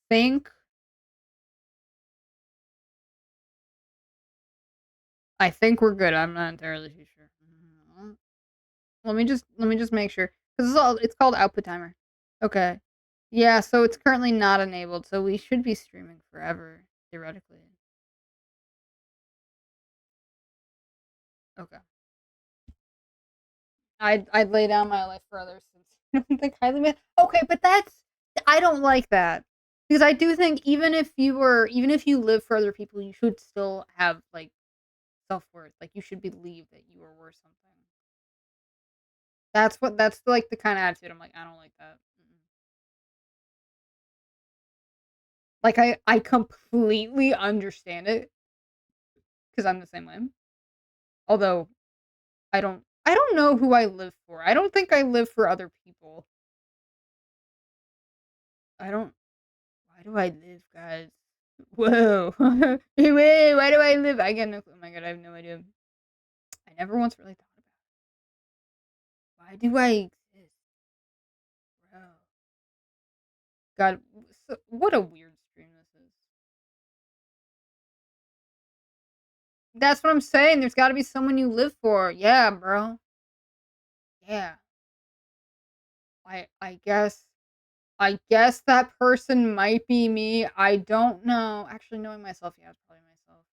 think I think we're good. I'm not entirely too sure. Let me just make sure, 'cause it's called output timer. Okay. Yeah, so it's currently not enabled, so we should be streaming forever, theoretically. Okay. I'd lay down my life for others since I don't think highly okay, but I don't like that. Because I do think even if you live for other people, you should still have, like, self-worth. Like, you should believe that you are worth something. That's, like, the kinda attitude I'm like, "I don't like that." Mm-mm. Like, I completely understand it because 'cause I'm the same way. Although, I don't know who I live for. I don't think I live for other people. I don't Why do I live, guys? Whoa. Whoa, why do I live? I get no clue. Oh my god, I have no idea. I never once really thought about it. Why do I exist? Bro. God, what a weird stream this is. That's what I'm saying. There's gotta be someone you live for. Yeah, bro. Yeah. I guess I guess that person might be me. I don't know. Actually, knowing myself, yeah, it's probably myself.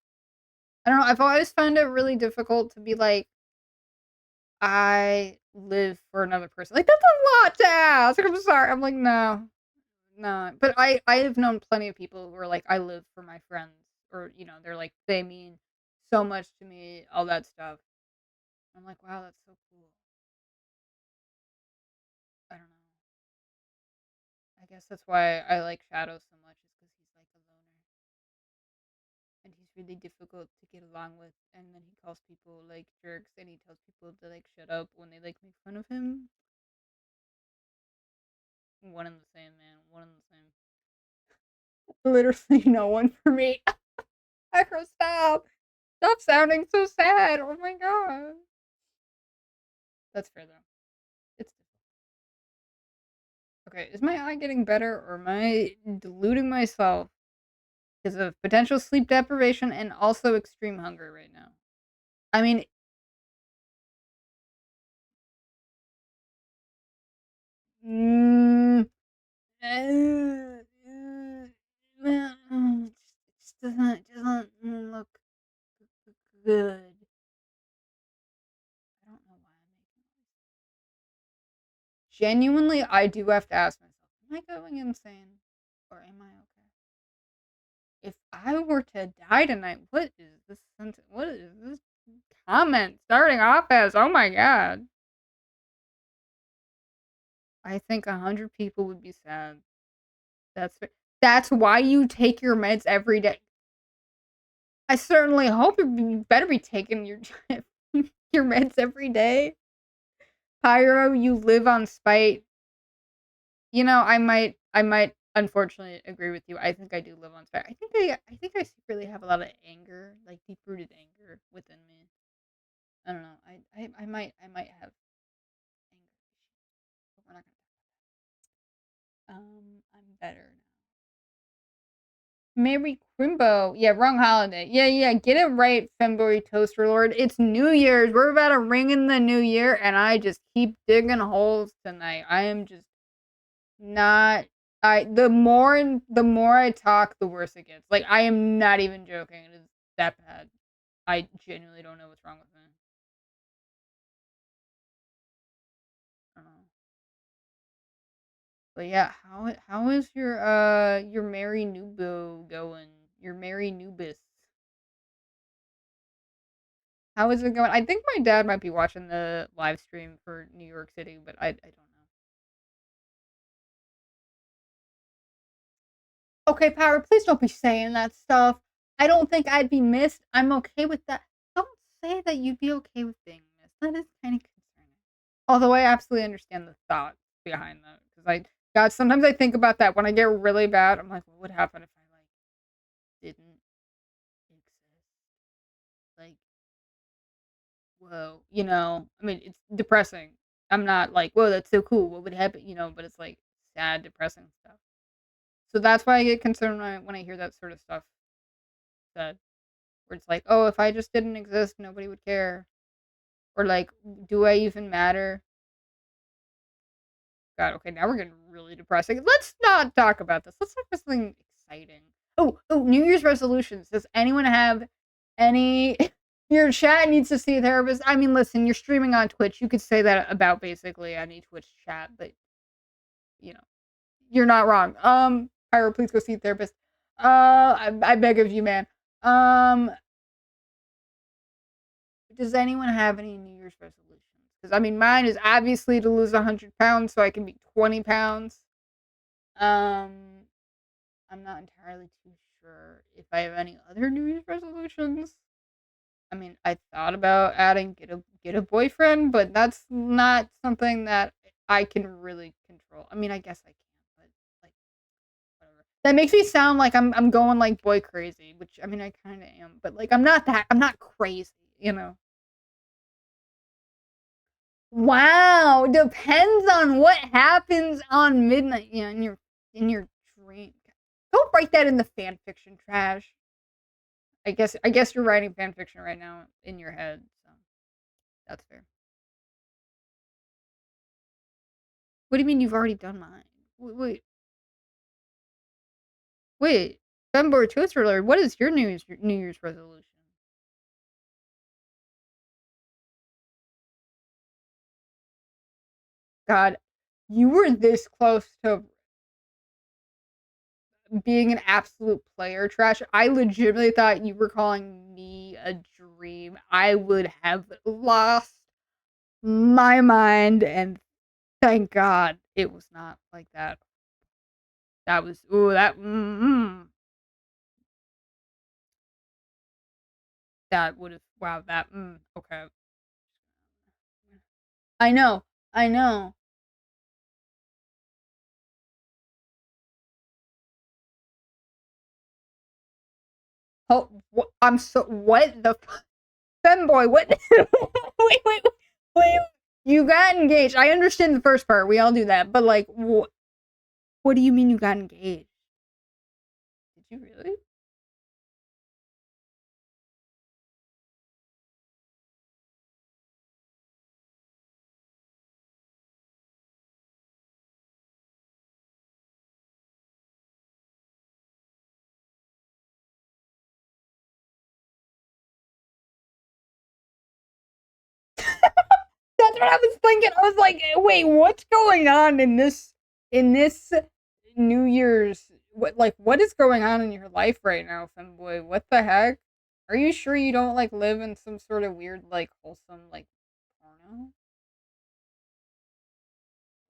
I don't know. I've always found it really difficult to be like, I live for another person. Like, that's a lot to ask. I'm sorry. I'm like, no, no. But I have known plenty of people who are like, I live for my friends, or they're like, they mean so much to me, all that stuff. I'm like, wow, that's so cool. I don't know. I guess that's why I like Shadow so much, is because he's like a loner, and he's really difficult to get along with. And then he calls people like jerks, and he tells people to like shut up when they like make fun of him. One and the same, man. One and the same. Literally no one for me. Echo, stop! Stop sounding so sad. Oh my god. That's fair though. It's okay. Is my eye getting better, or am I deluding myself because of potential sleep deprivation and also extreme hunger right now? I mean, mm, it just doesn't look good. I don't know why I'm making this. Genuinely, I do have to ask myself, am I going insane, or am I okay? If I were to die tonight, what is this sentence? What is this comment starting off as? Oh my god. I think 100 people would be sad. That's why you take your meds every day. I certainly hope you better be taking your your meds every day. Pyro, you live on spite. I might unfortunately agree with you. I think I do live on spite. I think I secretly have a lot of anger, like deep-rooted anger within me. I don't know. I might have anger issues, but we're not gonna. I'm better now. Merry Crimbo. Yeah, wrong holiday. Yeah, yeah. Get it right, Femboy Toaster Lord. It's New Year's. We're about to ring in the new year, and I just keep digging holes tonight. I am just not. The more I talk, the worse it gets. Like, I am not even joking. It is that bad. I genuinely don't know what's wrong with me. I don't know. But yeah, how is your Merry Nubo going? Your Merry Nubis. How is it going? I think my dad might be watching the live stream for New York City, but I don't know. Okay, Power, please don't be saying that stuff. I don't think I'd be missed. I'm okay with that. Don't say that you'd be okay with being missed. That is kind of concerning. Although I absolutely understand the thought behind that, because God, sometimes I think about that when I get really bad. I'm like, what would happen if I like didn't exist? Like, whoa, I mean, it's depressing. I'm not like, whoa, that's so cool. What would happen? But it's like sad, depressing stuff. So that's why I get concerned when I hear that sort of stuff said, where it's like, oh, if I just didn't exist, nobody would care, or like, do I even matter? God, okay, now we're getting really depressing. Let's not talk about this. Let's talk about something exciting. Oh, New Year's resolutions. Does anyone have any? Your chat needs to see a therapist. I mean, listen, you're streaming on Twitch. You could say that about basically any Twitch chat, but you know, you're not wrong. Pyro, please go see a therapist. I beg of you, man. Does anyone have any New Year's resolutions? Because I mean, mine is obviously to lose 100 pounds so I can be 20 pounds. Um, I'm not entirely too sure if I have any other New Year's resolutions. I mean, I thought about adding get a boyfriend, but that's not something that I can really control. I mean, I guess I can, but like whatever. That makes me sound like I'm going like boy crazy, which I mean I kind of am, but like I'm not crazy, you know. Wow, depends on what happens on midnight, yeah, in your dream. Don't write that in the fan fiction trash. I guess you're writing fan fiction right now in your head, so that's fair. What do you mean you've already done mine? Wait. Femboy Twister, what is your New Year's resolution? God, you were this close to being an absolute player trash. I legitimately thought you were calling me a dream. I would have lost my mind, and thank God it was not like that. That was ooh that would have wow that okay. I know, I know. Oh, I'm so what the femboy? What? Wait. You got engaged. I understand the first part. We all do that, but like, what do you mean you got engaged? Did you really? That's what I was thinking. I was like, wait, what's going on in this New Year's? What is going on in your life right now, femboy? What the heck? Are you sure you don't like live in some sort of weird, like wholesome, like porno?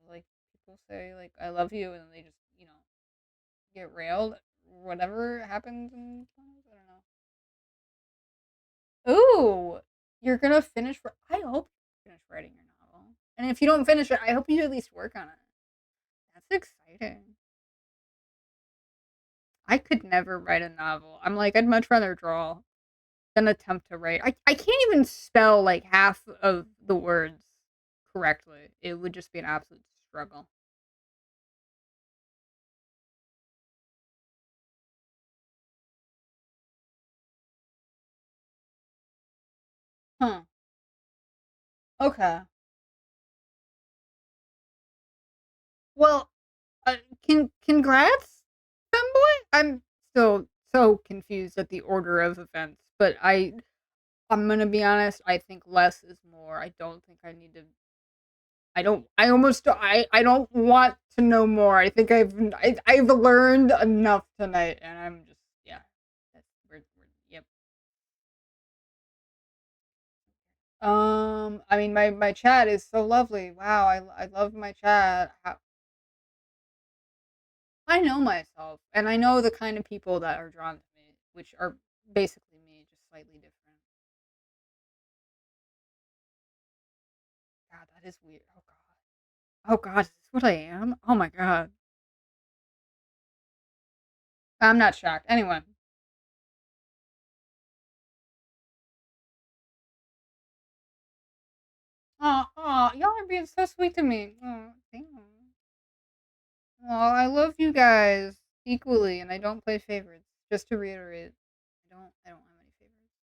Like people say, like I love you, and then they just get railed. Whatever happens in pornos, I don't know. Ooh, you're gonna finish. I hope you finish writing your novel, and if you don't finish it, I hope you at least work on it. That's exciting. I could never write a novel. I'm like, I'd much rather draw than attempt to write. I can't even spell like half of the words correctly. It would just be an absolute struggle. Huh. Okay. Well, congrats, femboy. I'm still so confused at the order of events, but I'm gonna be honest. I think less is more. I don't think I need to. I don't. I almost. I don't want to know more. I think I've learned enough tonight, and I'm just yeah. Yep. I mean, my chat is so lovely. Wow, I love my chat. I know myself, and I know the kind of people that are drawn to me, which are basically me, just slightly different. God, that is weird. Oh god. Oh god, is this what I am? Oh my god. I'm not shocked. Anyway. Oh, y'all are being so sweet to me. Oh, damn. Oh, I love you guys. equally, and I don't play favorites. Just to reiterate, I don't have any favorites.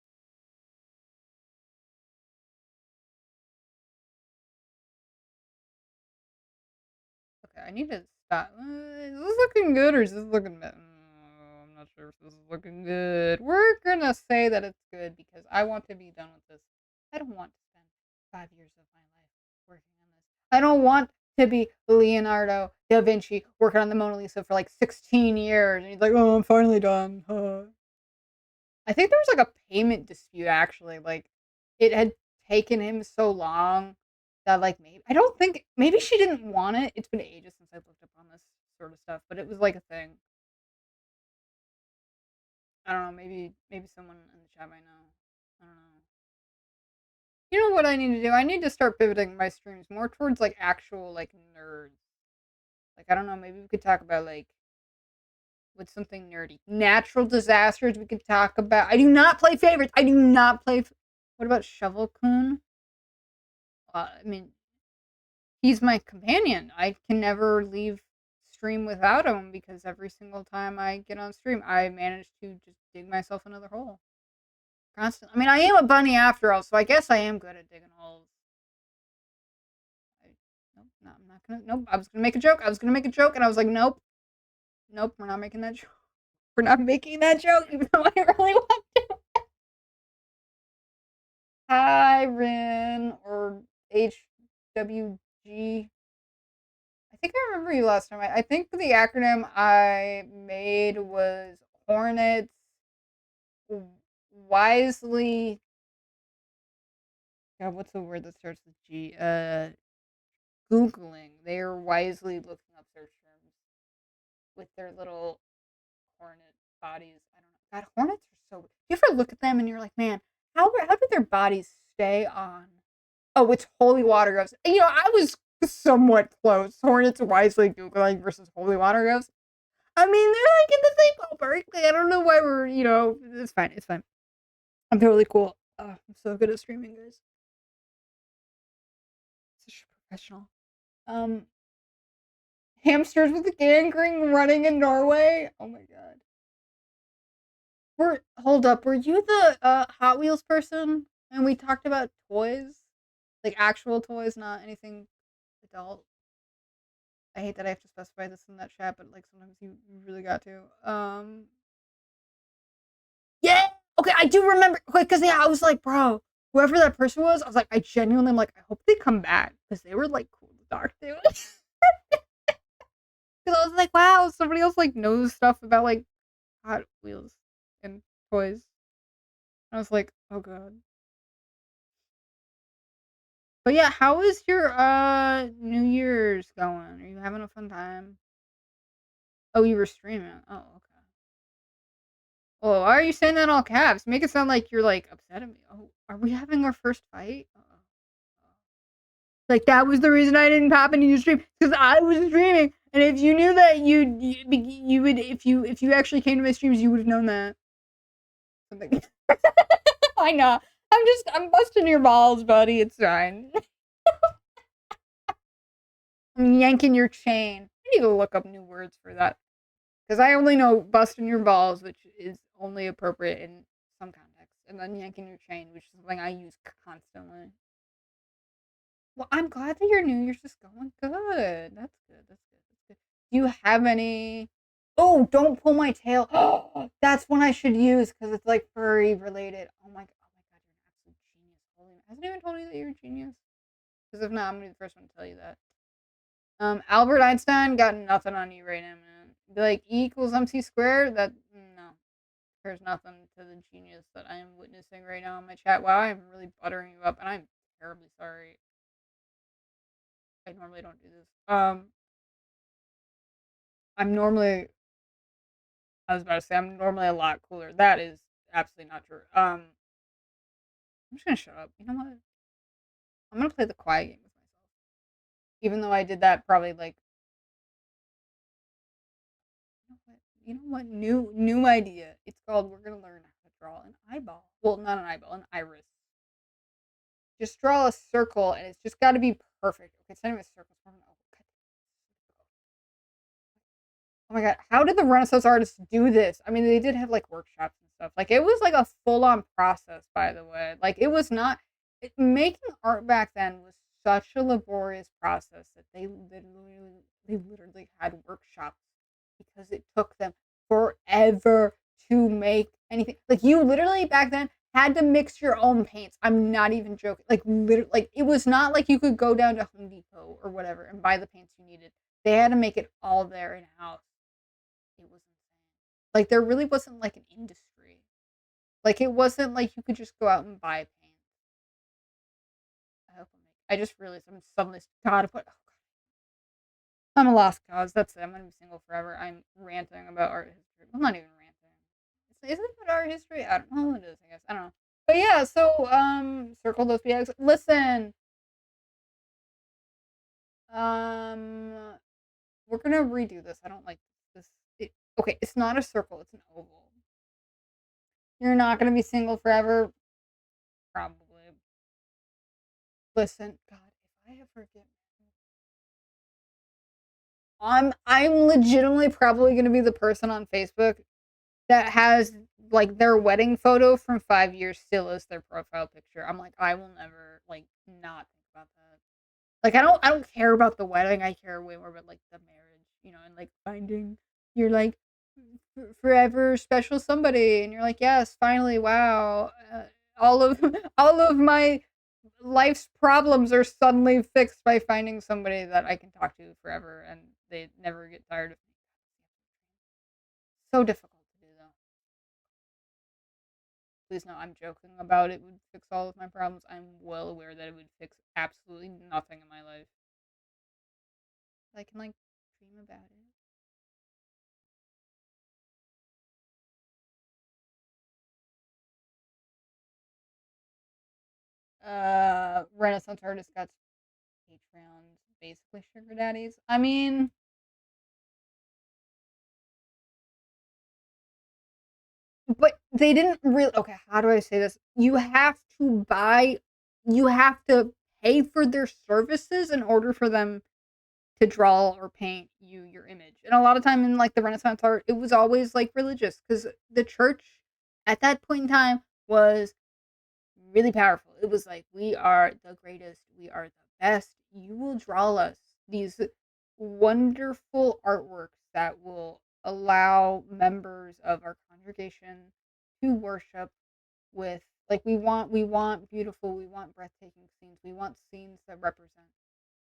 Okay, I need to stop. Is this looking good or is this looking bad? I'm not sure if this is looking good. We're gonna say that it's good because I want to be done with this. I don't want to spend 5 years of my life working on this. I don't want to be Leonardo da Vinci working on the Mona Lisa for like 16 years. And he's like, oh, I'm finally done. I think there was like a payment dispute actually. Like it had taken him so long that like maybe I don't think maybe she didn't want it. It's been ages since I've looked up on this sort of stuff, but it was like a thing. I don't know, maybe someone in the chat might know. I don't know. You know what I need to do? I need to start pivoting my streams more towards like actual like nerds. Like I don't know, maybe we could talk about like with something nerdy. Natural disasters we could talk about. I do not play favorites. I do not play what about Shovel Coon? I mean, he's my companion. I can never leave stream without him because every single time I get on stream, I manage to just dig myself another hole. Constantly. I mean, I am a bunny after all, so I guess I am good at digging holes. Nope, no, I'm not gonna. Nope, I was gonna make a joke. I was gonna make a joke, and I was like, nope, nope, we're not making that joke. We're not making that joke, even though I really want to. Hi, Rin or HWG. I think I remember you last time. I think the acronym I made was Hornets wisely. God, what's the word that starts with G? Googling. They're wisely looking up search terms with their little hornet bodies. I don't know. God, hornets are so. You ever look at them and you're like, man, how do their bodies stay on? Oh, it's holy water ghosts. You know, I was somewhat close. Hornets wisely Googling versus holy water ghosts. I mean, they're like in the same ballpark. I don't know why we're, it's fine. It's fine. I'm totally cool. I'm so good at streaming, guys. Such a professional. Um, hamsters with gangrene running in Norway. Oh my god. Hold up. Were you the Hot Wheels person? And we talked about toys, like actual toys, not anything adult. I hate that I have to specify this in that chat, but like sometimes you really got to. Yeah. Okay, I do remember. Because yeah, I was like, bro, whoever that person was, I was like, I genuinely am like, I hope they come back because they were like cool to talk to. Because I was like, wow, somebody else like knows stuff about like Hot Wheels and toys. I was like, oh god. But yeah, how is your New Year's going? Are you having a fun time? Oh, you were streaming. Oh, okay. Oh, why are you saying that in all caps? Make it sound like you're like upset at me. Oh, are we having our first fight? Like that was the reason I didn't pop into your stream because I was streaming, and if you knew that you would if you actually came to my streams, you would have known that. Something. I know. I'm busting your balls, buddy. It's fine. I'm yanking your chain. I need to look up new words for that because I only know busting your balls, which is only appropriate in some contexts, and then yanking your chain, which is something I use constantly. Well, I'm glad that your New Year's is going good. That's good. That's good. That's good. Do you have any? Oh, don't pull my tail. That's one I should use because it's like furry related. Oh my god, you're an absolute genius. Hasn't anyone told me that you're a genius? Because if not, I'm gonna be the first one to tell you that. Albert Einstein got nothing on you right now, man. Be like E equals MC squared. That no, there's nothing to the genius that I am witnessing right now in my chat. Wow, I'm really buttering you up, and I'm terribly sorry. I normally don't do this. I'm normally. I was about to say I'm normally a lot cooler. That is absolutely not true. I'm just gonna shut up. You know what? I'm gonna play the quiet game with myself. Even though I did that probably like you know what? New idea. It's called we're gonna learn how to draw an eyeball. Well, not an eyeball, an iris. Just draw a circle and it's just gotta be perfect. Okay, it's not even a circle, it's more of an oval. Oh my god, how did the Renaissance artists do this? I mean, they did have like workshops and stuff. Like it was like a full on process, by the way. Like it was not making art back then was such a laborious process that they literally had workshops because it took them forever to make anything. Like you literally back then had to mix your own paints. I'm not even joking. Like literally, like it was not like you could go down to Home Depot or whatever and buy the paints you needed. They had to make it all there in house. It was insane. Like there really wasn't like an industry. Like it wasn't like you could just go out and buy paint. I hope I just realized I'm suddenly God, but I'm a lost cause. That's it. I'm gonna be single forever. I'm ranting about art history. I'm not even ranting. Is it about art history? I don't know. It is. I guess I don't know. But yeah. So circle those BX. Listen. Um, we're gonna redo this. I don't like this. Okay, it's not a circle. It's an oval. You're not gonna be single forever. Probably. Listen, God, if I ever get I'm legitimately probably gonna be the person on Facebook that has like their wedding photo from 5 years still as their profile picture. I'm like, I will never like not think about that. Like I don't care about the wedding. I care way more about like the marriage, and like finding your like forever special somebody, and you're like, yes, finally, wow, all of all of my life's problems are suddenly fixed by finding somebody that I can talk to forever, and they never get tired of me. So difficult to do though. Please no, I'm joking about it would fix all of my problems. I'm well aware that it would fix absolutely nothing in my life. I can like dream about it. Renaissance artists got Patreons, basically sugar daddies. I mean, but they didn't really. Okay, how do I say this? You have to pay for their services in order for them to draw or paint you your image. And a lot of time in like the Renaissance art, it was always like religious because the church at that point in time was really powerful. It was like, we are the greatest, we are the best. You will draw us these wonderful artworks that will allow members of our congregation to worship with, like, we want beautiful, we want breathtaking scenes. We want scenes that represent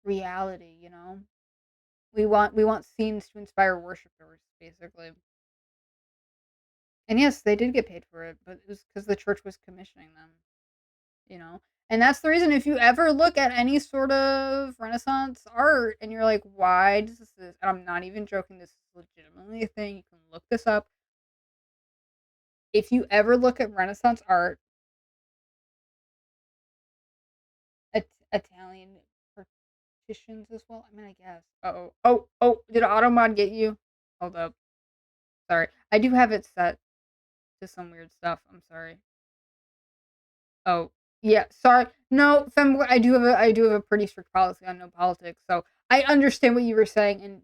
reality. We want scenes to inspire worshipers, basically. And yes, they did get paid for it, but it was because the church was commissioning them. you know? And that's the reason if you ever look at any sort of Renaissance art and you're like, why does this, and I'm not even joking, this is legitimately a thing. You can look this up. If you ever look at Renaissance art, Italian partitions as well. I mean, I guess. Oh, did Automod get you? Hold up. Sorry. I do have it set to some weird stuff. I'm sorry. Oh, yeah, sorry. No, I do have a pretty strict policy on no politics. So I understand what you were saying, and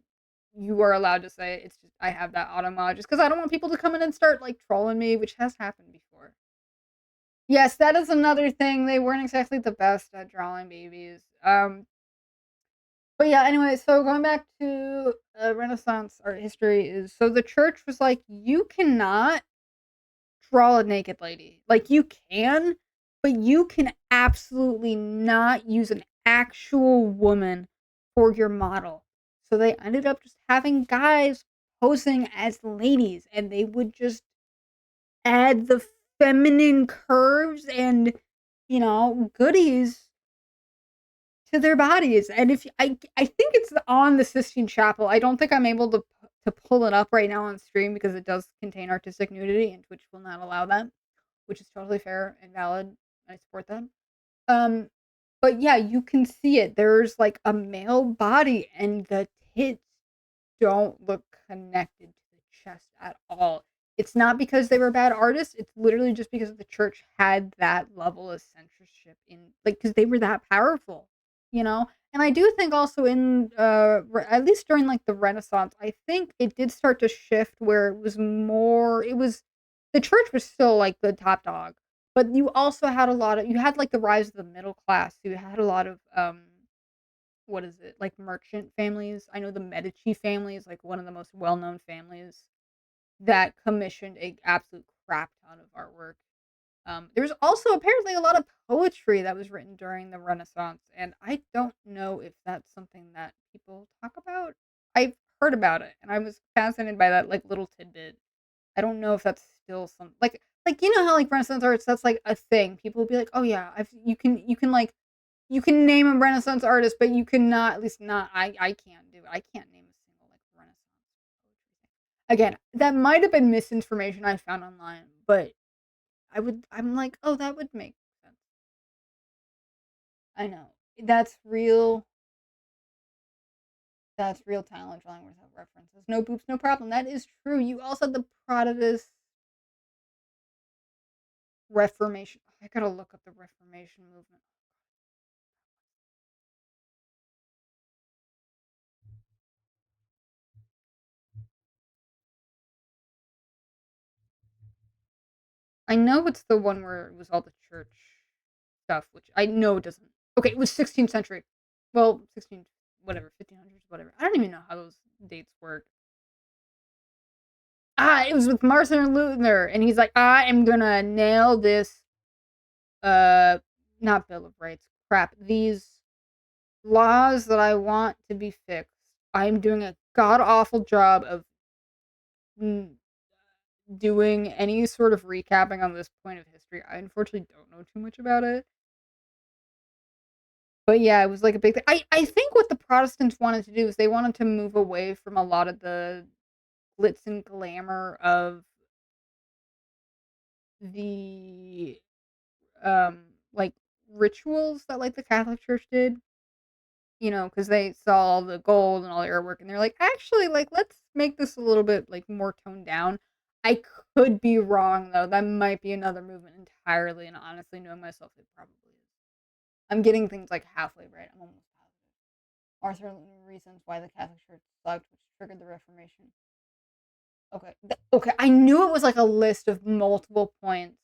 you are allowed to say it. It's just I have that auto mod just because I don't want people to come in and start like trolling me, which has happened before. Yes, that is another thing. They weren't exactly the best at drawing babies. But yeah, anyway, so going back to Renaissance art history is so the church was like, you cannot draw a naked lady. Like you can, but you can absolutely not use an actual woman for your model. So they ended up just having guys posing as ladies, and they would just add the feminine curves and goodies to their bodies. And if I think it's on the Sistine Chapel. I don't think I'm able to pull it up right now on stream because it does contain artistic nudity, and Twitch will not allow that, which is totally fair and valid. I support that. Um, but yeah, you can see it. There's like a male body, and the tits don't look connected to the chest at all. It's not because they were bad artists. It's literally just because the church had that level of censorship in, like, because they were that powerful. And I do think also in, at least during, like, the Renaissance, I think it did start to shift where it was the church was still, like, the top dog, but you also had you had, like, the rise of the middle class, you had a lot of, what is it, like, merchant families. I know the Medici family is, like, one of the most well-known families that commissioned a absolute crap ton of artwork. There's also apparently a lot of poetry that was written during the Renaissance, and I don't know if that's something that people talk about. I've heard about it, and I was fascinated by that, like, little tidbit. I don't know if that's still you know how, like, Renaissance arts, that's, like, a thing. People will be like, "Oh, yeah, I've you can name a Renaissance artist, but you cannot at least not I can't do it. I can't name a single, like, Renaissance poetry thing." Again, that might have been misinformation I found online, but I'm like, "Oh, that would make sense." I know. That's real that's real talent drawing without references. No boops, no problem. That is true. You also had the Protestant Reformation. I gotta look up the Reformation movement. I know it's the one where it was all the church stuff, which I know it doesn't. Okay, it was 16th century. Well, 16, whatever, 1500s, whatever. I don't even know how those dates work. It was with Martin Luther, and he's like, I am gonna nail this, uh, not Bill of Rights, crap, these laws that I want to be fixed. I'm doing a god awful job of mm, doing any sort of recapping on this point of history. I unfortunately don't know too much about it. But yeah, it was like a big thing. I think what the Protestants wanted to do is they wanted to move away from a lot of the glitz and glamour of the like rituals that like the Catholic Church did, you know, because they saw all the gold and all the artwork and they're like, actually, like, let's make this a little bit like more toned down. I could be wrong though. That might be another movement entirely, and honestly, knowing myself, it probably is. I'm getting things like halfway right. I'm almost positive. Are there reasons why the Catholic Church sucked, which triggered the Reformation? Okay, okay. I knew it was like a list of multiple points.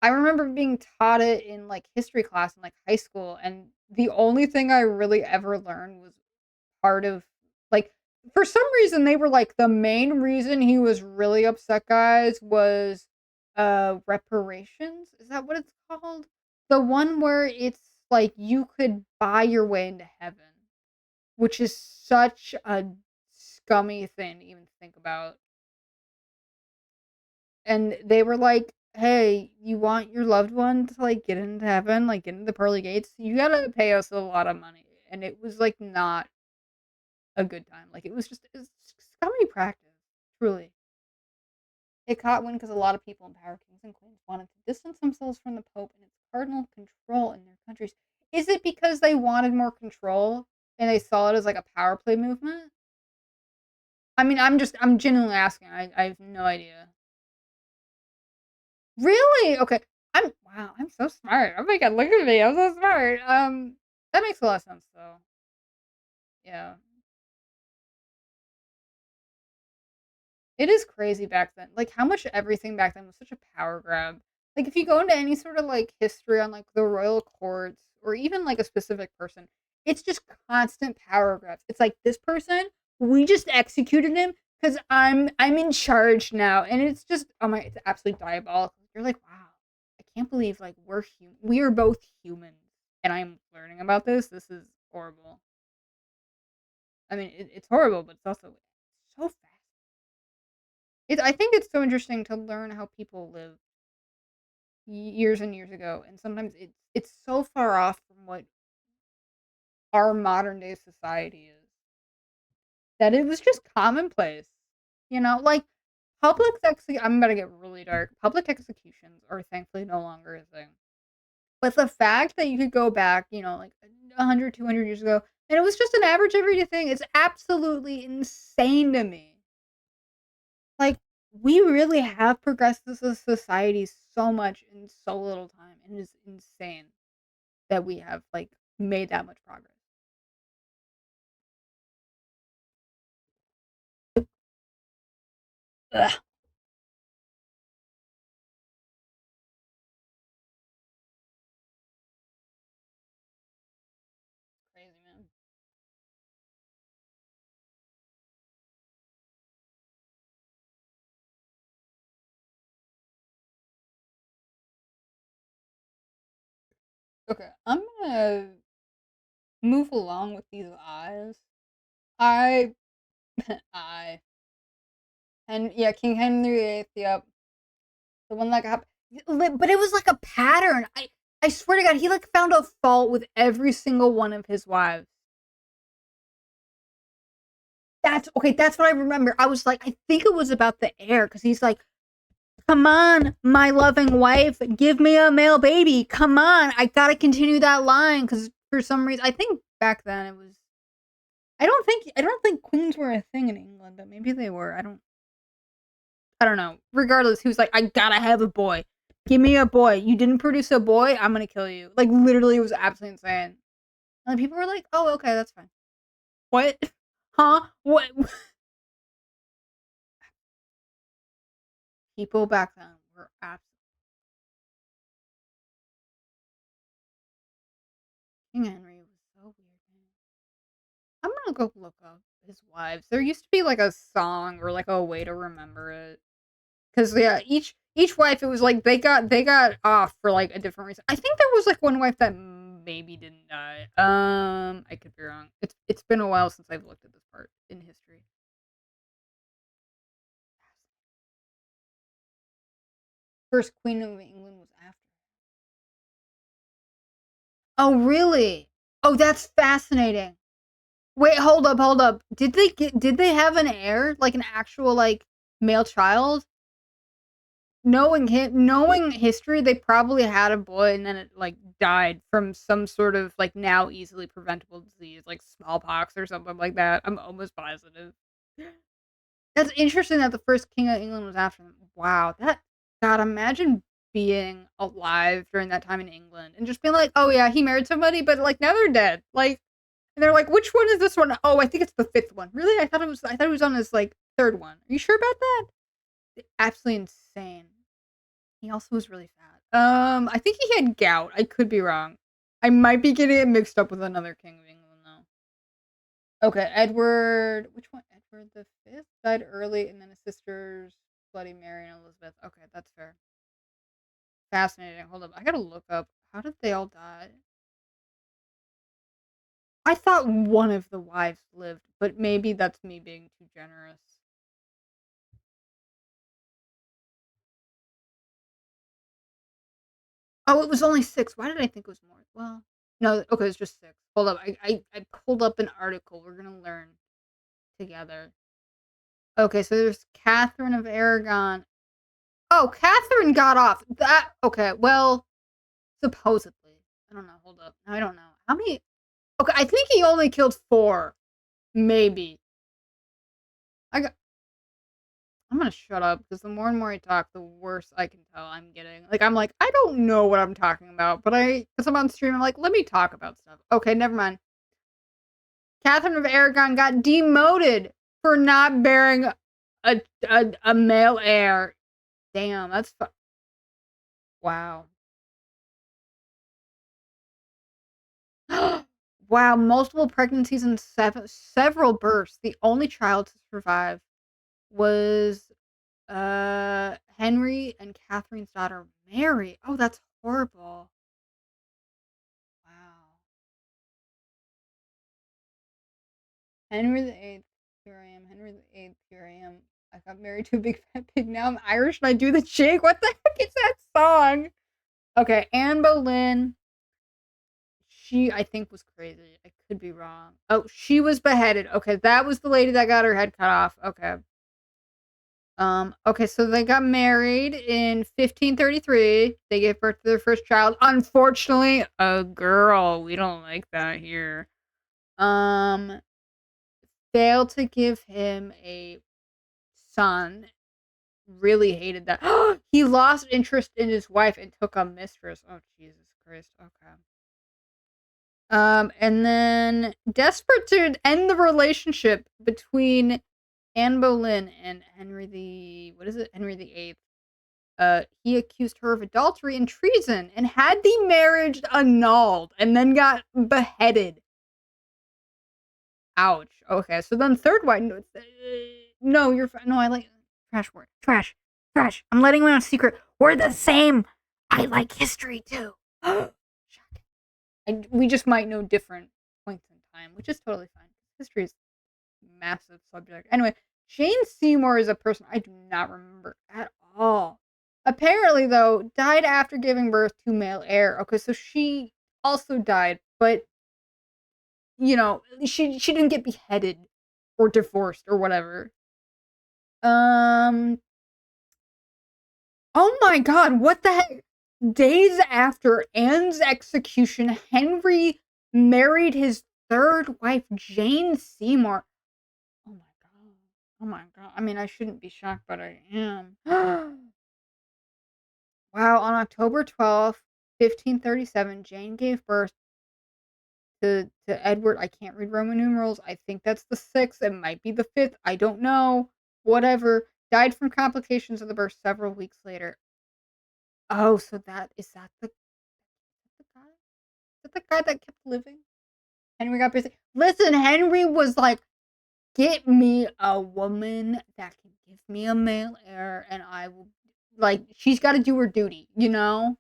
I remember being taught it in like history class in like high school, and the only thing I really ever learned was part of like for some reason they were like the main reason he was really upset, guys, was reparations. Is that what it's called? The one where it's like you could buy your way into heaven, which is such a scummy thing to even think about. And they were like, "Hey, you want your loved one to like get into heaven, like get into the pearly gates? You gotta pay us a lot of money." And it was like not a good time. Like it was scummy practice, truly. It caught wind because a lot of people in power, kings and queens, wanted to distance themselves from the Pope and its cardinal control in their countries. Is it because they wanted more control and they saw it as like a power play movement? I mean, I'm genuinely asking. I have no idea. Really? Okay. Wow, I'm so smart. Oh my god, look at me. I'm so smart. That makes a lot of sense though. Yeah. It is crazy back then. Like how much everything back then was such a power grab. Like if you go into any sort of like history on like the royal courts or even like a specific person, it's just constant power grabs. It's like this person, we just executed him because I'm in charge now. And it's just oh my it's absolutely diabolical. You're like, wow, I can't believe like we are both humans. And I'm learning about this. This is horrible. I mean, it's horrible, but it's also so fast. I think it's so interesting to learn how people live years and years ago, and sometimes it's so far off from what our modern day society is that it was just commonplace. You know, like I'm gonna get really dark. Public executions are thankfully no longer a thing. But the fact that you could go back, you know, like 100, 200 years ago, and it was just an average everyday thing, it's absolutely insane to me. Like, we really have progressed as a society so much in so little time, and it is insane that we have, like, made that much progress. Ugh. Crazy, man. Okay, I'm gonna move along with these eyes. I, I, and yeah, King Henry VIII. Yep, the one that got, but it was like a pattern. I swear to God, he like found a fault with every single one of his wives. That's okay. That's what I remember. I was like, I think it was about the heir because he's like, "Come on, my loving wife, give me a male baby. Come on, I gotta continue that line." Because for some reason, I think back then it was. I don't think queens were a thing in England, but maybe they were. I don't know. Regardless, he was like, I gotta have a boy. Give me a boy. You didn't produce a boy, I'm gonna kill you. Like literally, it was absolutely insane. And people were like, "Oh, okay, that's fine." What? Huh? What? People back then were absolutely. King Henry was so weird. Man. I'm gonna go look up his wives. There used to be like a song or like a way to remember it. Cause yeah, each wife it was like they got off for like a different reason. I think there was like one wife that maybe didn't die. I could be wrong. It's been a while since I've looked at this part in history. First Queen of England was after. Oh really? Oh, that's fascinating. Wait, hold up. Did they have an heir? Like an actual like male child? Knowing history, they probably had a boy and then it like died from some sort of like now easily preventable disease, like smallpox or something like that. I'm almost positive. That's interesting that the first king of England was after them. Wow, that God, imagine being alive during that time in England and just being like, oh yeah, he married somebody, but like now they're dead. Like, and they're like, which one is this one? Oh, I think it's the fifth one. Really? I thought it was on his like third one. Are you sure about that? Absolutely insane. He also was really fat. I think he had gout. I could be wrong. I might be getting it mixed up with another king of England though. Okay, Edward. Which one? Edward the Fifth died early, and then his sisters, Bloody Mary and Elizabeth. Okay, that's fair. Fascinating. Hold up, I gotta look up. How did they all die? I thought one of the wives lived, but maybe that's me being too generous. Oh, it was only six. Why did I think it was more? Well, no. Okay, it's just six. Hold up. I pulled up an article. We're gonna learn together. Okay, so there's Catherine of Aragon. Oh, Catherine got off. That okay, well, supposedly. I don't know. Hold up. I don't know. How many Okay, I think he only killed four. Maybe. I got I'm gonna shut up because the more and more I talk, the worse I can tell I'm getting. Like I'm like, I don't know what I'm talking about, but because I'm on stream, I'm like, let me talk about stuff. Okay, never mind. Catherine of Aragon got demoted for not bearing a male heir. Damn, wow. Wow, multiple pregnancies and several births. The only child to survive was Henry and Catherine's daughter Mary. Oh, that's horrible. Wow. Henry the Eighth. Here I am. Henry the Eighth. Here I am. I got married to a big fat pig. Now I'm Irish and I do the shake. What the heck is that song? Okay, Anne Boleyn. She, I think, was crazy. I could be wrong. Oh, she was beheaded. Okay, that was the lady that got her head cut off. Okay. Okay, so they got married in 1533. They gave birth to their first child. Unfortunately, a girl. We don't like that here. Um, Failed to give him a son. Really hated that. He lost interest in his wife and took a mistress. Oh, Jesus Christ. Okay. And then desperate to end the relationship between Anne Boleyn and Henry the Eighth. He accused her of adultery and treason and had the marriage annulled and then got beheaded. Ouch. Okay, so then third wife. No, you're no. I like trash word. Trash. Trash. I'm letting you in on a secret. We're the same. I like history too. Shocking. We just might know different points in time, which is totally fine. History is a massive subject. Anyway, Jane Seymour is a person I do not remember at all. Apparently, though, died after giving birth to male heir. Okay, so she also died, but she didn't get beheaded or divorced or whatever. Oh my god, what the heck? Days after Anne's execution, Henry married his third wife, Jane Seymour. Oh my god. Oh my god. I mean, I shouldn't be shocked, but I am. Wow, on October 12th, 1537, Jane gave birth to Edward. I can't read Roman numerals. I think that's the 6th. It might be the 5th. I don't know. Whatever. Died from complications of the birth several weeks later. Oh, so that the guy? Is that the guy that kept living? Henry got busy. Listen, Henry was like, get me a woman that can give me a male heir, and I will, like, she's got to do her duty, you know?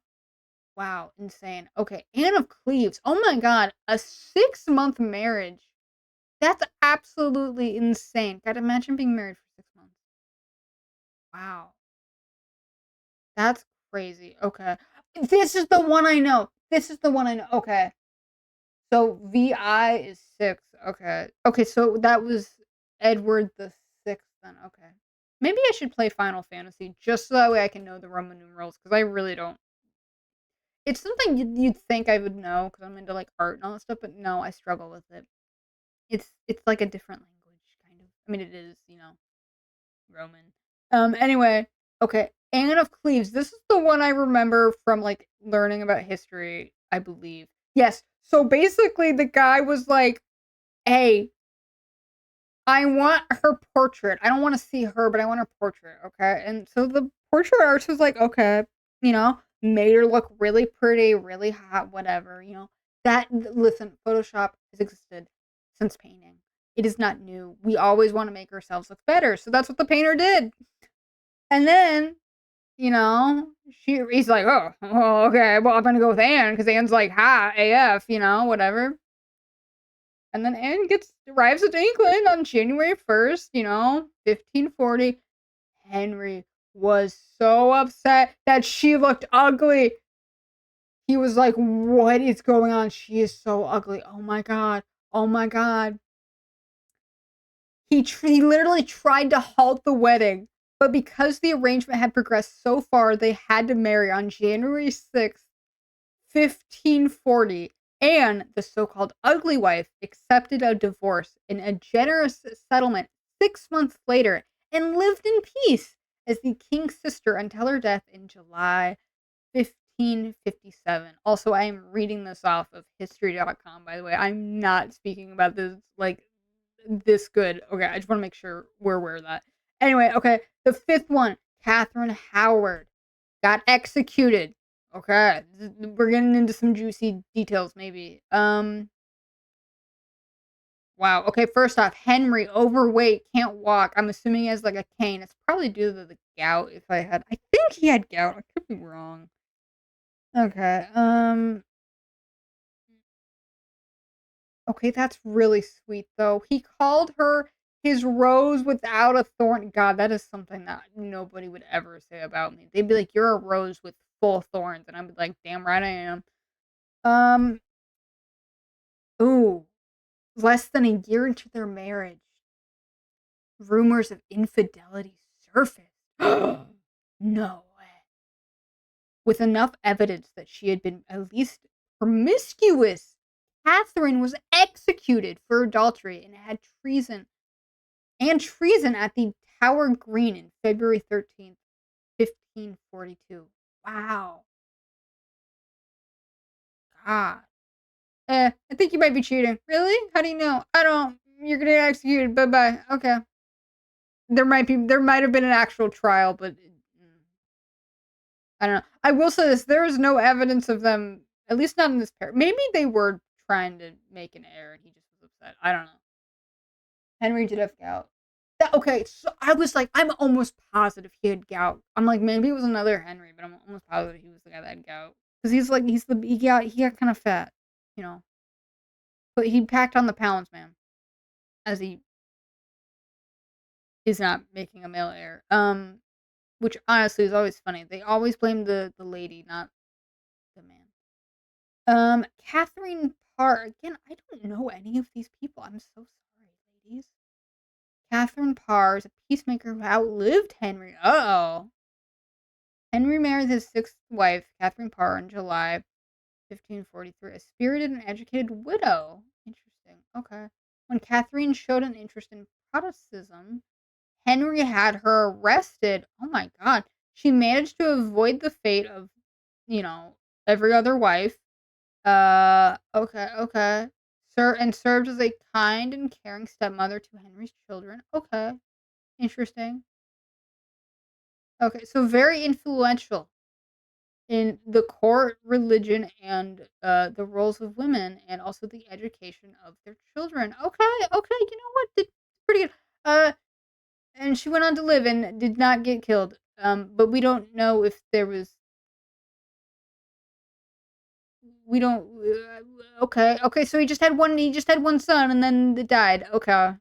Wow, insane. Okay, Anne of Cleves. Oh my god, a 6-month marriage. That's absolutely insane. God, imagine being married for 6 months. Wow. That's crazy. Okay. This is the one I know. This is the one I know. Okay. So VI is 6. Okay. Okay, so that was Edward the 6th then. Okay. Maybe I should play Final Fantasy just so that way I can know the Roman numerals because I really don't. It's something you'd think I would know because I'm into like art and all that stuff, but no, I struggle with it. It's like a different language, kind of. I mean, it is, Roman. Anyway, okay. Anne of Cleves. This is the one I remember from like learning about history, I believe. Yes. So basically the guy was like, "Hey, I want her portrait. I don't want to see her, but I want her portrait, okay?" And so the portrait artist was like, "Okay," made her look really pretty, really hot, whatever, That listen, Photoshop has existed since painting. It is not new. We always want to make ourselves look better. So that's what the painter did. And then, he's like, "Oh, okay, well, I'm gonna go with Anne because Anne's like hot AF, whatever." And then Anne arrives at England on January 1st, 1540. Henry was so upset that she looked ugly. He was like, "What is going on? She is so ugly. Oh my god. Oh my god." He literally tried to halt the wedding, but because the arrangement had progressed so far, they had to marry on January 6th, 1540. Anne, the so-called ugly wife, accepted a divorce in a generous settlement 6 months later and lived in peace as the king's sister until her death in July 1557. Also, I am reading this off of history.com, by the way. I'm not speaking about this like this good. Okay, I just want to make sure we're aware of that. Anyway, okay, the 5th one, Catherine Howard, got executed. Okay, we're getting into some juicy details, maybe. Wow. Okay, first off, Henry, overweight, can't walk. I'm assuming he has like a cane. It's probably due to the gout. I think he had gout. I could be wrong. Okay. Okay, that's really sweet though. He called her his rose without a thorn. God, that is something that nobody would ever say about me. They'd be like, "You're a rose with full thorns," and I'd be like, "Damn right I am." Um, ooh, less than a year into their marriage, rumors of infidelity surfaced. No way. With enough evidence that she had been at least promiscuous, Catherine was executed for adultery and had treason at the Tower Green in February 13th, 1542. Wow. God. I think you might be cheating. Really? How do you know? I don't. You're gonna get executed. Bye bye. Okay. there might have been an actual trial, but I don't know. I will say this: there is no evidence of them, at least not in this pair. Maybe they were trying to make an heir, and he just was upset. I don't know. Henry did have gout. Okay, so I was like, I'm almost positive he had gout. I'm like, maybe it was another Henry, but I'm almost positive he was the guy that had gout. Because he got kind of fat, you know. But he packed on the pounds, man, as he is not making a male heir. Which honestly is always funny. They always blame the lady, not the man. Catherine Parr. Again, I don't know any of these people. I'm so sorry, ladies. Catherine Parr is a peacemaker who outlived Henry. Uh-oh. Henry married his sixth wife, Catherine Parr, in July 1543. A spirited and educated widow. Interesting. Okay. When Catherine showed an interest in Protestantism, Henry had her arrested. Oh my god. She managed to avoid the fate of, every other wife. Okay. And served as a kind and caring stepmother to Henry's children. Okay. Interesting. Okay, so very influential in the court, religion, and the roles of women, and also the education of their children. Okay, you know what? Pretty good. And she went on to live and did not get killed. But we don't know if there was. We don't. Okay. So he just had one. He just had one son, and then it died. Okay.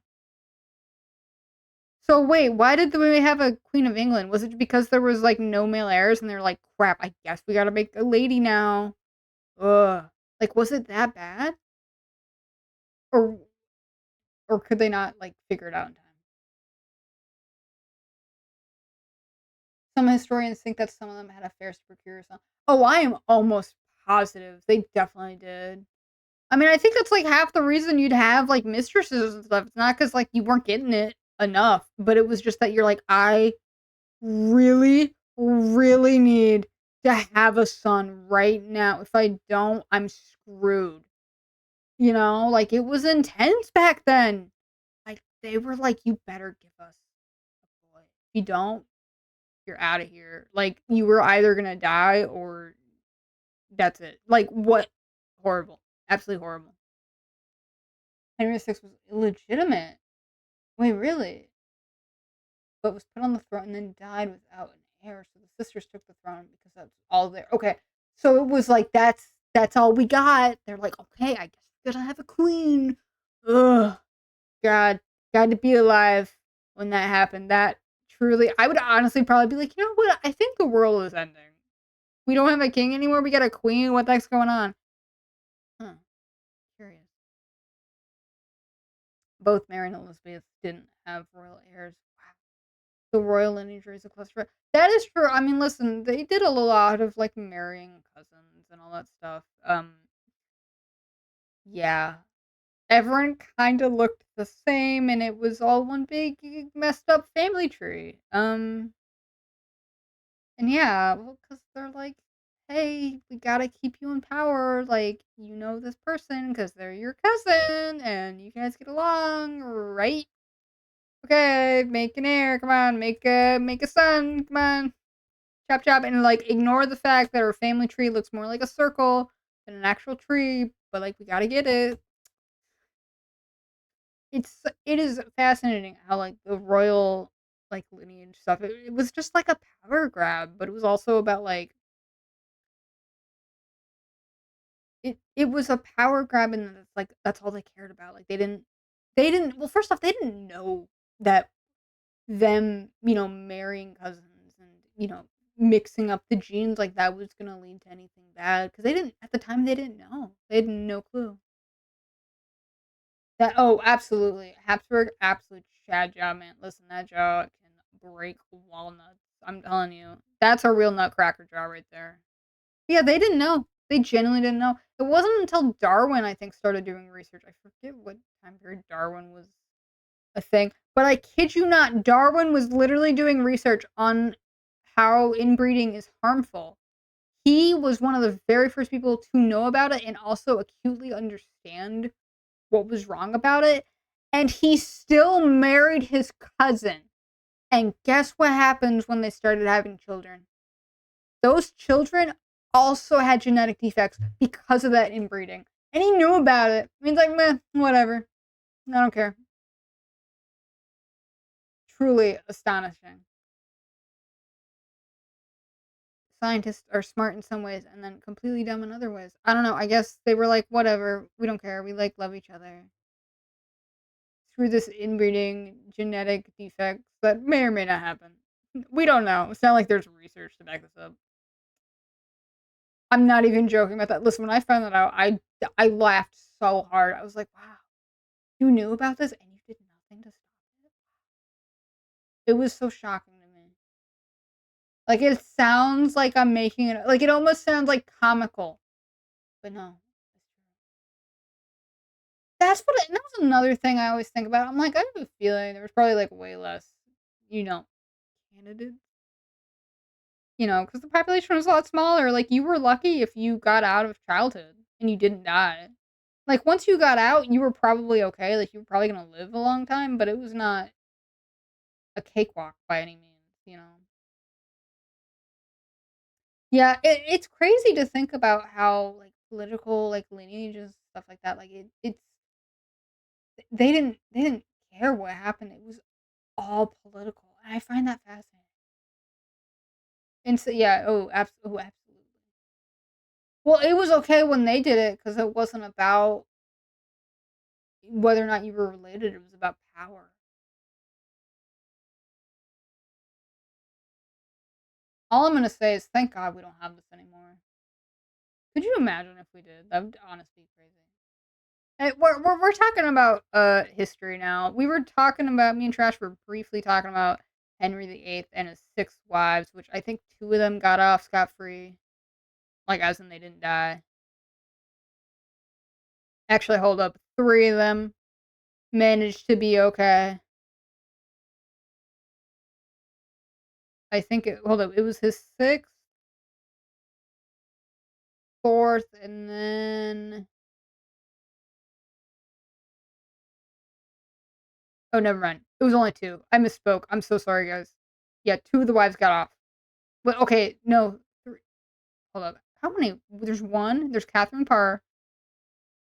So wait, why did we have a Queen of England? Was it because there was like no male heirs, and they're like, crap? I guess we gotta make a lady now. Ugh. Like, was it that bad? Or could they not like figure it out in time? Some historians think that some of them had affairs to procure some. Oh, I am almost positive they definitely did. I mean, I think that's like half the reason you'd have like mistresses and stuff. It's not because like you weren't getting it enough, but it was just that you're like, I really, really need to have a son right now. If I don't, I'm screwed. Like it was intense back then. Like they were like, you better give us a boy. If you don't, you're out of here. Like you were either gonna die or that's it. Like what? Horrible. Absolutely horrible. Henry VI was illegitimate. Wait, really? But was put on the throne and then died without an heir. So the sisters took the throne because that's all there. Okay, so it was like that's all we got. They're like, okay, I guess we're gonna have a queen. Ugh, God, got to be alive when that happened. That truly, I would honestly probably be like, you know what? I think the world is ending. We don't have a king anymore. We got a queen. What the heck's going on? Huh. Curious. Both Mary and Elizabeth didn't have royal heirs. The royal lineage is a cluster. That is true. I mean, listen, they did a lot of like marrying cousins and all that stuff. Yeah, everyone kind of looked the same, and it was all one big messed up family tree. And yeah, well, because they're like, hey, we gotta keep you in power. Like, this person because they're your cousin, and you guys get along, right? Okay, make an heir. Come on, make a son. Come on. Chop chop, and like ignore the fact that our family tree looks more like a circle than an actual tree, but like we gotta get it. It is fascinating how like the royal like lineage stuff. It was just like a power grab, but it was also about like it was a power grab, and it's like that's all they cared about. Like they didn't. Well, first off, they didn't know that them marrying cousins and mixing up the genes like that was gonna lead to anything bad because they didn't at the time. They didn't know. They had no clue. That absolutely. Habsburg, absolute Chad jaw, man. Listen, that jaw can break walnuts. I'm telling you. That's a real nutcracker jaw right there. Yeah, they didn't know. They genuinely didn't know. It wasn't until Darwin, I think, started doing research. I forget what time period Darwin was a thing. But I kid you not, Darwin was literally doing research on how inbreeding is harmful. He was one of the very first people to know about it and also acutely understand what was wrong about it. And he still married his cousin. And guess what happens when they started having children? Those children also had genetic defects because of that inbreeding. And he knew about it. He's like, meh, whatever. I don't care. Truly astonishing. Scientists are smart in some ways and then completely dumb in other ways. I don't know. I guess they were like, whatever. We don't care. We like love each other. Through this inbreeding genetic defects that may or may not happen. We don't know. It's not like there's research to back this up. I'm not even joking about that. Listen, when I found that out, I laughed so hard. I was like, wow, you knew about this and you did nothing to stop it? It was so shocking to me. Like, it sounds like I'm making it, like, it almost sounds like comical. But no. That's what and that was another thing I always think about. I'm like, I have a feeling there was probably, like, way less, you know, candidates. You know, because the population was a lot smaller. Like, you were lucky if you got out of childhood and you didn't die. Like, once you got out, you were probably okay. Like, you were probably gonna live a long time, but it was not a cakewalk by any means, you know? Yeah, it's crazy to think about how, like, political, like, lineages, stuff like that, like, it's they didn't care what happened. It was all political, and I find that fascinating. And so yeah, oh, absolutely. Well, it was okay when they did it because it wasn't about whether or not you were related, it was about power. All I'm gonna say is thank God we don't have this anymore. Could you imagine if we did? That would honestly be crazy. Hey, we're talking about history now. We were talking about me and Trash were briefly talking about Henry VIII and his 6 wives, which I think 2 of them got off scot free, like as in they didn't die. Actually, hold up, 3 of them managed to be okay. I think it. Hold up, it was his sixth, fourth, and then oh, never mind. It was only 2. I misspoke. I'm so sorry, guys. Yeah, 2 of the wives got off. But okay, no, 3. Hold up. How many? There's 1. There's Catherine Parr.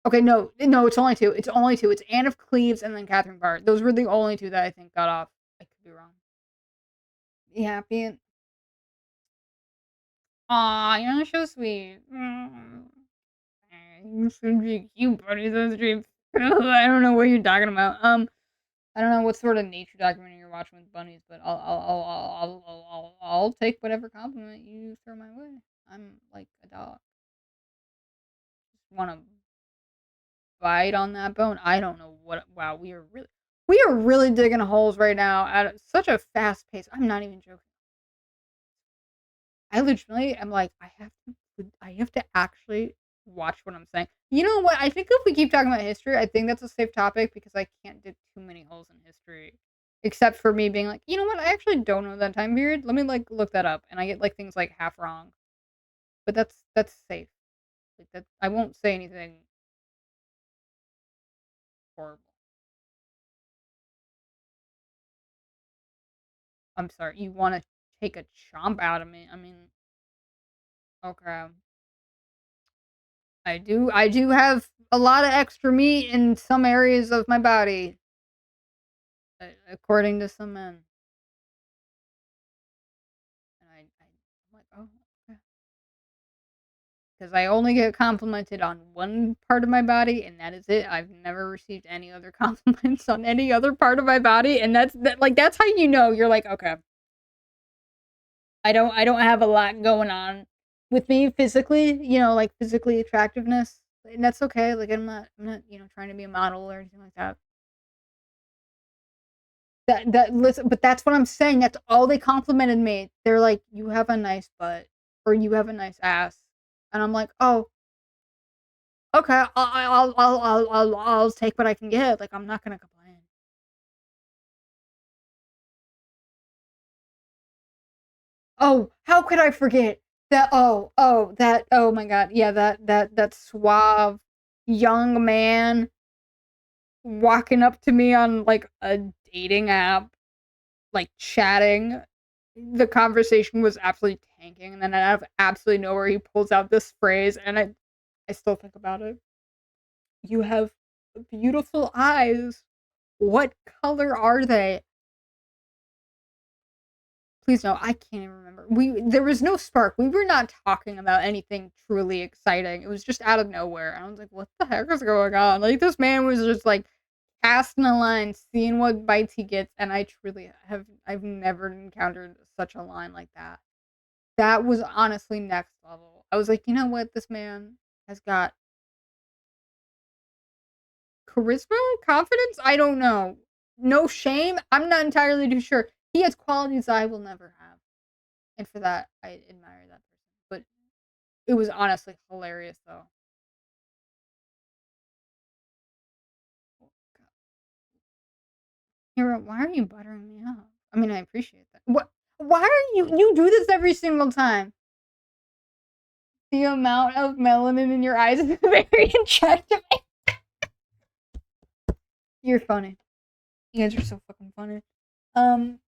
Okay, no, it's only 2. It's only 2. It's Anne of Cleves and then Catherine Parr. Those were the only 2 that I think got off. I could be wrong. You happy? Aw, you're so sweet. You're so cute, buddy. Those dreams. I don't know what you're talking about. I don't know what sort of nature documentary you're watching with bunnies, but I'll take whatever compliment you throw my way. I'm like a dog. Just want to bite on that bone. I don't know what. Wow, we are really digging holes right now at such a fast pace. I'm not even joking. I literally am like, I have to actually watch what I'm saying. You know what? I think if we keep talking about history, I think that's a safe topic because I can't dig too many holes in history. Except for me being like, you know what? I actually don't know that time period. Let me like look that up, and I get like things like half wrong. But that's safe. Like that, I won't say anything horrible. I'm sorry. You want to take a chomp out of me? I mean, okay. I do have a lot of extra meat in some areas of my body, according to some men. And I'm like, oh, okay. Because I only get complimented on one part of my body, and that is it. I've never received any other compliments on any other part of my body, and that's how you know you're like, okay. I don't have a lot going on with me physically, like physically attractiveness, and that's okay. Like I'm not trying to be a model or anything like that. That listen, but that's what I'm saying. That's all they complimented me. They're like, "You have a nice butt," or "You have a nice ass," and I'm like, "Oh, okay. I'll take what I can get. Like, I'm not gonna complain." Oh, how could I forget that? Oh my god, yeah, that suave young man walking up to me on like a dating app like chatting. The conversation was absolutely tanking, and then out of absolutely nowhere, he pulls out this phrase, and I still think about it. You have beautiful eyes. What color are they? Please no, I can't even remember. There was no spark. We were not talking about anything truly exciting. It was just out of nowhere. I was like, what the heck is going on? Like this man was just like casting a line, seeing what bites he gets, and I've never encountered such a line like that. That was honestly next level. I was like, you know what? This man has got charisma, confidence. I don't know. No shame. I'm not entirely too sure. He has qualities I will never have, and for that, I admire that person. But it was honestly hilarious, though. Hero, why are you buttering me up? I mean, I appreciate that. What? Why are you do this every single time? The amount of melanin in your eyes is very attractive. You're funny. You guys are so fucking funny. Um,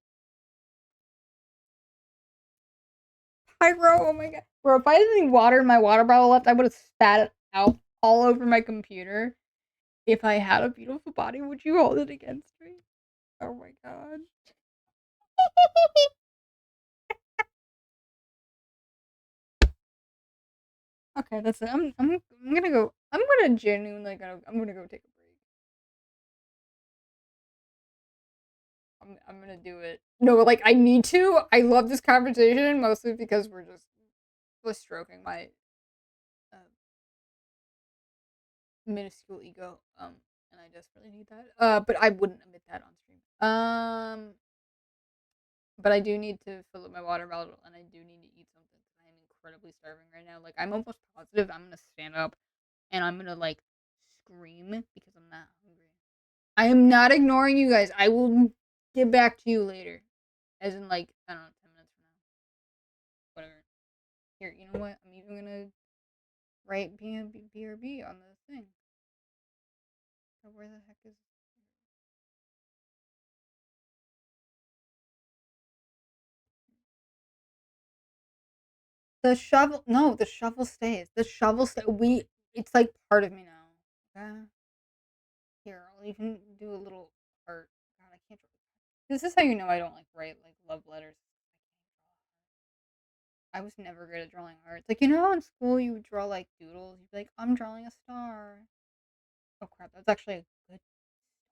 Pyro, oh my god. Bro, if I had any water in my water bottle left, I would have spat it out all over my computer. If I had a beautiful body, would you hold it against me? Oh my god. Okay, that's it. I'm gonna go. I'm gonna genuinely I'm gonna go take a break. I'm gonna do it. No, like I need to. I love this conversation mostly because we're stroking my uh, minuscule ego. And I desperately need that. But I wouldn't admit that on stream. But I do need to fill up my water bottle, and I do need to eat something. I am incredibly starving right now. Like I'm almost positive I'm gonna stand up and I'm gonna like scream because I'm not hungry. I am not ignoring you guys. I will get back to you later. As in like, I don't know, 10 minutes from now. Whatever. Here, you know what? I'm even gonna write BRB on the thing. So where the heck is the shovel? No, the shovel stays. The shovel stay. It's like part of me now. Okay. Here, I'll even do a little art. God, I can't. This is how you know I don't like write like love letters. I was never good at drawing art. Like you know, how in school you would draw like doodles. You'd be like, I'm drawing a star. Oh crap, that's actually a good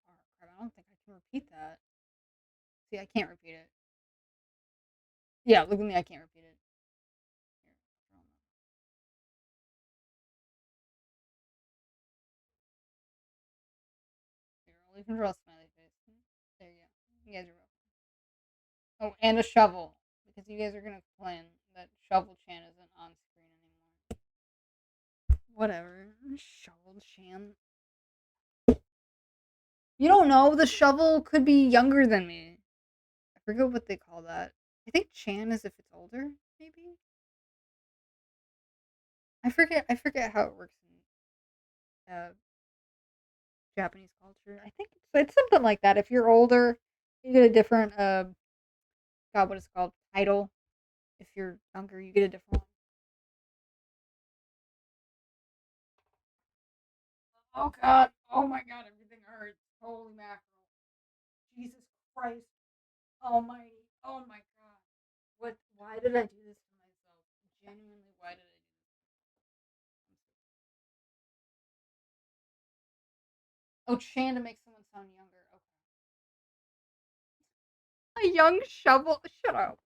star. Crap, I don't think I can repeat that. See, I can't repeat it. Yeah, look at me. I can't repeat it. Here, I'll even draw a smiley face. There you go. You guys are welcome. Oh, and a shovel because you guys are gonna complain that Shovel Chan isn't on screen anymore. Whatever. Shovel Chan. You don't know. The shovel could be younger than me. I forget what they call that. I think Chan is if it's older, maybe. I forget how it works in Japanese culture. I think it's something like that. If you're older, you get a different God, what is it called? Title. If you're younger, you get a different one. Oh god. Oh my god, everything hurts. Holy mackerel. Jesus Christ Almighty. Oh my god. Why did I do this to myself? Genuinely, why did I do this? Oh, Chan to make someone sound younger. Okay. A young shovel. Shut up.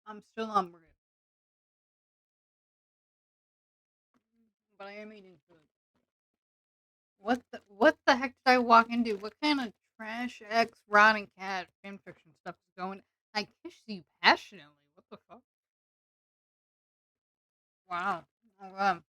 I'm still hungry, but I am eating food. What the heck did I walk into? What kind of trash X rotting cat fanfiction stuff is going? I kiss you passionately. What the fuck? Wow. Okay.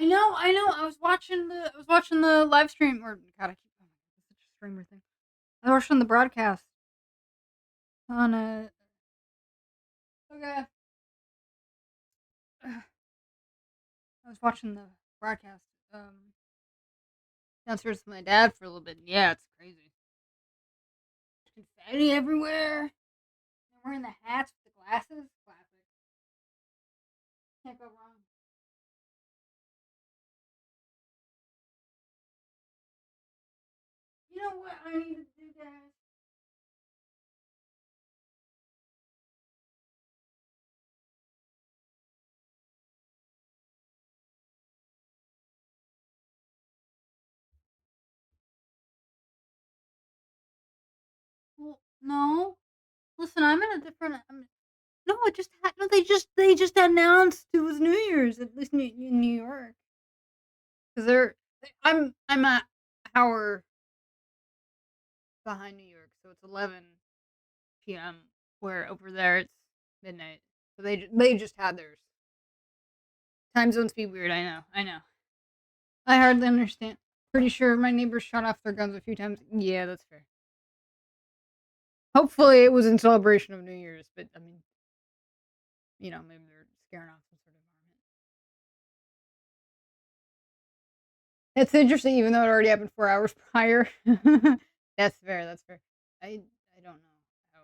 I know. I was watching the live stream, or God, I keep such a streamer thing. I was watching the broadcast on a. Okay. I was watching the broadcast downstairs with my dad for a little bit. Yeah, it's crazy. Confetti everywhere. They're wearing the hats with the glasses. Classic. Can't go wrong. You know what I need to do, guys? Well, no. Listen, I'm in a different. No, it just no. They just announced it was New Year's, at least in New York, because I'm an hour behind New York, so it's 11 p.m. Where over there it's midnight. So they just had theirs. Time zones be weird. I know. I know. I hardly understand. Pretty sure my neighbors shot off their guns a few times. Yeah, that's fair. Hopefully, it was in celebration of New Year's, but I mean, maybe they're scaring off some sort of environment. It's interesting, even though it already happened 4 hours prior. That's fair. That's fair. I don't know how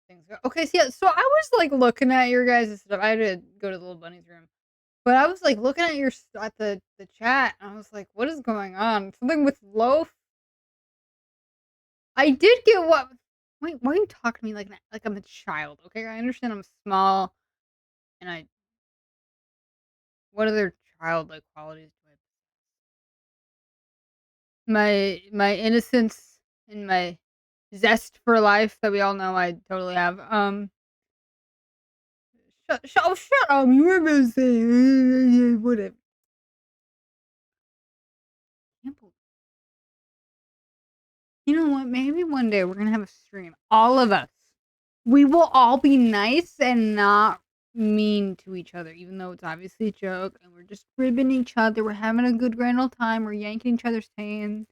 things go. Okay, so yeah, so I was like looking at your guys' stuff. I had to go to the little bunny's room, but I was like looking at at the chat, and I was like, what is going on? Something with loaf. I did get what. Wait, why are you talking to me like I'm a child? Okay, I understand I'm small, and I. What other childlike qualities do I my innocence and my zest for life that we all know I totally have. Shut up! You were about to say whatever. You know what? Maybe one day we're gonna have a stream. All of us. We will all be nice and not mean to each other, even though it's obviously a joke, and we're just ribbing each other. We're having a good grand old time. We're yanking each other's chains,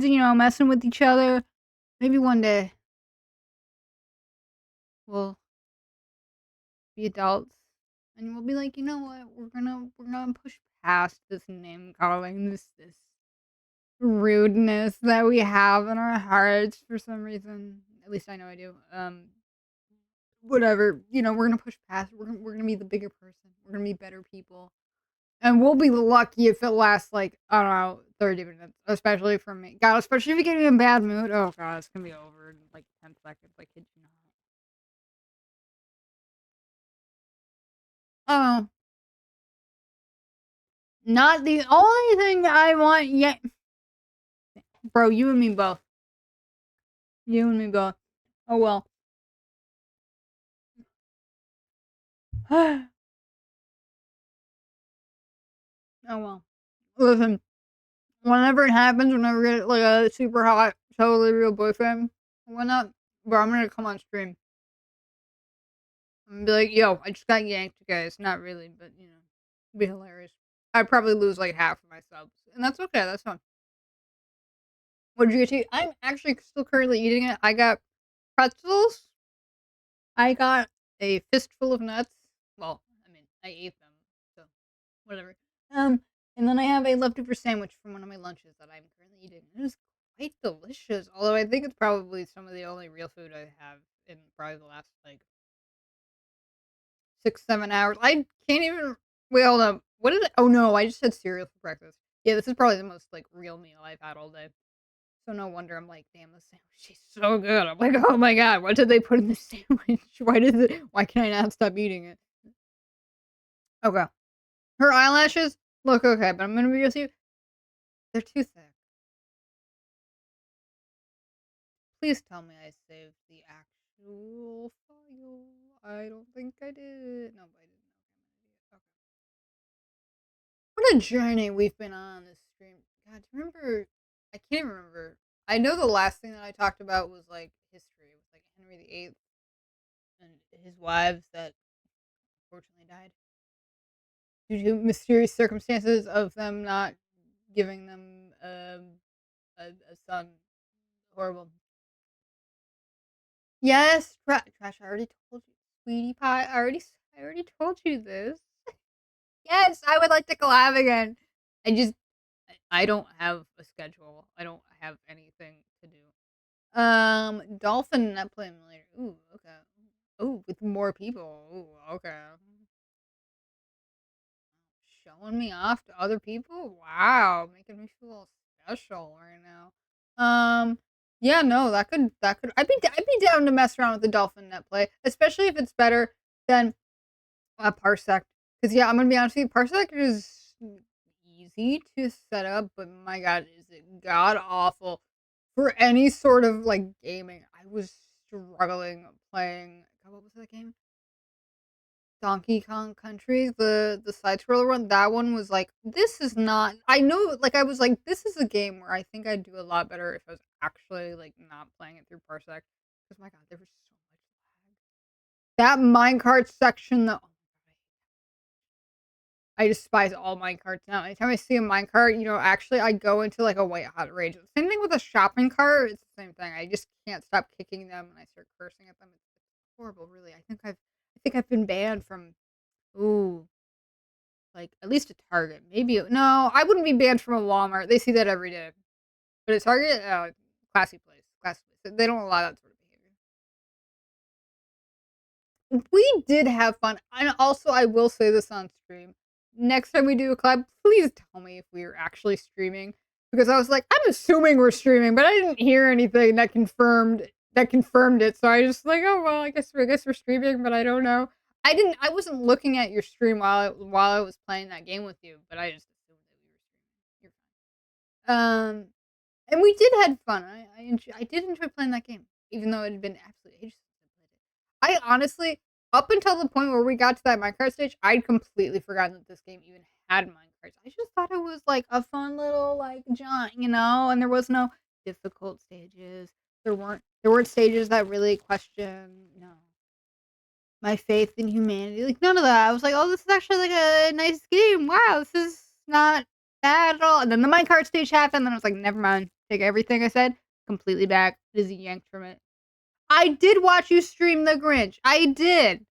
messing with each other. Maybe one day we'll be adults and we'll be like, you know what, we're gonna push past this name calling, this rudeness that we have in our hearts for some reason. At least I know I do. Whatever, we're gonna push past. We're gonna be the bigger person. We're gonna be better people. And we'll be lucky if it lasts like, I don't know, 30 minutes. Especially for me. God, especially if you get me in a bad mood. Oh god, it's gonna be over in like 10 seconds. I kid you not. Oh, not the only thing I want yet. Bro, you and me both. You and me both. Oh well. Oh well. Listen, whenever it happens, whenever we get like a super hot, totally real boyfriend, why not? Bro, I'm gonna come on stream. I'm gonna be like, yo, I just got yanked, guys. Not really, but it'd be hilarious. I'd probably lose like half of my subs, and that's okay. That's fine. What did you get to eat? I'm actually still currently eating it. I got pretzels. I got a fistful of nuts. Well, I mean, I ate them, so whatever. Um, and then I have a leftover sandwich from one of my lunches that I'm currently eating. It is quite delicious. Although I think it's probably some of the only real food I have in probably the last like 6, 7 hours. I can't even. Wait, hold up. What is it? Oh no, I just had cereal for breakfast. Yeah, this is probably the most like real meal I've had all day. So no wonder I'm like, damn, this sandwich is so good. I'm like, oh my god, what did they put in this sandwich? Why does it? Why can I not stop eating it? Okay, her eyelashes look okay, but I'm gonna be with you. They're too thick. Please tell me I saved the actual file. I don't think I did. No, I didn't. Okay. What a journey we've been on this stream. God, do you remember? I can't remember. I know the last thing that I talked about was like history with like Henry VIII and his wives that unfortunately died. due to mysterious circumstances of them not giving them a son. Horrible. Yes, trash. I already told you, sweetie pie. I already told you this. Yes, I would like to collab again. I just, I don't have a schedule. I don't have anything to do. Dolphin Net Play Emulator. Ooh, okay. Ooh, with more people. Ooh, okay. Showing me off to other people? Wow, making me feel special right now. Yeah, no, that could. I'd be down to mess around with the Dolphin Net Play, especially if it's better than Parsec. Because yeah, I'm gonna be honest with you, Parsec is easy to set up, but my god, is it god awful for any sort of like gaming. I was struggling playing. God, what was that game? Donkey Kong Country, the side scroller one. That one was like, this is not. I know, like I was like, this is a game where I think I'd do a lot better if I was actually like not playing it through Parsec. Because my god, there was so much lag. That minecart section though. I despise all minecarts now. Anytime I see a minecart, actually I go into like a white hot rage. Same thing with a shopping cart. It's the same thing. I just can't stop kicking them and I start cursing at them. It's horrible, really. I think I've been banned from ooh, like at least a Target. Maybe no, I wouldn't be banned from a Walmart. They see that every day. But a Target, classy place. Classy place. They don't allow that sort of behavior. We did have fun. And also, I will say this on stream. Next time we do a collab, please tell me if we are actually streaming. Because I was like, I'm assuming we're streaming, but I didn't hear anything that confirmed it. So I just like, oh well, I guess we're streaming, but I don't know. I wasn't looking at your stream while I was playing that game with you, but I just assumed that we were streaming. You're fine. And we did have fun. I did enjoy playing that game, even though it had been absolutely ages since I played it. I honestly, up until the point where we got to that minecart stage, I'd completely forgotten that this game even had minecarts. I just thought it was like a fun little like jaunt, and there was no difficult stages. There weren't stages that really question, my faith in humanity. Like none of that. I was like, oh, this is actually like a nice game. Wow, this is not bad at all. And then the minecart stage happened, and then I was like, never mind. Take everything I said completely back. It is yanked from it. I did watch you stream The Grinch. I did.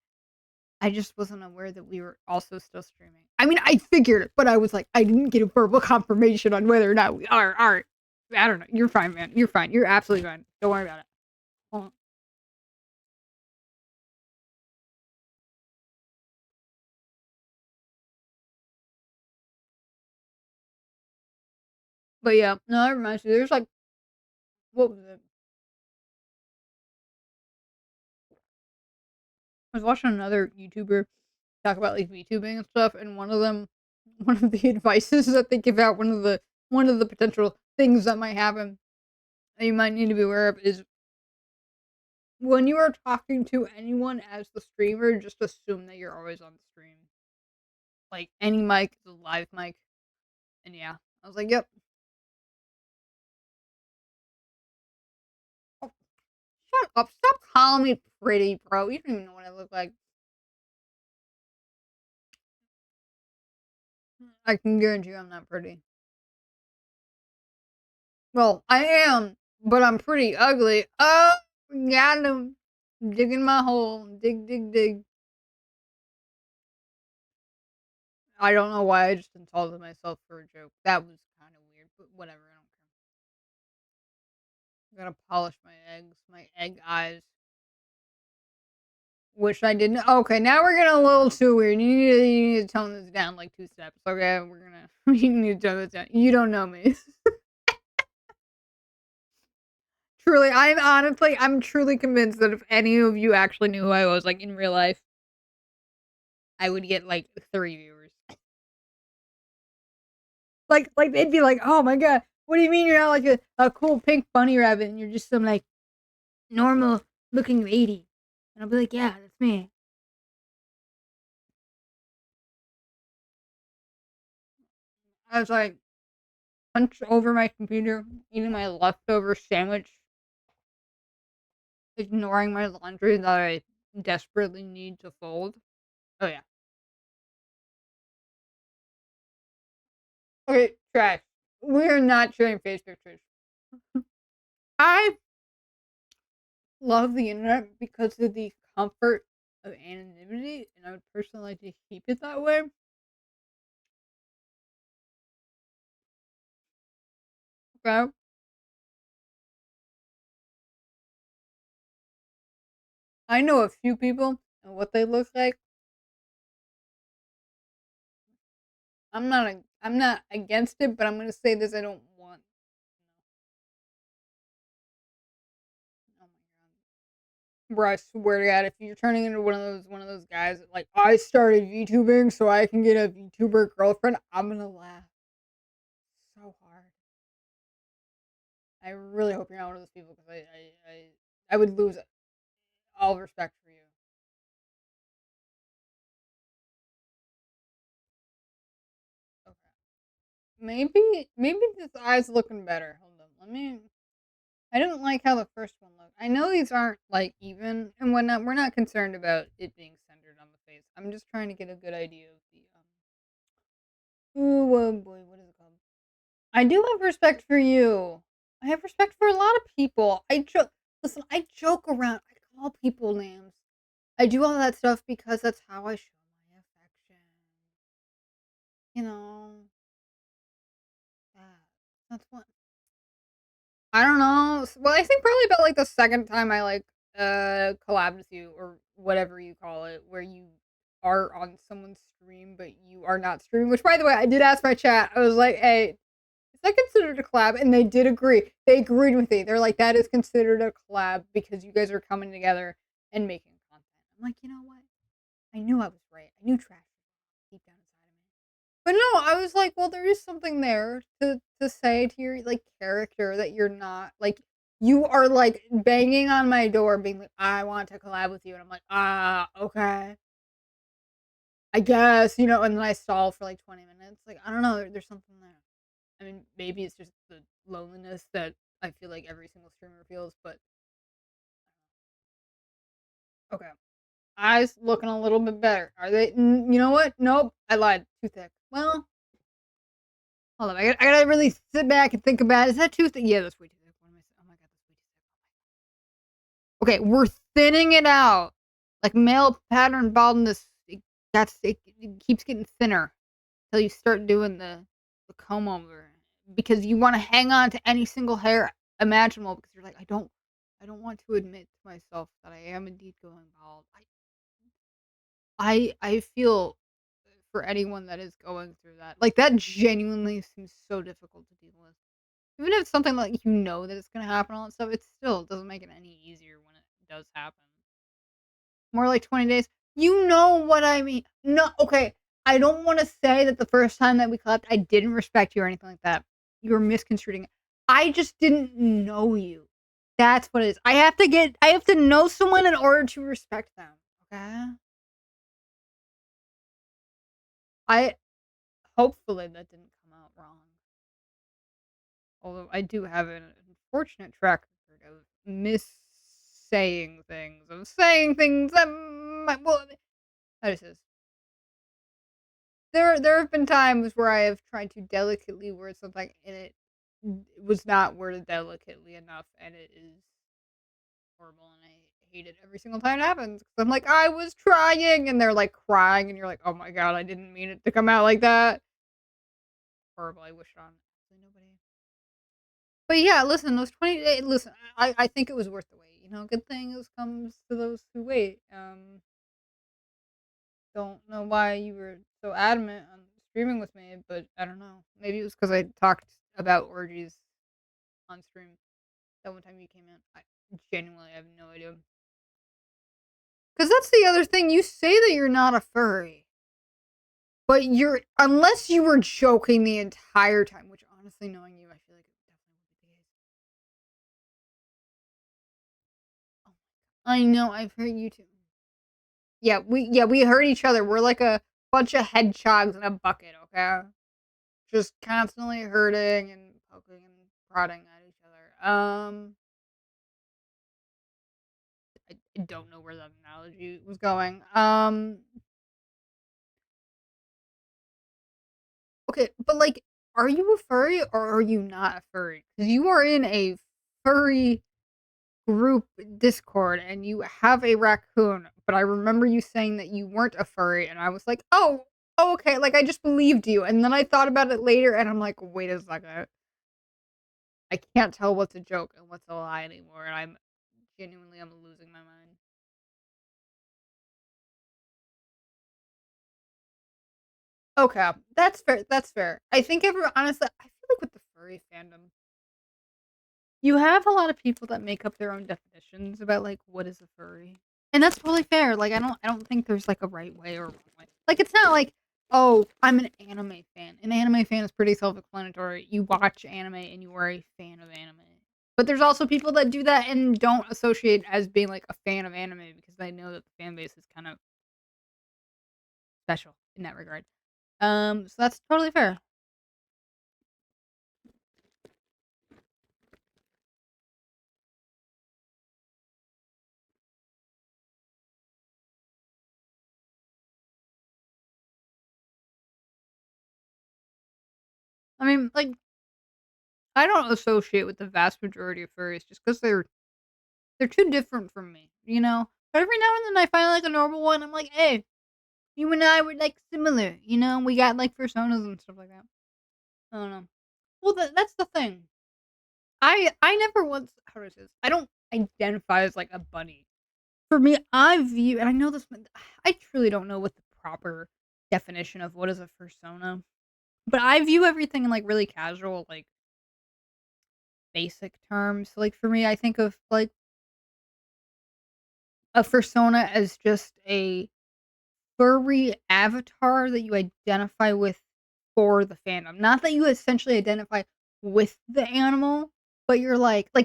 I just wasn't aware that we were also still streaming. I mean, I figured it, but I was like, I didn't get a verbal confirmation on whether or not we are. I don't know. You're fine, man. You're fine. You're absolutely fine. Don't worry about it. Well, but yeah, no, that reminds me. There's like, what was it? I was watching another YouTuber talk about like VTubing and stuff, and one of the advices that they give out, one of the potential things that might happen that you might need to be aware of is when you are talking to anyone as the streamer, just assume that you're always on the stream. Like any mic is a live mic, and yeah, I was like, yep. Oh, shut up! Stop calling me pretty, bro. You don't even know what I look like. I can guarantee you I'm not pretty. Well, I am, but I'm pretty ugly. Oh, got him. Digging my hole. Dig, dig, dig. I don't know why I just insulted myself for a joke. That was kind of weird, but whatever. I don't care. I gotta polish my eggs, my egg eyes, which I didn't. Okay, now we're getting a little too weird. You need to tone this down like 2 steps. Okay, we're gonna. You need to tone this down. You don't know me. Truly, I'm truly convinced that if any of you actually knew who I was, like in real life, I would get like 3 viewers. Like they'd be like, "Oh my god, what do you mean you're not like a cool pink bunny rabbit and you're just some like normal looking lady?" And I'll be like, "Yeah, that's me." I was like, hunched over my computer, eating my leftover sandwich, ignoring my laundry that I desperately need to fold. Oh yeah, Okay, trash. We are not sharing face pictures. I love the internet because of the comfort of anonymity, and I would personally like to keep it that way. Okay? I know a few people and what they look like. I'm not against it, but I'm gonna say this: I don't want. Oh my god, bro! I swear to God, if you're turning into one of those guys that, like, I started VTubing so I can get a VTuber girlfriend, I'm gonna laugh so hard. I really hope you're not one of those people because I would lose all respect for you. Okay. Maybe this eye's looking better. Hold on. Let me. I didn't like how the first one looked. I know these aren't like even and whatnot. We're not concerned about it being centered on the face. I'm just trying to get a good idea of the Ooh, oh boy, what is it called? I do have respect for you. I have respect for a lot of people. I joke. Listen, I joke around. I call people names. I do all that stuff because that's how I show my affection. You know, that. That's what I don't know. Well, I think probably about like the second time I like collabed with you or whatever you call it, where you are on someone's stream but you are not streaming. Which, by the way, I did ask my chat. I was like, "Hey, is that considered a collab?" And they did agree. They agreed with me. They're like, "That is considered a collab because you guys are coming together and making content." I'm like, you know what? I knew I was right. I knew trash deep down inside of me. But no, I was like, well, there is something there to say to your like character that you're not like you are like banging on my door, being like, I want to collab with you, and I'm like, okay, I guess and then I stall for like 20 minutes. Like I don't know, there's something there. I mean, maybe it's just the loneliness that I feel like every single streamer feels, but okay, eyes looking a little bit better. Are they? You know what? Nope, I lied. Too thick. Well, hold on, I gotta really sit back and think about it. Is that too thick? Yeah, that's way too thick. What am I saying? Oh my god, that's way too thick. Okay, we're thinning it out. Like male pattern baldness, it keeps getting thinner until you start doing the comb over because you want to hang on to any single hair imaginable because you're like, I don't want to admit to myself that I am indeed going bald. I feel for anyone that is going through that. Like that genuinely seems so difficult to deal with. Even if it's something like that it's gonna happen, all that stuff, it still doesn't make it any easier when it does happen. More like 20 days. You know what I mean? No, okay. I don't want to say that the first time that we clapped, I didn't respect you or anything like that. You were misconstruing it. I just didn't know you. That's what it is. I have to know someone in order to respect them. Okay. I hopefully that didn't come out wrong. Although I do have an unfortunate track record of saying things, that might, well, how does this? There have been times where I have tried to delicately word something and it was not worded delicately enough, and it is horrible, and I hate it every single time it happens. 'Cause I'm like, I was trying, and they're like crying, and you're like, oh my god, I didn't mean it to come out like that. Horrible. I wish it on absolutely nobody. But yeah, listen, those 20 days, listen, I think it was worth the wait. Good things comes to those who wait. Don't know why you were so adamant on streaming with me, but I don't know. Maybe it was because I talked about orgies on stream that one time you came in. I genuinely have no idea. Because that's the other thing. You say that you're not a furry, but unless you were joking the entire time, which honestly, knowing you, I feel like it definitely would be the case. Oh, I know, I've heard you too. Yeah, we hurt each other. We're like a bunch of hedgehogs in a bucket, okay? Just constantly hurting and poking and prodding at each other. I don't know where that analogy was going. Okay, but like are you a furry or are you not a furry? Because you are in a furry group Discord and you have a raccoon, but I remember you saying that you weren't a furry, and I was like, oh, okay, like, I just believed you, and then I thought about it later, and I'm like, "Wait a second. I can't tell what's a joke and what's a lie anymore, and I'm losing my mind." Okay, that's fair. I think honestly, I feel like with the furry fandom, you have a lot of people that make up their own definitions about, like, what is a furry. And that's totally fair, like, I don't think there's, like, a right way or a wrong way. Like, it's not like, "Oh, I'm an anime fan." An anime fan is pretty self-explanatory. You watch anime and you are a fan of anime. But there's also people that do that and don't associate as being, like, a fan of anime because they know that the fan base is kind of special in that regard. So that's totally fair. I mean, like, I don't associate with the vast majority of furries just because 'cause they're too different from me, you know? But every now and then I find, like, a normal one, I'm like, "Hey, you and I were, like, similar, you know? We got, like, personas and stuff like that." I don't know. Well, that's the thing. I never once how do I say this? I don't identify as, like, a bunny. For me, I view and I know this I truly don't know what the proper definition of what is a fursona, but I view everything in, like, really casual, like, basic terms. So, like, for me, I think of, like, a fursona as just a furry avatar that you identify with for the fandom. Not that you essentially identify with the animal, but you're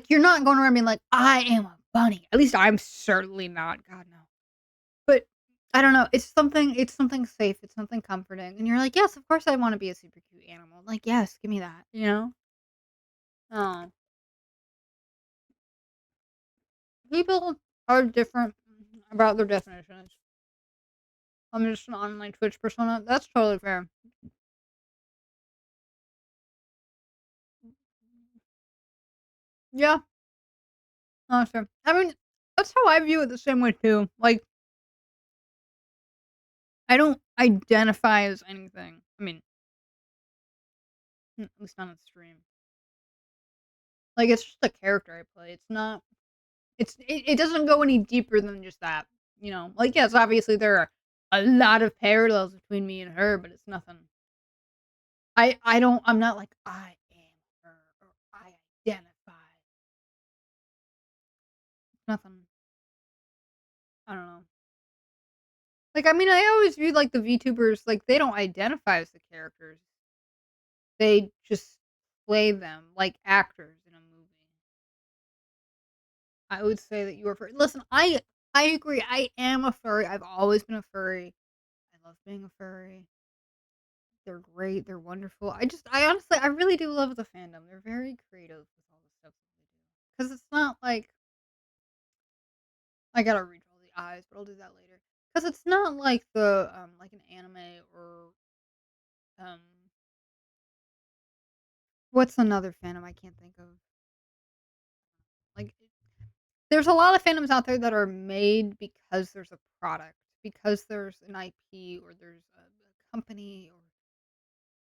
you're not going around being like, "I am a bunny." At least I'm certainly not, God, no. But I don't know, it's something safe, it's something comforting, and you're like, "Yes, of course I wanna be a super cute animal." Like, "Yes, give me that," you know? Oh, people are different about their definitions. I'm just an online Twitch persona. That's totally fair. Yeah. Oh, sure. I mean, that's how I view it the same way too. Like, I don't identify as anything. I mean, at least not on stream. Like, it's just a character I play. It's not. It doesn't go any deeper than just that. You know, like yes, obviously there are a lot of parallels between me and her, but it's nothing. I don't. I'm not like I am her or I identify. Nothing. I don't know. Like, I mean, I always viewed like the VTubers like they don't identify as the characters. They just play them like actors in a movie. I would say that you are furry. Listen, I agree. I am a furry. I've always been a furry. I love being a furry. They're great. They're wonderful. I honestly, I really do love the fandom. They're very creative with all the stuff that they do. Because it's not like I gotta redraw the eyes, but I'll do that later. Because it's not like like an anime or um, what's another fandom I can't think of. Like there's a lot of fandoms out there that are made because there's a product, because there's an IP or there's a company or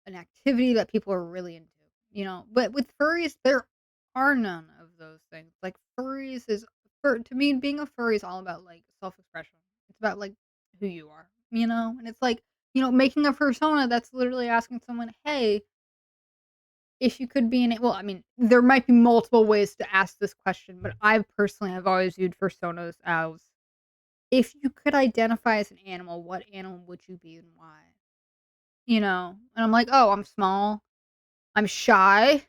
an activity that people are really into, you know? But with furries, there are none of those things. Like furries is for to me, being a furry is all about like self-expression. It's about like who you are, you know? And it's like, making a persona that's literally asking someone, "Hey, if you could be in it," well, I mean, there might be multiple ways to ask this question, but I personally have always viewed personas as if you could identify as an animal, what animal would you be and why? You know? And I'm like, "Oh, I'm small, I'm shy,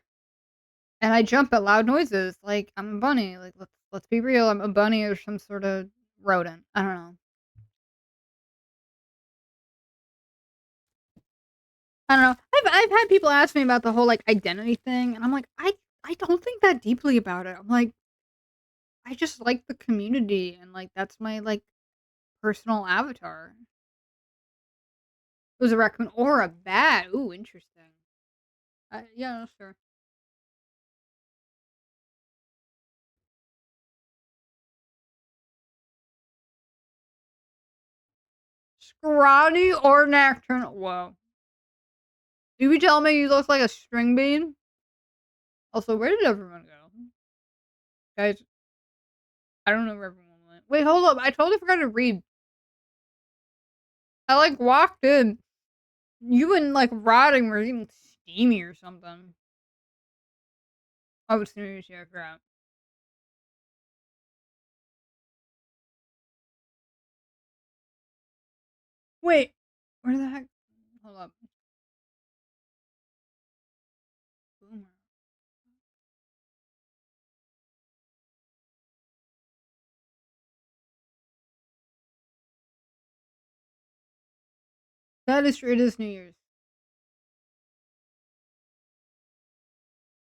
and I jump at loud noises. Like, I'm a bunny. Like, let's be real, I'm a bunny or some sorta rodent." I don't know. I don't know. I've had people ask me about the whole, like, identity thing, and I'm like, I don't think that deeply about it. I'm like, I just like the community, and, like, that's my, like, personal avatar. It was a raccoon or a bat. Ooh, interesting. Yeah, sure. Scrawny or nocturnal. Whoa. You be telling me you look like a string bean? Also, where did everyone go? Guys, I don't know where everyone went. Wait, hold up. I totally forgot to read. I like walked in. You and like rotting were even steamy or something. I was serious, yeah, crap. Wait, where the heck? Hold up. Boomer. That is true. It is New Year's.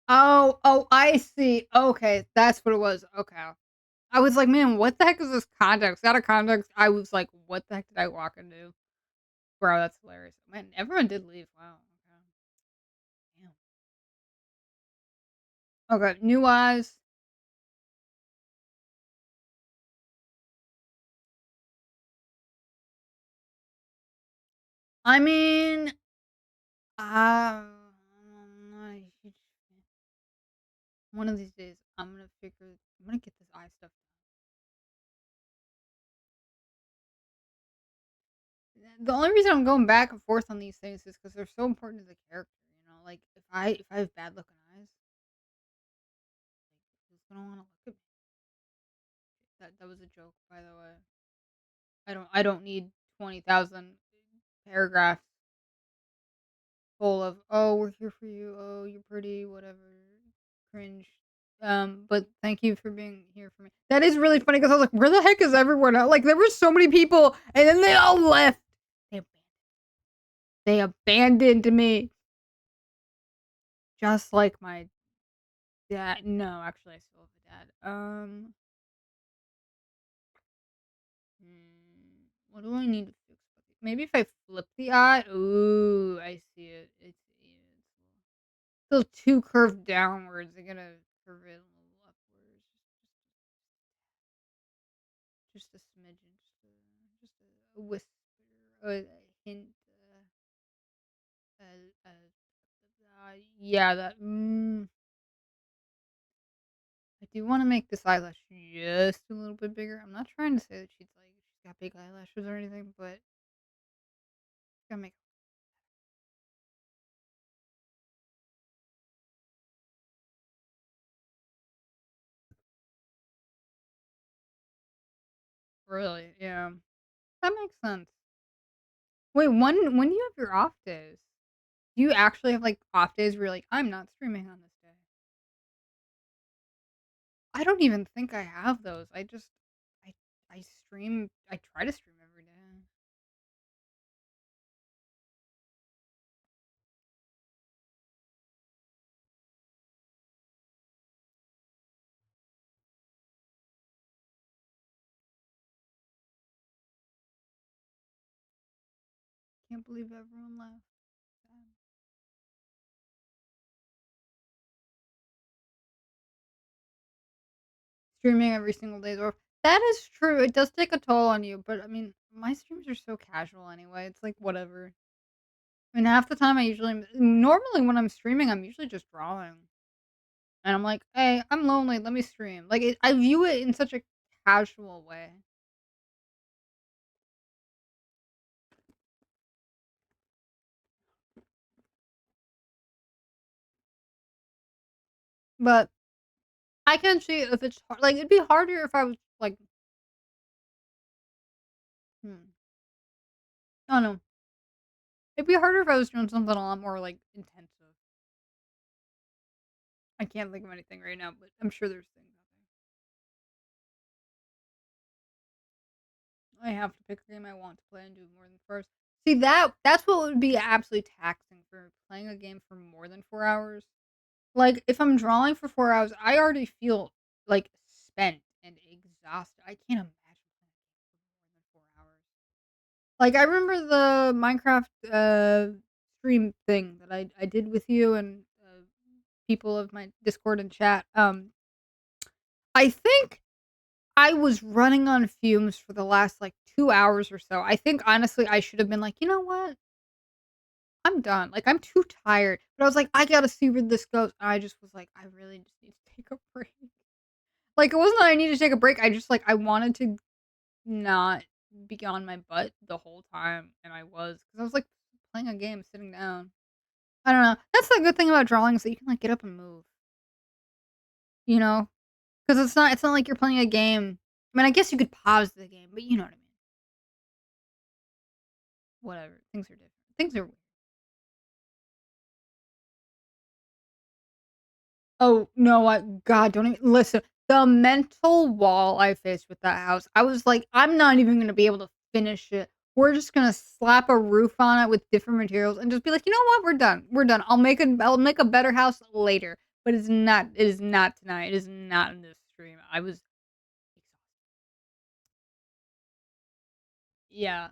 Oh, oh, I see. Okay, that's what it was. Okay. I was like, man, what the heck is this context? Out of context, I was like, what the heck did I walk into? Bro, that's hilarious. Man, everyone did leave. Wow. Okay. Okay, new eyes. I mean, I'm not a huge fan. One of these days, I'm gonna get this eye stuff. The only reason I'm going back and forth on these things is because they're so important to the character. You know, like if I have bad looking eyes, like, who's gonna want to look at me? That was a joke, by the way. I don't need 20,000 paragraphs full of oh we're here for you, oh you're pretty, whatever, cringe. But thank you for being here for me. That is really funny because I was like, where the heck is everyone at? Like there were so many people, and then they all left. They they abandoned me, just like my dad. No, actually, I still have a dad. What do I need to fix? Maybe if I flip the eye. Ooh, I see it. It's still too curved downwards. I gotta curve it a little upwards. Just a smidgen. Just a whisper. A hint. Uh, uh, yeah, that. I do want to make this eyelash just a little bit bigger. I'm not trying to say that she's got big eyelashes or anything, but gotta make really, yeah. That makes sense. Wait, when do you have your off days? Do you actually have like off days where you're like, I'm not streaming on this day? I don't even think I have those. I I stream. I try to stream every day. Can't believe everyone left. Sad. Streaming every single day is rough. That is true. It does take a toll on you, but I mean, my streams are so casual anyway. It's like whatever. I mean, half the time I usually normally when I'm streaming, I'm usually just drawing, and I'm like, hey, I'm lonely. Let me stream. Like I view it in such a casual way. But I can see if it's like it'd be harder if I was like, hmm, I don't know. It'd be harder if I was doing something a lot more like intensive. I can't think of anything right now, but I'm sure there's things out there. I have to pick a game I want to play and do more than first. See that's what would be absolutely taxing for playing a game for more than 4 hours. Like if I'm drawing for 4 hours, I already feel like spent and exhausted. I can't imagine playing a game for more than 4 hours. Like, I remember the Minecraft, stream thing that I did with you, and, people of my Discord and chat. I think I was running on fumes for the last, like, 2 hours or so. I think, honestly, I should have been like, "You know what? I'm done." Like, I'm too tired. But I was like, "I gotta see where this goes." And I just was like, "I really just need to take a break." Like, it wasn't that I needed to take a break, I just, like, I wanted to not be on my butt the whole time, and I was, because I was, like, playing a game sitting down. I don't know. That's the good thing about drawing is that you can, like, get up and move, you know? Because it's not like you're playing a game. I mean, I guess you could pause the game, but you know what I mean. Whatever. Things are different. Things are Oh, no, God, don't even listen. The mental wall I faced with that house, I was like, "I'm not even gonna be able to finish it. We're just gonna slap a roof on it with different materials and just be like, 'You know what? We're done. We're done. I'll make a better house later.'" But it is not tonight. It is not in this stream. I was Yeah.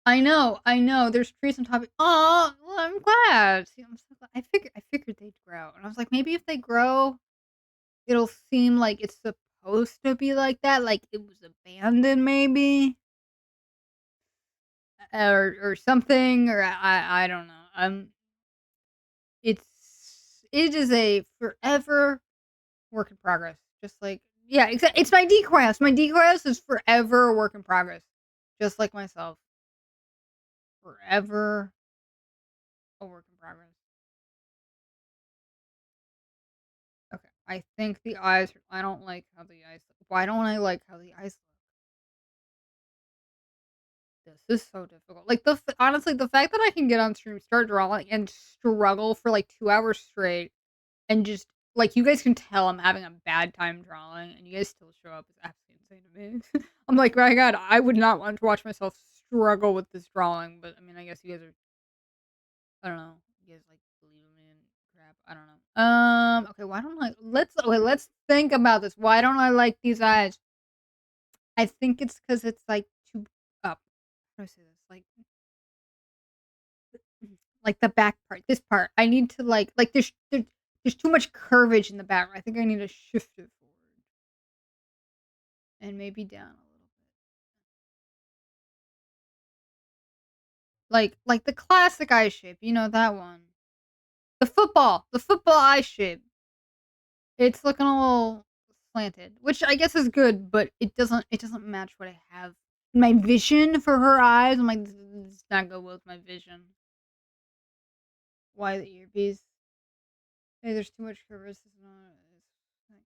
I know, there's trees on top of Aw, well, I'm glad. See, I'm so glad. I figured they'd grow, and I was like, "Maybe if they grow, it'll seem like it's supposed to be like that, like it was abandoned maybe, or something, or I don't know." It is a forever work in progress, just like yeah, it's my decoy house. My decoy house is forever a work in progress, just like myself, forever a work in progress. Okay, I think the eyes I don't like how the eyes look. Why don't I like how the eyes look? This is so difficult. Like, honestly, the fact that I can get on stream, start drawing, and struggle for, like, 2 hours straight, and just like, you guys can tell I'm having a bad time drawing, and you guys still show up is absolutely insane to me. I'm like, "My god, I would not want to watch myself struggle with this drawing," but, I mean, I guess you guys are I don't know. You guys, like, believe in me and crap. I don't know. Okay, why don't I let's think about this. Why don't I like these eyes? I think it's because it's, like, too up. How do I say this? Like the back part, this part. I need to, like, there's too much curvage in the back. I think I need to shift it forward and maybe down a little bit. Like the classic eye shape, you know, that one. The football eye shape. It's looking a little slanted, which I guess is good, but it doesn't match what I have. My vision for her eyes, I'm like, "This does not go well with my vision." Why the earpiece? Hey, there's too much criticism.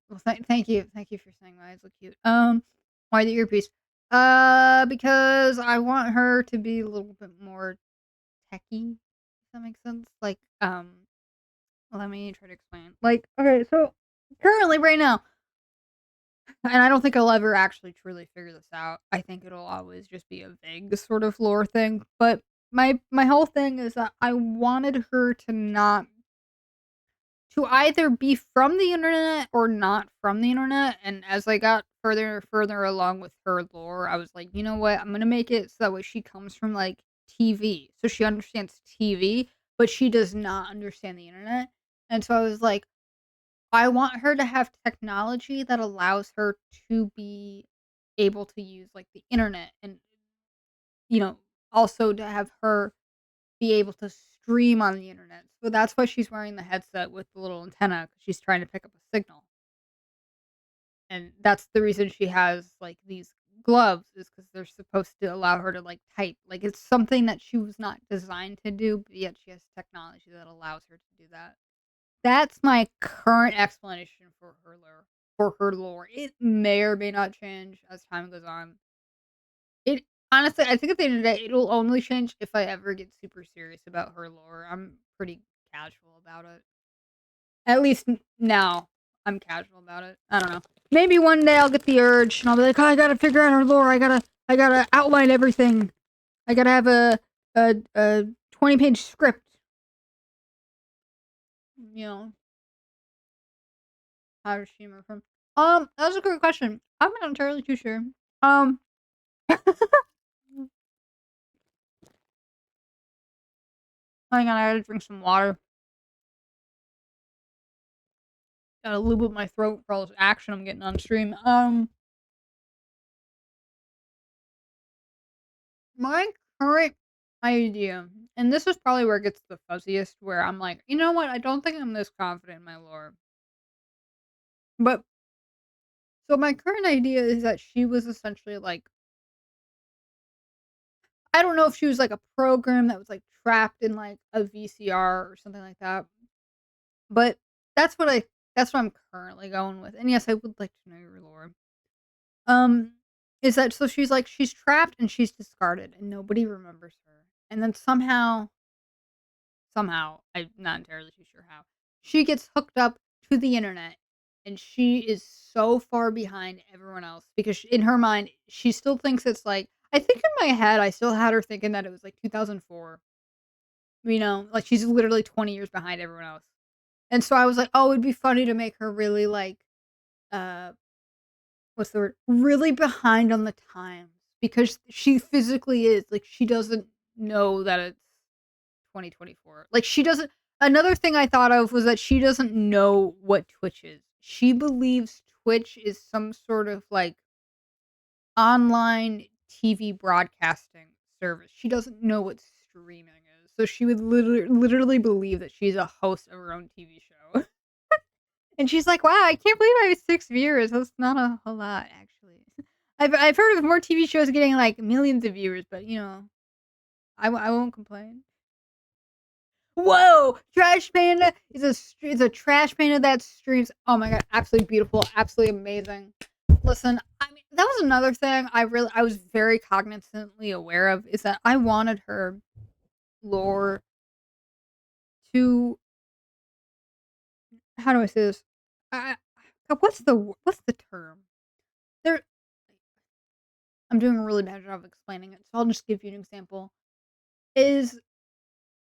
Well, thank you for saying my eyes look cute. Why the earpiece? Because I want her to be a little bit more techy. If that makes sense. Like, let me try to explain. Like, okay, so currently, right now, and I don't think I'll ever actually truly figure this out. I think it'll always just be a vague sort of lore thing. But my whole thing is that I wanted her to either be from the internet or not from the internet, and as I got further and further along with her lore, I was like, "You know what? I'm gonna make it so that way she comes from, like, TV, so she understands TV, but she does not understand the internet." And so I was like, I want her to have technology that allows her to be able to use, like, the internet and, you know, also to have her be able to stream on the internet. So that's why she's wearing the headset with the little antenna, 'cause she's trying to pick up a signal. And that's the reason she has, like, these gloves is because 'cause they're supposed to allow her to, like, type. Like, it's something that she was not designed to do, but yet she has technology that allows her to do that. That's my current explanation for her lore. It may or may not change as time goes on. It honestly, I think at the end of the day, it'll only change if I ever get super serious about her lore. I'm pretty casual about it. At least now, I'm casual about it. I don't know. Maybe one day I'll get the urge and I'll be like, "Oh, I gotta figure out her lore. I gotta outline everything. I gotta have a 20-page script." You know, how does she emerge from? That was a good question. I'm not entirely too sure. Um, hang on, I gotta drink some water. Gotta lube up my throat for all this action I'm getting on stream. My current idea, and this is probably where it gets the fuzziest, where I'm like, you know what? I don't think I'm this confident in my lore. But so my current idea is that she was essentially like, I don't know if she was like a program that was like trapped in like a VCR or something like that. But that's what I that's what I'm currently going with. And yes, I would like to know your lore. Um, is that so she's trapped and she's discarded and nobody remembers her. And then somehow, I'm not entirely too sure how, she gets hooked up to the internet and she is so far behind everyone else because in her mind, she still thinks it's like, I think in my head, I still had her thinking that it was like 2004. You know, like she's literally 20 years behind everyone else. And so I was like, oh, it'd be funny to make her really like, uh, what's the word? Really behind on the times because she physically is. Like, she doesn't know that it's 2024. Like, she doesn't. Another thing I thought of was that she doesn't know what Twitch is. She believes Twitch is some sort of like online TV broadcasting service. She doesn't know what streaming is. So she would literally believe that she's a host of her own TV show. And she's like, "Wow, I can't believe I have 6 viewers. That's not a whole lot, actually." I've heard of more TV shows getting, like, millions of viewers, but, you know, I won't complain. Whoa! Trash Panda is a Trash Panda that streams. Oh my god, absolutely beautiful, absolutely amazing. Listen, I mean, that was another thing I was very cognizantly aware of, is that I wanted her lore to, how do I say this? I what's the term? There I'm doing a really bad job of explaining it, so I'll just give you an example, is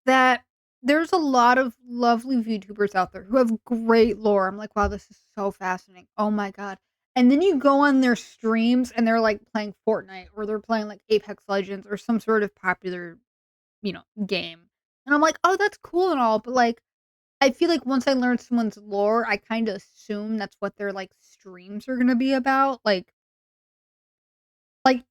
that there's a lot of lovely VTubers out there who have great lore. I'm like, "Wow, this is so fascinating. Oh my god." And then you go on their streams and they're, like, playing Fortnite or they're playing, like, Apex Legends or some sort of popular, game. And I'm like, "Oh, that's cool and all," but, like, I feel like once I learn someone's lore, I kinda assume that's what their, like, streams are gonna be about, like,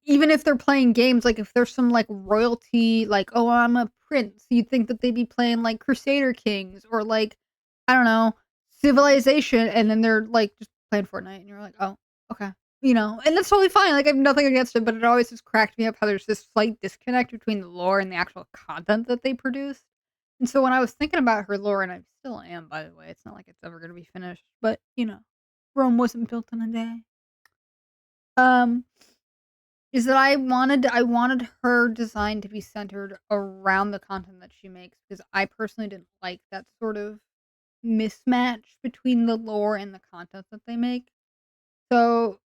even if they're playing games, like, if there's some, like, royalty, like, "Oh, I'm a prince," you'd think that they'd be playing, like, Crusader Kings or, like, I don't know, Civilization, and then they're, like, just playing Fortnite, and you're like, "Oh, okay." You know? And that's totally fine, like, I have nothing against it, but it always just cracked me up how there's this slight disconnect between the lore and the actual content that they produce. And so when I was thinking about her lore, and I still am, by the way, it's not like it's ever gonna be finished, but, Rome wasn't built in a day. Um is that I wanted her design to be centered around the content that she makes, because I personally didn't like that sort of mismatch between the lore and the content that they make. So,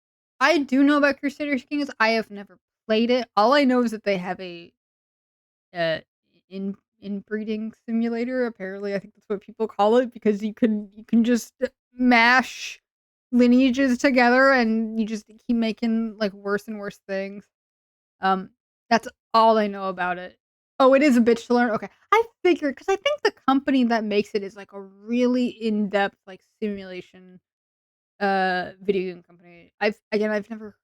I do know about Crusader Kings, I have never played it. All I know is that they have a, uh, inbreeding simulator, apparently, I think that's what people call it, because you can just mash lineages together and you just keep making, like, worse and worse things. Um, that's all I know about it. Oh, it is a bitch to learn? Okay. I figured, because I think the company that makes it is, like, a really in-depth, like, simulation, video game company. I've never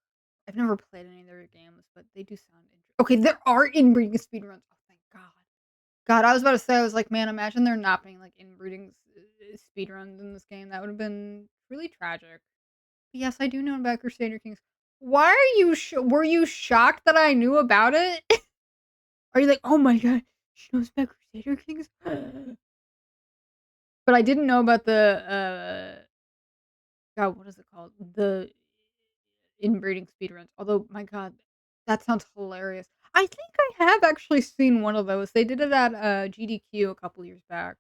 played any of their games, but they do sound interesting. Okay, there are inbreeding speedruns. Oh, thank God. God, I was about to say, I was like, "Man, imagine there not being, like, inbreeding speedruns in this game. That would've been really tragic." Yes, I do know about Crusader Kings. Why are you were you shocked that I knew about it? Are you like, "Oh my god, she knows about Crusader Kings?" But I didn't know about God, what is it called? The inbreeding speedruns. Although, my god, that sounds hilarious. I think I have actually seen one of those. They did it at, GDQ a couple years back,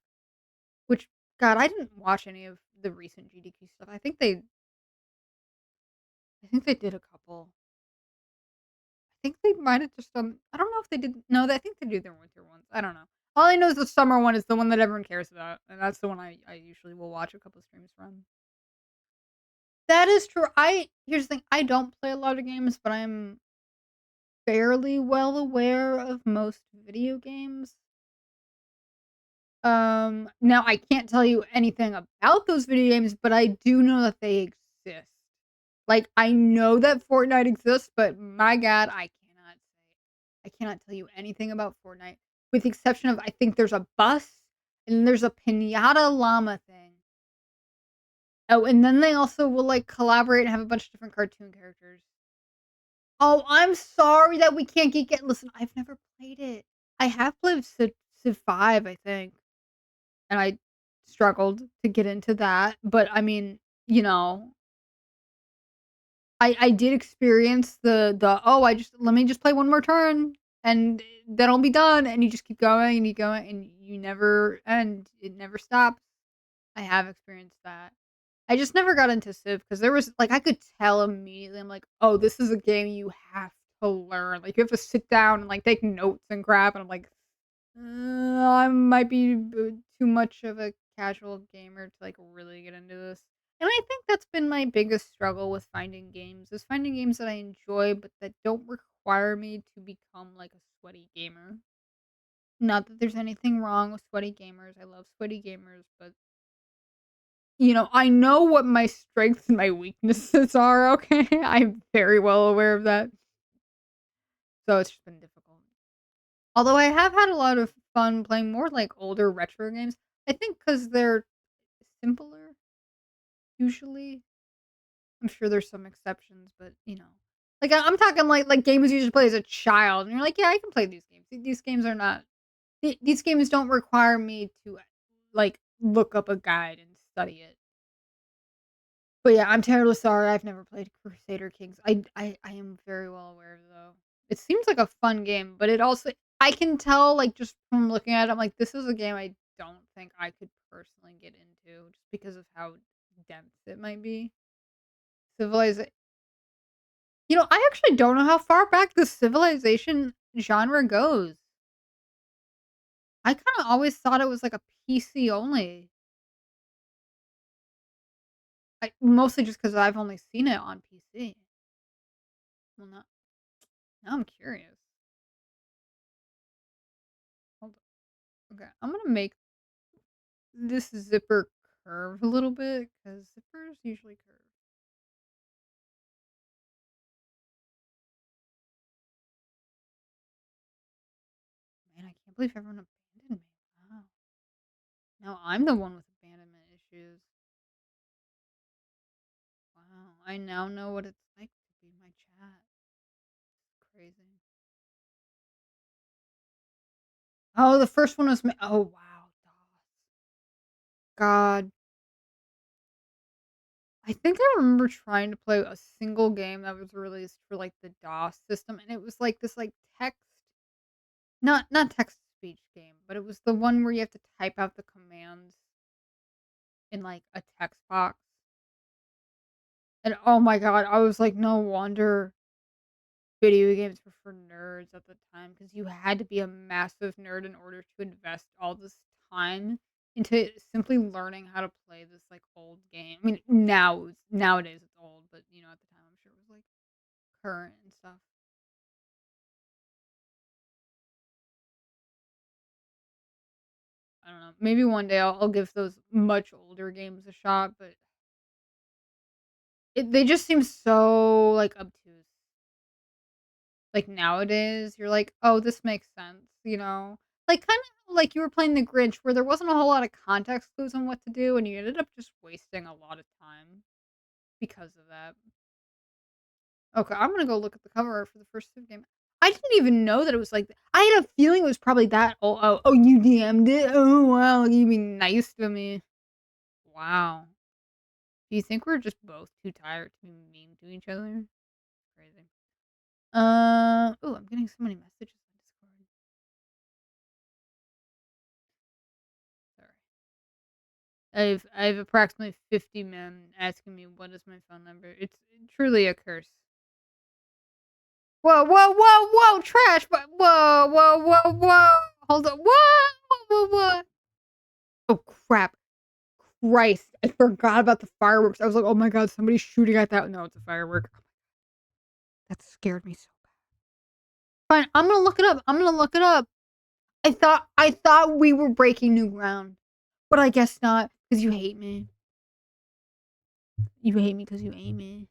which, God, I didn't watch any of the recent GDQ stuff. I think they did a couple. I think they might have just done, I don't know if they did, no, I think they do their winter ones. I don't know. All I know is the summer one is the one that everyone cares about, and that's the one I usually will watch a couple streams from. That is true. Here's the thing, I don't play a lot of games, but I'm fairly well aware of most video games. Now I can't tell you anything about those video games, but I do know that they exist. Like, I know that Fortnite exists, but my god, I cannot tell you anything about Fortnite, with the exception of I think there's a bus and there's a pinata llama thing. Oh, and then they also will, like, collaborate and have a bunch of different cartoon characters. Oh, I'm sorry that we can't get listen, I've never played it. I have played Civ 5, I think, and I struggled to get into that, but, I mean, you know, I did experience "Oh, I just let me just play one more turn, and then I'll be done," and you just keep going, and you go, and you never end. It never stops. I have experienced that. I just never got into Civ because there was like, I could tell immediately, I'm like, "Oh, this is a game you have to learn." Like, you have to sit down and, like, take notes and crap, and I'm like, I might be too much of a casual gamer to, like, really get into this." And I think that's been my biggest struggle with finding games, is finding games that I enjoy, but that don't require me to become, like, a sweaty gamer. Not that there's anything wrong with sweaty gamers, I love sweaty gamers, but, I know what my strengths and my weaknesses are, okay? I'm very well aware of that, so it's just been difficult. Although I have had a lot of fun playing more, like, older retro games. I think because 'cause they're simpler, usually. I'm sure there's some exceptions, but, Like, I'm talking, like, games you used to play as a child, and you're like, "Yeah, I can play these games." These games are not these games don't require me to, like, look up a guide and study it. But, yeah, I'm terribly sorry I've never played Crusader Kings. I am very well aware, though. It seems like a fun game, but it also I can tell, like, just from looking at it, I'm like, "This is a game I don't think I could personally get into just because of how dense it might be." Civiliza I actually don't know how far back the civilization genre goes. I kinda always thought it was, like, a PC only. Mostly just because 'cause I've only seen it on PC. Well, now I'm curious. Hold on. Okay, I'm gonna make this zipper curve a little bit because zippers usually curve. Man, I can't believe everyone abandoned me. Wow. Now I'm the one with abandonment issues. Wow. I now know what it's like to be my chat. Crazy. Oh, the first one was oh, wow. God. I think I remember trying to play a single game that was released for, like, the DOS system, and it was, like, this, like, not text to speech game, but it was the one where you have to type out the commands in, like, a text box, and, oh my god, I was like, "No wonder video games were for nerds at the time because you had to be a massive nerd in order to invest all this time into simply learning how to play this, like, old game." I mean, nowadays it's old, but, at the time, I'm sure it was, like, current and stuff. I don't know. Maybe one day I'll give those much older games a shot, but they just seem so, like, obtuse. Like, nowadays, you're like, "Oh, this makes sense," you know? Like, kinda like you were playing The Grinch where there wasn't a whole lot of context clues on what to do, and you ended up just wasting a lot of time because of that. Okay, I'm gonna go look at the cover art for the first Civ game. I didn't even know that it was like I had a feeling it was probably that oh, you DM'd it? Oh, wow, you being nice to me. Wow. Do you think we're just both too tired to be mean to each other? Crazy. Oh, I'm getting so many messages on Discord. Sorry. I have approximately 50 men asking me what is my phone number. It's truly a curse. Whoa, whoa, whoa, whoa, trash! Whoa, whoa, whoa, whoa! Hold on. Whoa, whoa, whoa! Oh crap! Christ! I forgot about the fireworks. I was like, oh my god, somebody's shooting at that. No, it's a firework. That scared me so bad. Fine, I'm gonna look it up. I'm gonna look it up. I thought we were breaking new ground, but I guess not, because you hate me. You hate me because you hate me.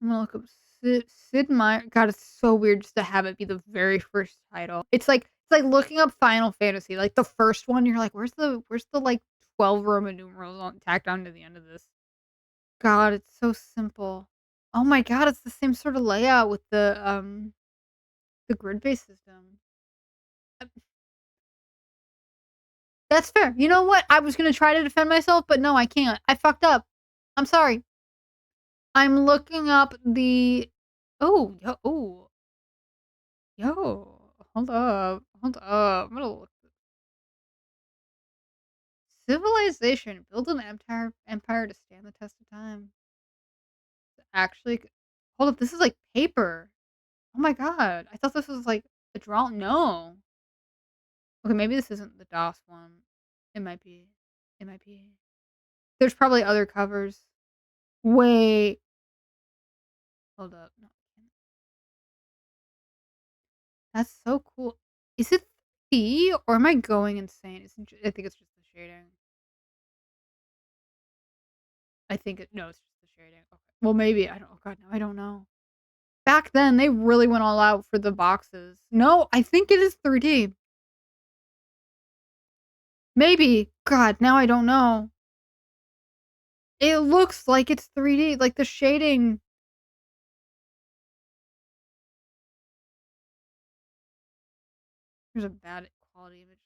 I'm gonna look up Sid Meier. God, it's so weird just to have it be the very first title. It's like looking up Final Fantasy. Like the first one, you're like, where's the like 12 Roman numerals tacked onto the end of this? God, it's so simple. Oh my god, it's the same sort of layout with the grid-based system. Uh, That's fair. You know what? I was gonna try to defend myself, but no, I can't. I fucked up. I'm sorry. I'm looking up the. Oh, yo, hold up, hold up. I'm gonna look. Civilization build an empire to stand the test of time. Actually, hold up. This is like paper. Oh my god. I thought this was like a draw. No. Okay, maybe this isn't the DOS one. It might be. It might be. There's probably other covers. Wait. Hold up. No. That's so cool. Is it the or am I going insane? I think it's just the shading. I think it no, it's just the shading. Okay. Well, maybe I don't. Oh god, no, I don't know. Back then, they really went all out for the boxes. No, I think it is 3D. Maybe. God, now I don't know. It looks like it's 3D, like the shading. Here's a bad quality image.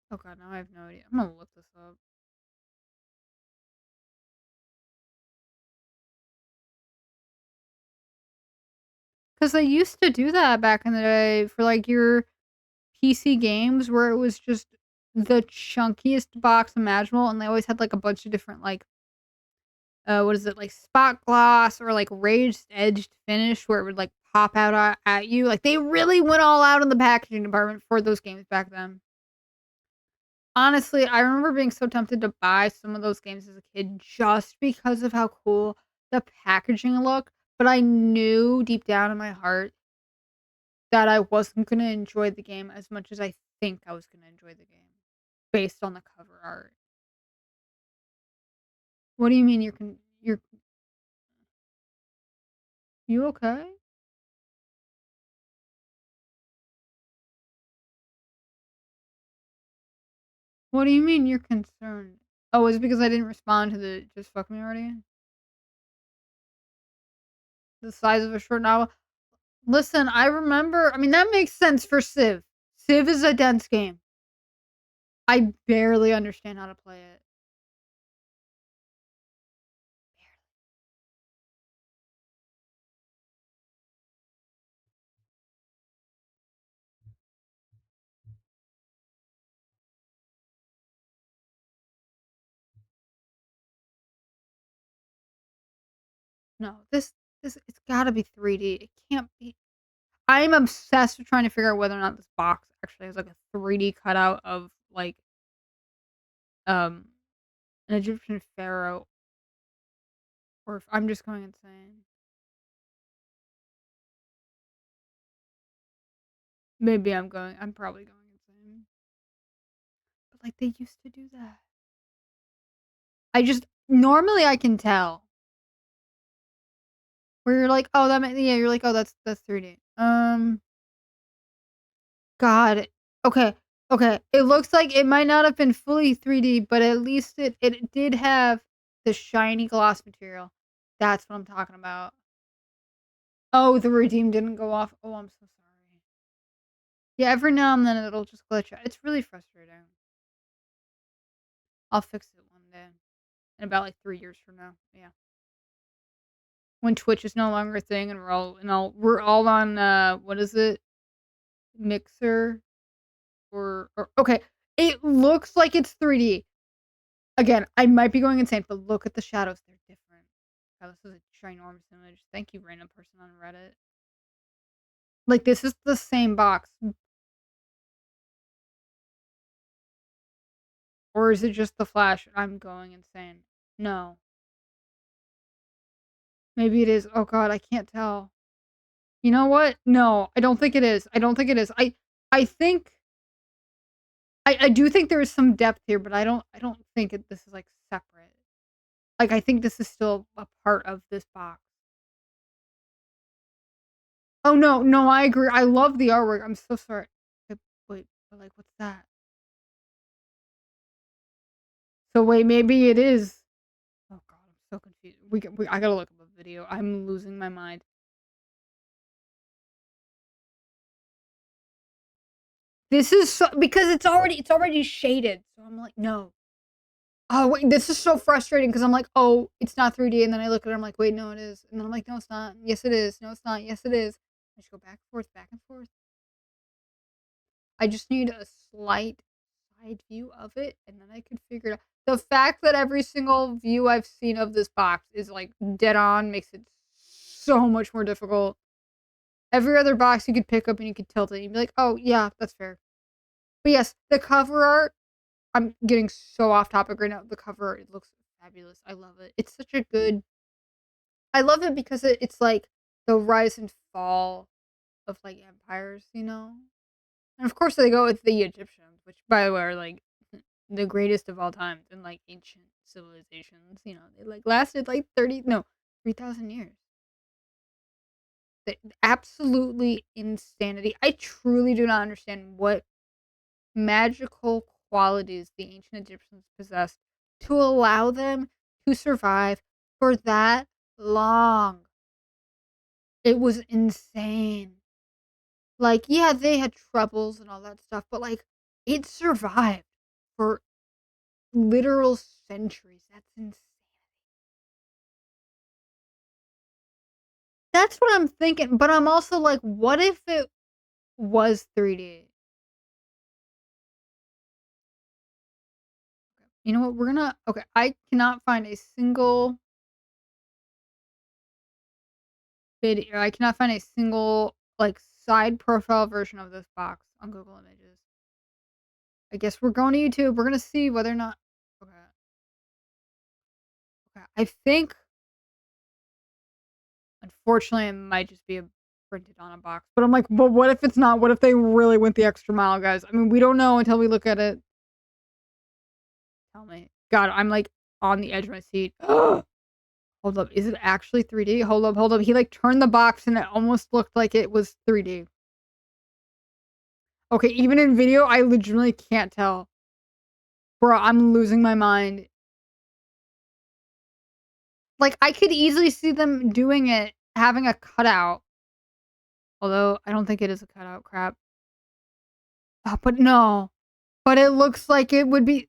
Oh god, now I have no idea. I'm gonna look this up. Because they used to do that back in the day for like your PC games where it was just the chunkiest box imaginable, and they always had like a bunch of different like what is it, like spot gloss or like raised edged finish where it would like pop out at you. Like they really went all out in the packaging department for those games back then. Honestly, I remember being so tempted to buy some of those games as a kid just because of how cool the packaging looked, but I knew deep down in my heart that I wasn't gonna enjoy the game as much as I think I was gonna enjoy the game based on the cover art. What do you mean you okay? What do you mean you're concerned? Oh, is it because I didn't respond to the "just fuck me" already? The size of a short novel? Listen, I mean, that makes sense for Civ. Civ is a dense game. I barely understand how to play it. No, this it's gotta be 3D. It can't be. I'm obsessed with trying to figure out whether or not this box actually has, like, a 3D cutout of, like, um, an Egyptian pharaoh or if I'm just going insane. I'm probably going insane. But, like, they used to do that. I just normally I can tell where you're like, "Oh, yeah," you're like, "Oh, that's 3D." God. Okay, okay. It looks like it might not have been fully 3D, but at least it did have the shiny gloss material. That's what I'm talking about. Oh, the redeem didn't go off. Oh, I'm so sorry. Yeah, every now and then it'll just glitch out. It's really frustrating. I'll fix it one day. In about like 3 years from now. Yeah. When Twitch is no longer a thing and we're all on what is it? Mixer or okay. It looks like it's 3D. Again, I might be going insane, but look at the shadows. They're different. God, this is a ginormous image. Thank you, random person on Reddit. Like this is the same box. Or is it just the flash? I'm going insane. No. Maybe it is. Oh god, I can't tell. You know what? No, I don't think it is. I don't think it is. I think I do think there is some depth here, but I don't think this is, like, separate. Like, I think this is still a part of this box. Oh, no, no, I agree. I love the artwork. I'm so sorry. Wait, but, like, what's that? So wait, maybe it is. Oh god, I'm so confused. I gotta look up a video. I'm losing my mind. This is so because it's already shaded. So I'm like, no. Oh wait, this is so frustrating because I'm like, oh, it's not 3D, and then I look at it, I'm like, wait, no, it is, and then I'm like, no, it's not. Yes, it is. No, it's not. Yes, it is. I just go back and forth, back and forth. I just need a slight side view of it, and then I can figure it out. The fact that every single view I've seen of this box is like dead on makes it so much more difficult. Every other box you could pick up and you could tilt it and you'd be like, oh yeah, that's fair. But yes, the cover art, I'm getting so off topic right now. The cover art, it looks fabulous. I love it. It's such a good I love it because it's like the rise and fall of like empires, you know? And of course they go with the Egyptians, which by the way are like the greatest of all time in like ancient civilizations, you know. They like lasted like 3,000 years. Absolutely insanity. I truly do not understand what magical qualities the ancient Egyptians possessed to allow them to survive for that long. It was insane. Like, yeah, they had troubles and all that stuff, but like it survived for literal centuries. That's insane. That's what I'm thinking, but I'm also like, what if it was 3D? You know what? We're gonna okay, I cannot find a single video. I cannot find a single like side profile version of this box on Google Images. I guess we're going to YouTube. We're gonna see whether or not. Okay. Okay. I think, unfortunately, it might just be a printed on a box. But I'm like, but what if it's not? What if they really went the extra mile, guys? I mean, we don't know until we look at it. Tell me. God, I'm like on the edge of my seat. Hold up. Is it actually 3D? Hold up, hold up. He like turned the box and it almost looked like it was 3D. Okay, even in video, I legitimately can't tell. Bro, I'm losing my mind. Like, I could easily see them doing it, having a cutout. Although, I don't think it is a cutout, crap. Oh, but no. But it looks like it would be...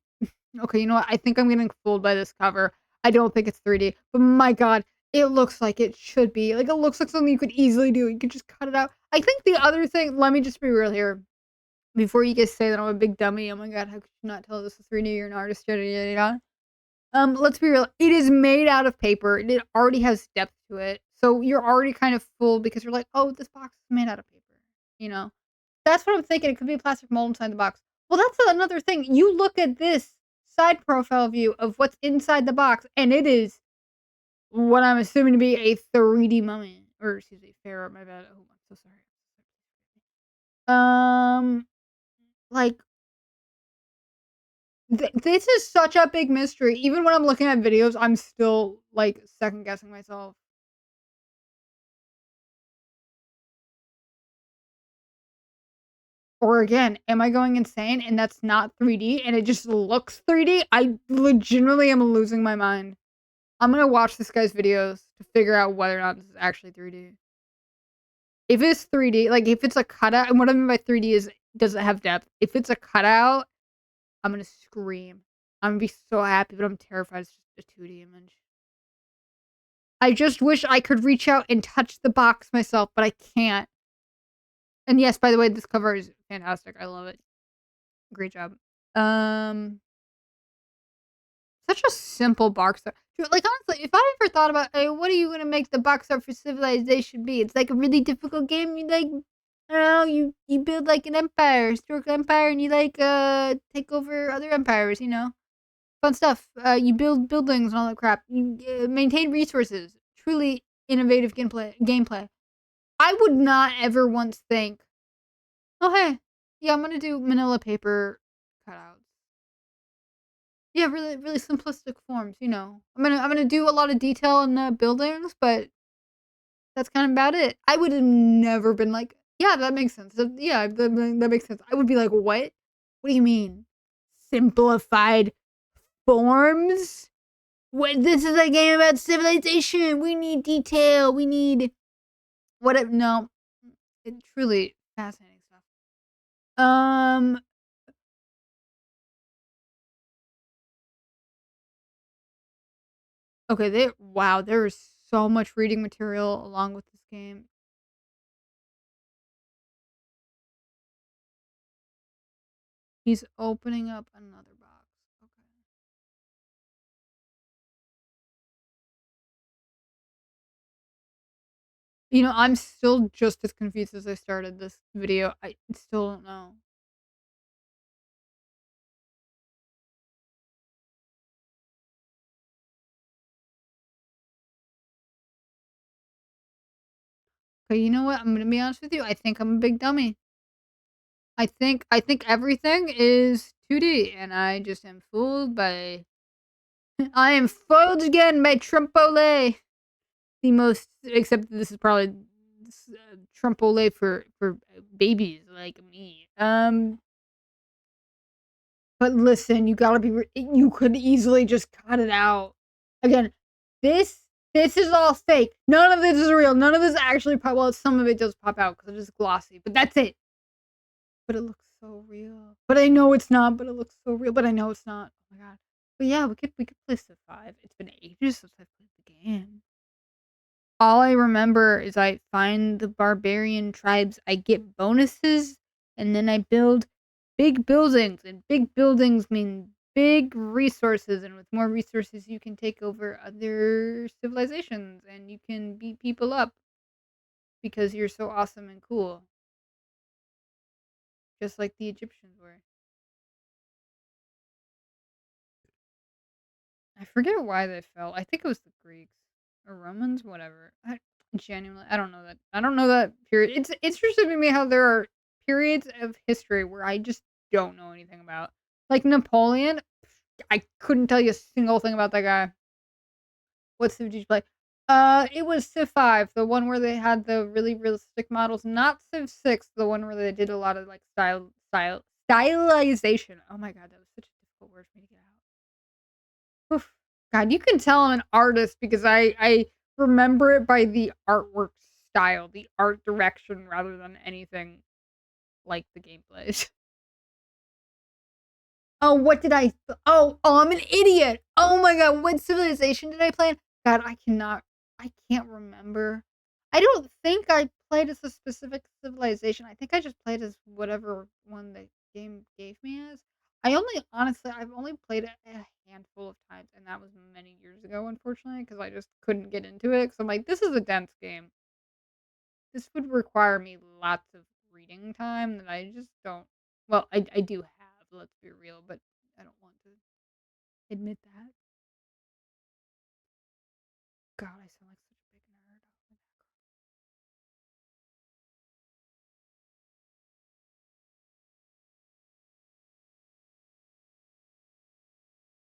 Okay, you know what? I think I'm getting fooled by this cover. I don't think it's 3D. But my god, it looks like it should be. Like, it looks like something you could easily do. You could just cut it out. I think the other thing... Let me just be real here. Before you guys say that I'm a big dummy. Oh my god, how could you not tell this is 3D? You're an artist. Yada, yada, yada. Let's be real. It is made out of paper. It already has depth to it. So you're already kind of full because you're like, oh, this box is made out of paper. You know? That's what I'm thinking. It could be a plastic mold inside the box. Well, that's another thing. You look at this side profile view of what's inside the box, and it is what I'm assuming to be a 3D mummy. Or, excuse me, pharaoh, my bad. Oh, I'm so sorry. Like, this is such a big mystery. Even when I'm looking at videos, I'm still, like, second guessing myself. Or again, am I going insane and that's not 3D and it just looks 3D? I legitimately am losing my mind. I'm gonna watch this guy's videos to figure out whether or not this is actually 3D. If it's 3D, like, if it's a cutout, and what I mean by 3D is, does it have depth? If it's a cutout, I'm gonna scream. I'm gonna be so happy, but I'm terrified it's just a 2D image. I just wish I could reach out and touch the box myself, but I can't. And yes, by the way, this cover is fantastic. I love it. Great job. Such a simple box art. Like, honestly, if I ever thought about, hey, what are you gonna make the box art for Civilization be? It's like a really difficult game. You like, I don't know, you build like an empire, historical empire, and you like take over other empires. You know, fun stuff. You build buildings and all that crap. You maintain resources. Truly innovative gameplay. I would not ever once think, "Oh, hey, yeah, I'm gonna do manila paper cutouts." Yeah, really, really simplistic forms, you know. I'm gonna do a lot of detail in the buildings, but that's kind of about it. I would have never been like, "Yeah, that makes sense. Yeah, that makes sense." I would be like, "What? What do you mean? Simplified forms? What? This is a game about civilization. We need detail. We need what? No, it's truly fascinating stuff." Um. Okay. Wow. There is so much reading material along with this game. He's opening up another box. Okay. You know, I'm still just as confused as I started this video. I still don't know. Okay, you know what? I'm gonna be honest with you. I think I'm a big dummy. I think everything is 2D, and I just am fooled by. I am fooled again by Trumpole. The most, except this is probably Trumpole for babies like me. But listen, you gotta be. You could easily just cut it out. Again, this this is all fake. None of this is real. None of this actually pop. Well, some of it does pop out because it is glossy, but that's it. But it looks so real. But I know it's not. But it looks so real. But I know it's not. Oh my god. But yeah, we could play Civ 5. It's been ages since I played the game. All I remember is I find the barbarian tribes, I get bonuses, and then I build big buildings, and big buildings mean big resources, and with more resources, you can take over other civilizations, and you can beat people up because you're so awesome and cool, just like the Egyptians were. I forget why they fell. I think it was the Greeks or Romans, whatever. Genuinely, I don't know that period. It's interesting to me how there are periods of history where I just don't know anything about. Like Napoleon, I couldn't tell you a single thing about that guy. What Civ did you play? It was Civ 5, the one where they had the really realistic models, not Civ 6, the one where they did a lot of like stylization. Oh my god, that was such a difficult word for me to get out. Oof. God, you can tell I'm an artist because I remember it by the artwork style, the art direction rather than anything like the gameplays. Oh, what did I I'm an idiot. Oh my god, what civilization did I play in? God, I can't remember. I don't think I played as a specific civilization. I think I just played as whatever one the game gave me as. I've only played it a handful of times, and that was many years ago, unfortunately, because I just couldn't get into it. So I'm like, this is a dense game. This would require me lots of reading time that I just don't. Well, I do have, let's be real, but I don't want to admit that. God, I sound like such a big nerd.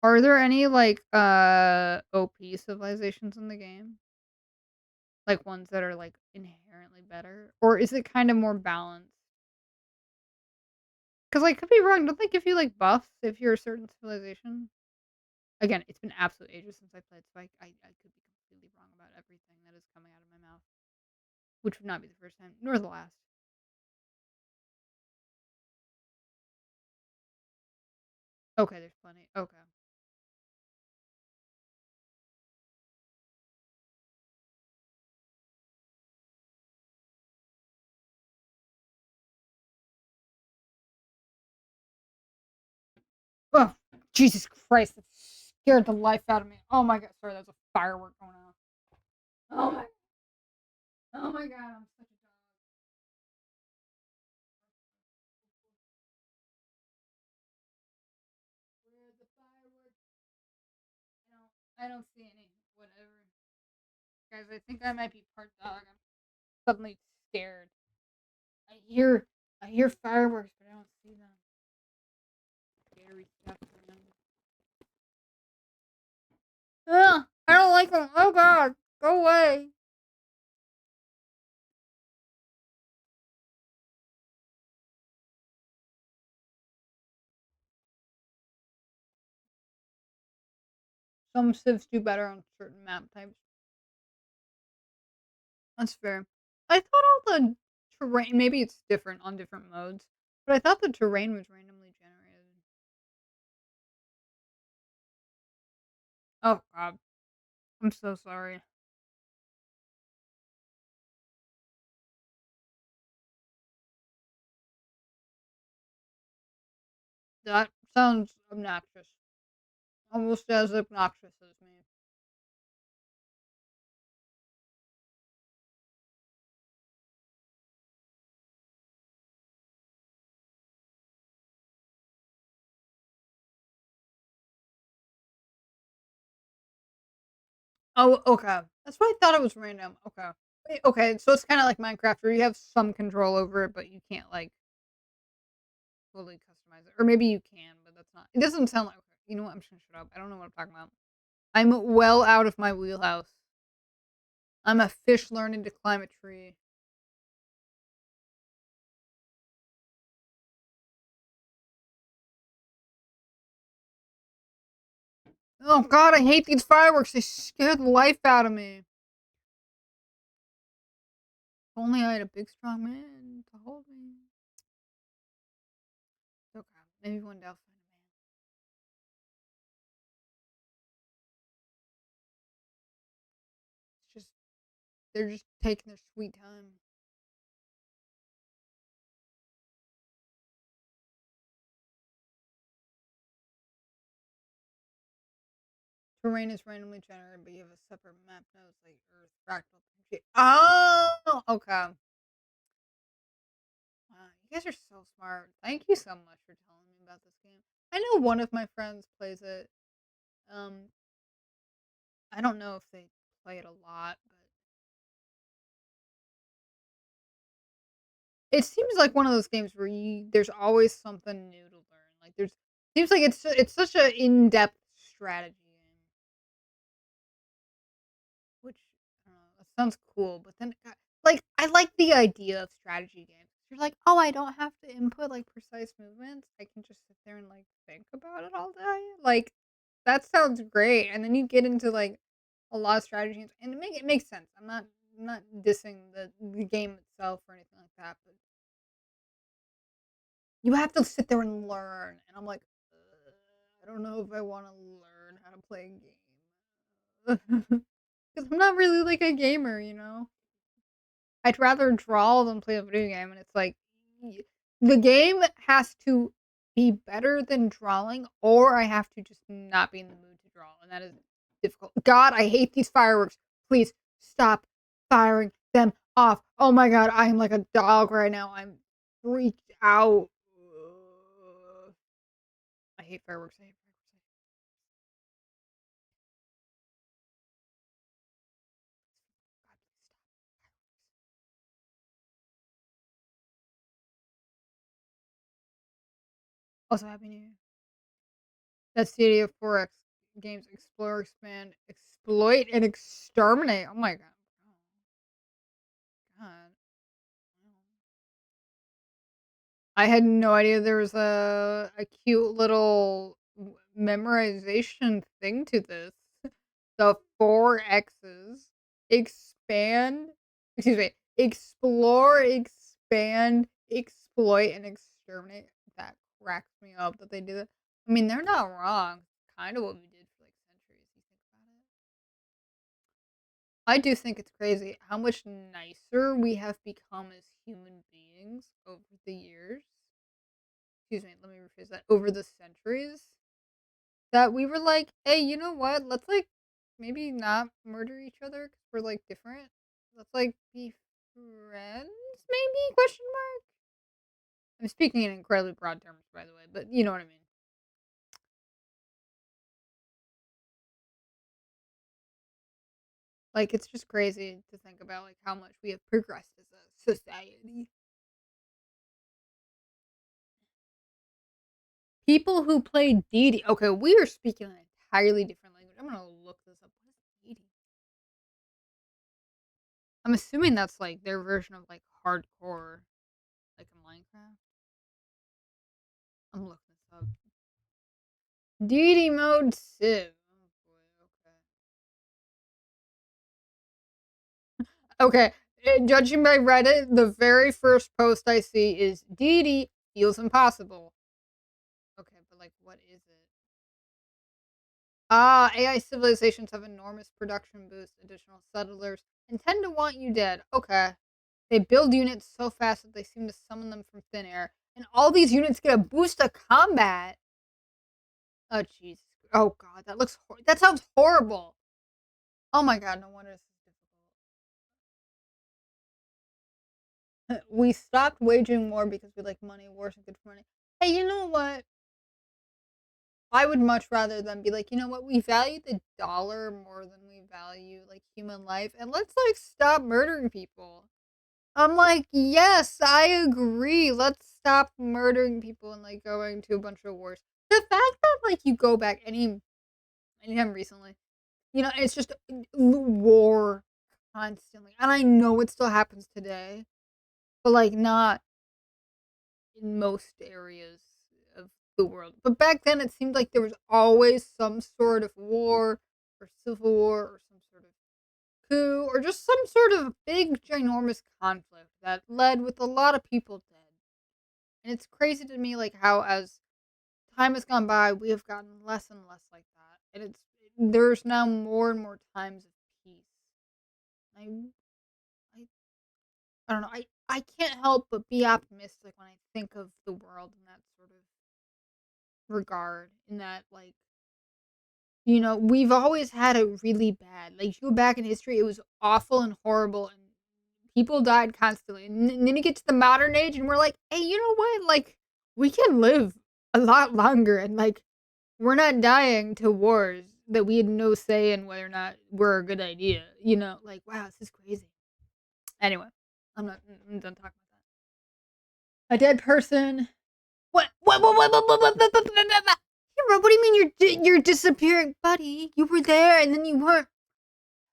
Are there any like OP civilizations in the game? Like ones that are like inherently better? Or is it kind of more balanced? Because I could be wrong. Don't they give you like buffs if you're a certain civilization? Again, it's been absolute ages since I played, so I could be completely wrong about everything that is coming out of my mouth. Which would not be the first time, nor the last. Okay, there's plenty. Okay. Oh, Jesus Christ, that scared the life out of me. Oh my god, sorry, there's a firework going on. Oh my, oh my god, I'm such a dog. Where's the fireworks? I don't see any. Whatever. Guys, I think I might be part dog. I'm suddenly scared. I hear I hear fireworks, but I don't see them. Scary stuff. Ugh, I don't like them. Oh god, go away. Some civs do better on certain map types. That's fair. I thought all the terrain, maybe it's different on different modes, but I thought the terrain was randomly generated. Oh god, I'm so sorry. That sounds obnoxious. Almost as obnoxious as me. Oh, okay. That's why I thought it was random. Okay. Wait, okay, so it's kind of like Minecraft where you have some control over it, but you can't like fully customize it. Or maybe you can, but that's not. It doesn't sound like. Okay, you know what? I'm just gonna shut up. I don't know what I'm talking about. I'm well out of my wheelhouse. I'm a fish learning to climb a tree. Oh god, I hate these fireworks. They scare the life out of me. If only I had a big strong man to hold me. Okay, maybe one day I'll find a man. It's just they're just taking their sweet time. Terrain is randomly generated, but you have a separate map nodes like Earth, fractal. Oh, okay. Wow, you guys are so smart. Thank you so much for telling me about this game. I know one of my friends plays it. Um, I don't know if they play it a lot, but it seems like one of those games where there's always something new to learn. Like there's seems like it's such an in-depth strategy game, which I don't know, that sounds cool. But then, like, I like the idea of strategy games. You're like, oh, I don't have to input like precise movements. I can just sit there and like think about it all day. Like that sounds great. And then you get into like a lot of strategy games, and it makes sense. I'm not dissing the game itself or anything like that, but you have to sit there and learn, and I'm like, I don't know if I want to learn how to play a game because I'm not really like a gamer, you know. I'd rather draw than play a video game, and it's like the game has to be better than drawing, or I have to just not be in the mood to draw, and that is difficult. God, I hate these fireworks. Please stop firing them off. Oh my god, I am like a dog right now. I'm freaked out. I hate fireworks. I hate fireworks. God, please stop. Also, Happy New Year. That's the idea of 4X games: explore, expand, exploit, and exterminate. Oh my god. Oh god. I had no idea there was a cute little memorization thing to this. The 4X's: expand, excuse me, explore, expand, exploit, and exterminate. That cracks me up that they do that. I mean, they're not wrong. Kind of what we did for like centuries. You think about it. I do think it's crazy how much nicer we have become as human beings over the years. Excuse me, let me rephrase that. Over the centuries, that we were like, hey, you know what? Let's like maybe not murder each other because we're like different. Let's like be friends, maybe? Question mark. I'm speaking in incredibly broad terms, by the way, but you know what I mean. Like, it's just crazy to think about, like, how much we have progressed as a society. People who play Didi. Okay, we are speaking an entirely different language. I'm gonna look this up. What is Didi? I'm assuming that's, like, their version of, like, hardcore, like, in Minecraft. I'm looking this up. Didi mode Civ. Oh boy, okay. Okay, judging by Reddit, the very first post I see is Didi feels impossible. Okay, but, like, what is it? Ah, AI civilizations have enormous production boosts, additional settlers, and tend to want you dead. Okay. They build units so fast that they seem to summon them from thin air. And all these units get a boost of combat. Oh, jeez. Oh, God. That sounds horrible. Oh, my God. No wonder this is difficult. We stopped waging war because we like money. Wars are good for money. Hey, you know what? I would much rather than be like, you know what? We value the dollar more than we value, like, human life. And let's, like, stop murdering people. I'm like, yes, I agree. Let's stop murdering people and like going to a bunch of wars. The fact that like you go back anytime recently, you know, it's just war constantly. And I know it still happens today, but like not in most areas of the world. But back then it seemed like there was always some sort of war or civil war or some sort of coup or just some sort of big ginormous conflict that led with a lot of people dead. And it's crazy to me, like, how as time has gone by, we have gotten less and less like that, and there's now more and more times of peace. I I I don't know. I can't help but be optimistic when I think of the world in that sort of regard. In that, like, you know, we've always had it really bad. Like, you go back in history, it was awful and horrible, and people died constantly. And then you get to the modern age, and we're like, hey, you know what? Like, we can live a lot longer, and like, we're not dying to wars that we had no say in whether or not were a good idea. You know, like, wow, this is crazy. Anyway, I'm done talking about that. A dead person. What? Hero, what do you mean you're disappearing, buddy? You were there and then you weren't.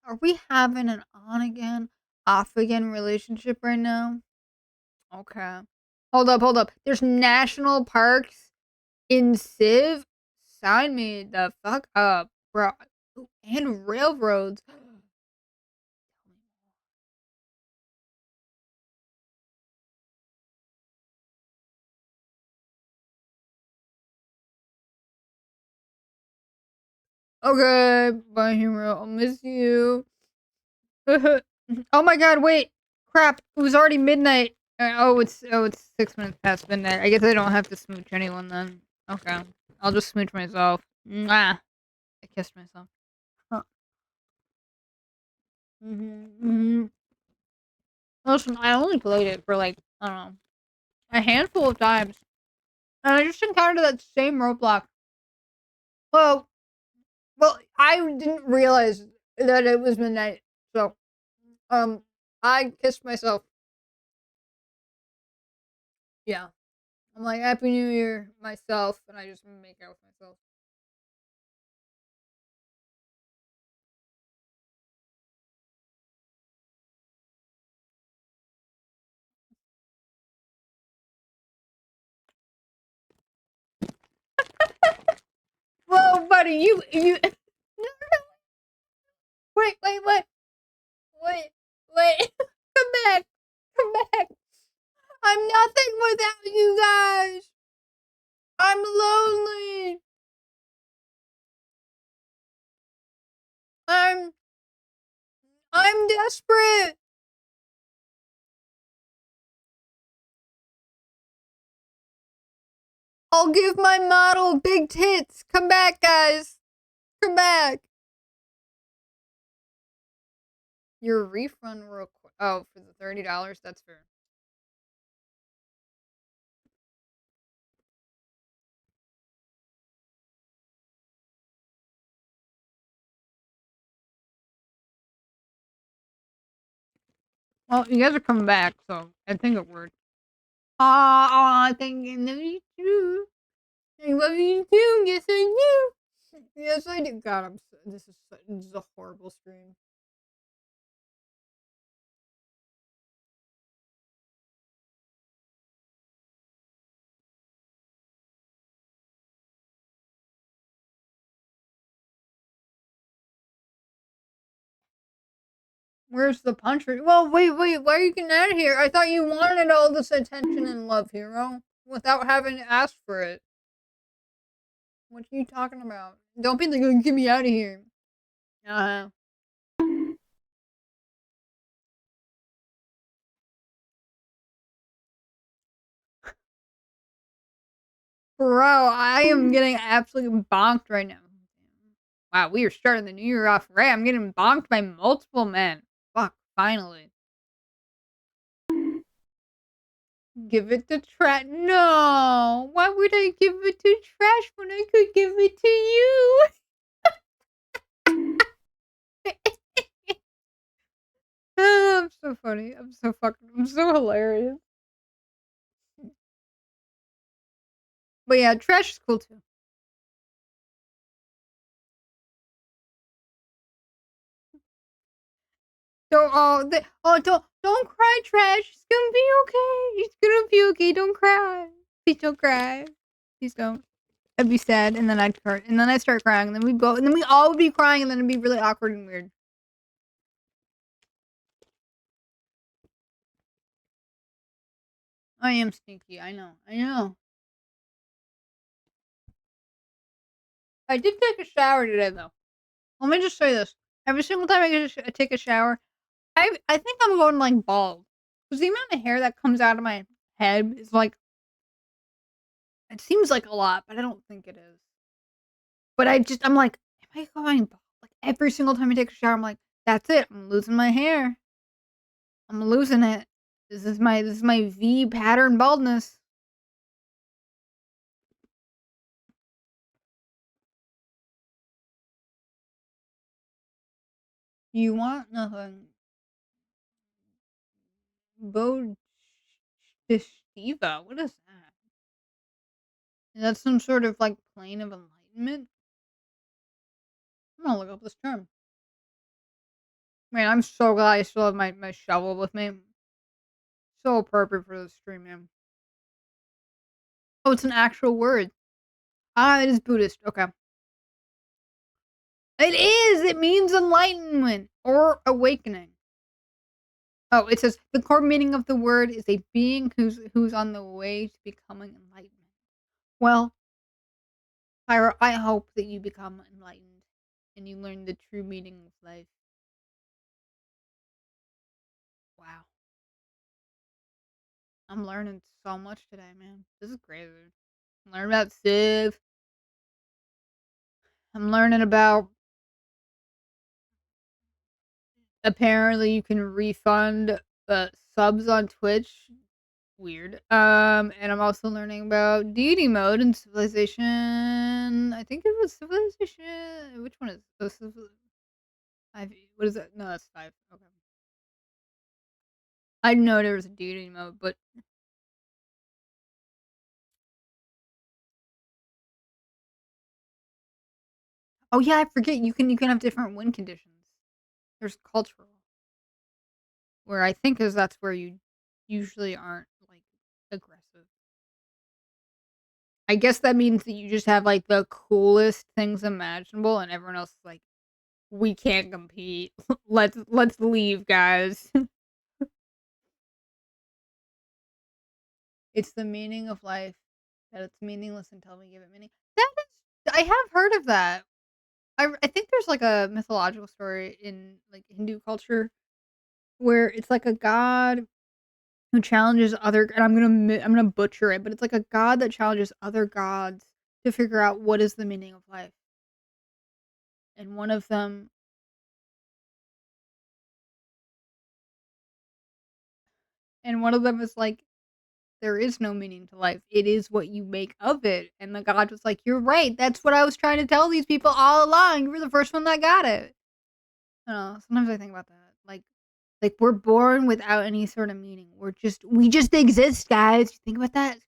Are we having an on again, off again relationship right now? Okay. Hold up. There's national parks in Civ? Sign me the fuck up, bro. Ooh, and railroads. Okay, bye, hero. I'll miss you. Oh my god, wait. Crap. It was already midnight. It's 6 minutes past midnight. I guess I don't have to smooch anyone then. Okay. I'll just smooch myself. Mwah. I kissed myself. Huh. Mm-hmm. Listen, I only played it for like, I don't know, a handful of times. And I just encountered that same roadblock. Well, I didn't realize that it was midnight. So, um, I kissed myself. Yeah. I'm like, Happy New Year, myself, and I just make out with myself. Whoa, buddy, you. No, wait. Wait, wait. Come back. Come back. I'm nothing without you guys. I'm lonely. I'm I'm desperate. I'll give my model big tits. Come back, guys. Come back. Your refund oh, for the $30, that's fair. Well, you guys are coming back, so I think it worked. I think I love you too. I love you too. Yes, I do. Yes, I do. God, this is a horrible stream. Where's the puncher? Well, wait, why are you getting out of here? I thought you wanted all this attention and love, hero, without having to ask for it. What are you talking about? Don't be like, get me out of here. Uh-huh. Bro, I am getting absolutely bonked right now. Wow, we are starting the new year off right. I'm getting bonked by multiple men. Fuck, finally. Give it to trash. No! Why would I give it to trash when I could give it to you? Oh, I'm so funny. I'm so hilarious. But yeah, trash is cool too. Don't cry, trash. It's gonna be okay. It's gonna be okay. Don't cry. Please don't cry. Please don't. I'd be sad, and then I'd cry, and then I'd start crying, and then we'd go, and then we all would be crying, and then it'd be really awkward and weird. I am sneaky. I know. I know. I did take a shower today, though. Let me just say this: every single time I take a shower, I think I'm going like bald, because the amount of hair that comes out of my head is like, it seems like a lot, but I don't think it is. But I'm like, am I going bald? Like every single time I take a shower, I'm like, that's it. I'm losing my hair. I'm losing it. This is my V pattern baldness. You want nothing. Bodhistiva. What is that? Is that some sort of like plane of enlightenment? I'm gonna look up this term. Man, I'm so glad I still have my shovel with me. So appropriate for this stream, man. Oh, it's an actual word. Ah, it is Buddhist. Okay. It is! It means enlightenment or awakening. Oh, it says the core meaning of the word is a being who's on the way to becoming enlightened. Well, Pyro, I hope that you become enlightened and you learn the true meaning of life. Wow. I'm learning so much today, man. This is great. I'm learning about Civ. I'm learning about apparently you can refund subs on Twitch. Weird. And I'm also learning about deity mode in Civilization. I think it was Civilization. Which one is this? Five. What is it? No, that's 5. Okay. I didn't know there was a deity mode, but oh yeah, I forget. You can have different win conditions. There's cultural, where I think is that's where you usually aren't like aggressive. I guess that means that you just have like the coolest things imaginable, and everyone else is like, we can't compete. Let's leave, guys. It's the meaning of life that it's meaningless until we give it meaning. That is, I have heard of that. I think there's like a mythological story in like Hindu culture where it's like a god who challenges other, and I'm gonna butcher it, but it's like a god that challenges other gods to figure out what is the meaning of life. And one of them is like, there is no meaning to life. It is what you make of it. And the god was like, you're right. That's what I was trying to tell these people all along. You were the first one that got it. I don't know. Sometimes I think about that. Like, Like, we're born without any sort of meaning. We just exist, guys. Think about that.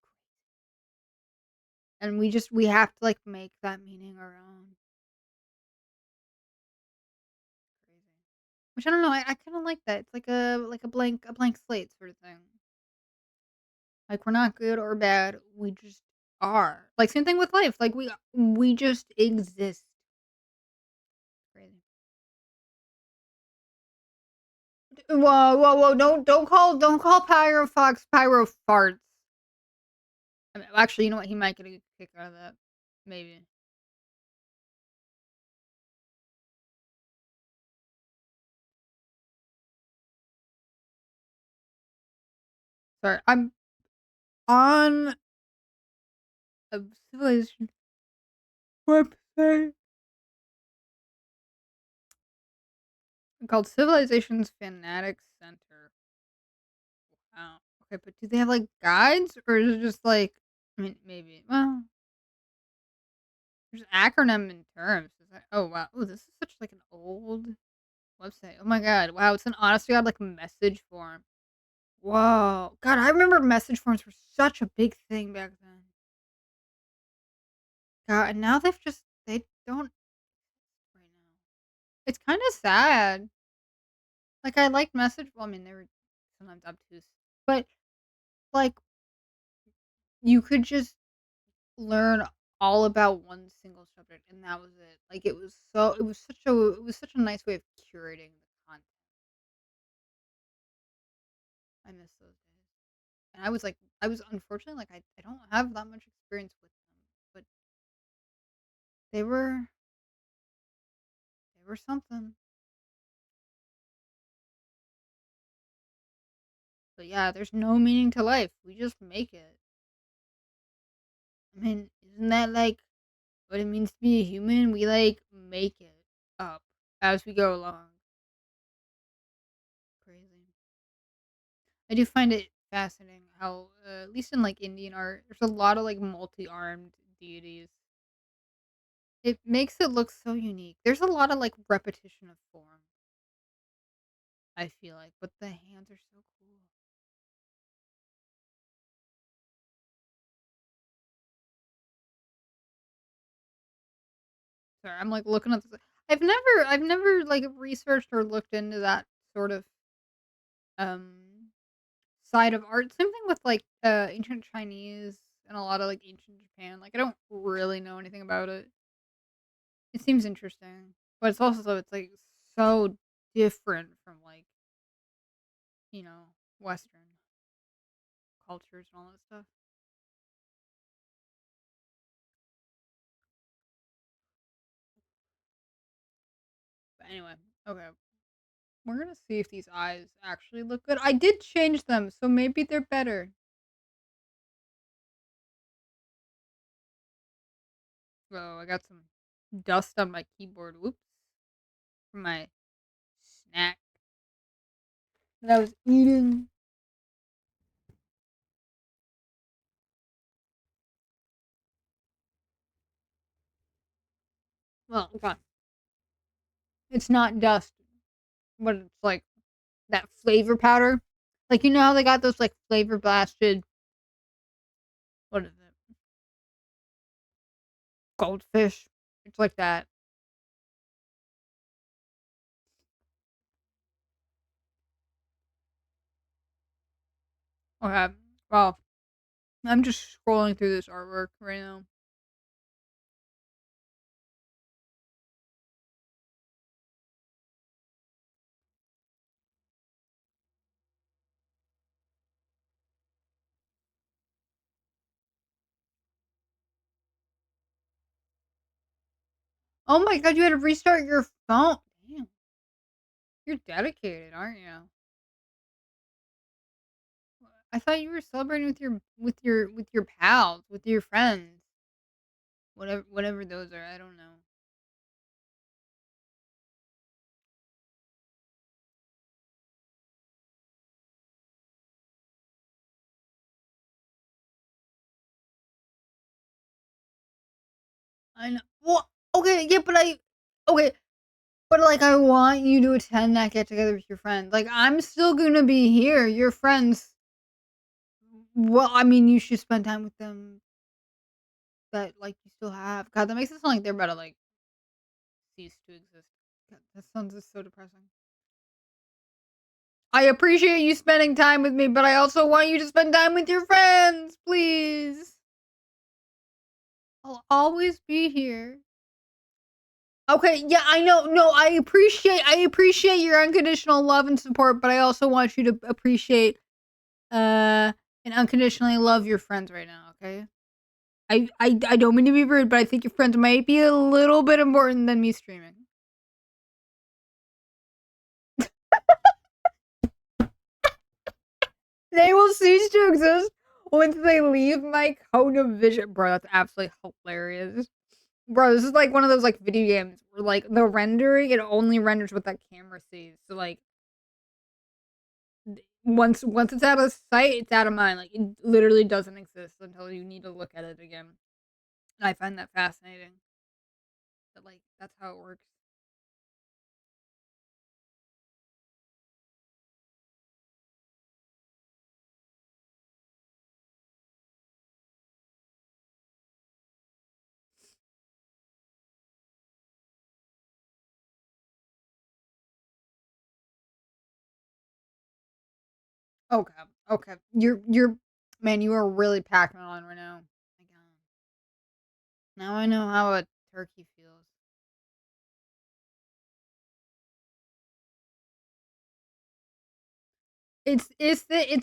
And we have to, like, make that meaning our own. Crazy. Which I don't know, I kinda like that. It's like a blank slate sort of thing. Like, we're not good or bad, we just are. Like, same thing with life, like, we just exist. Crazy. Whoa, whoa, whoa, don't call Pyro Fox Pyro Farts. I mean, actually, you know what? He might get a kick out of that. Maybe. Sorry, I'm on a civilization website called Civilization's Fanatics Center. Wow. Okay, but do they have, like, guides, or is it just, like, I mean, maybe. Well, there's acronym and terms. Is that oh, wow. Oh, this is such, like, an old website. Oh my god. Wow, it's an honest to God, like, message form. Whoa. God, I remember message forms were such a big thing back then. God, and now they don't right now. It's kinda sad. Like, I liked message well, I mean, they were sometimes obtuse, but, like, you could just learn all about one single subject, and that was it. Like, it was such a nice way of curating the content. I miss those days. And I was unfortunately, like, I don't have that much experience with them, but they were they were something. But yeah, there's no meaning to life. We just make it. I mean, isn't that like what it means to be a human? We like make it up as we go along. Crazy. I do find it fascinating how, at least in like Indian art, there's a lot of like multi-armed deities. It makes it look so unique. There's a lot of like repetition of form, I feel like, but the hands are so cool. Sorry, I'm like looking at this. I've never like researched or looked into that sort of um side of art. Same thing with like ancient Chinese and a lot of like ancient Japan. Like I don't really know anything about it. It seems interesting, but it's like so different from like, you know, Western cultures and all that stuff. But anyway, okay. We're gonna see if these eyes actually look good. I did change them, so maybe they're better. Oh, I got some dust on my keyboard. Whoops. From my snack that I was eating. Well, okay. It's not dust, but it's like that flavor powder. Like, you know how they got those like flavor blasted, what is it? Goldfish. It's like that. Okay. Well, I'm just scrolling through this artwork right now. Oh my god, you had to restart your phone. Damn, you're dedicated, aren't you? I thought you were celebrating with your pals, with your friends. Whatever those are, I don't know. I know. Well, okay, yeah, but okay. But, like, I want you to attend that get together with your friends. Like, I'm still gonna be here. Your friends, well, I mean, you should spend time with them that, like, you still have. God, that makes it sound like they're about to, like, cease to exist. God, that sounds just so depressing. I appreciate you spending time with me, but I also want you to spend time with your friends, please. I'll always be here. Okay, yeah, I know. No, I appreciate your unconditional love and support, but I also want you to appreciate and unconditionally love your friends right now, okay? I don't mean to be rude, but I think your friends might be a little bit important than me streaming. They will cease to exist once they leave my cone of vision. Bro, that's absolutely hilarious. Bro, this is like one of those like video games where like the rendering, it only renders what that camera sees. So like once it's out of sight, it's out of mind. Like it literally doesn't exist until you need to look at it again. And I find that fascinating. But like that's how it works. Okay. Okay. You're man, you are really packing it on right now. My God. Now I know how a turkey feels. It's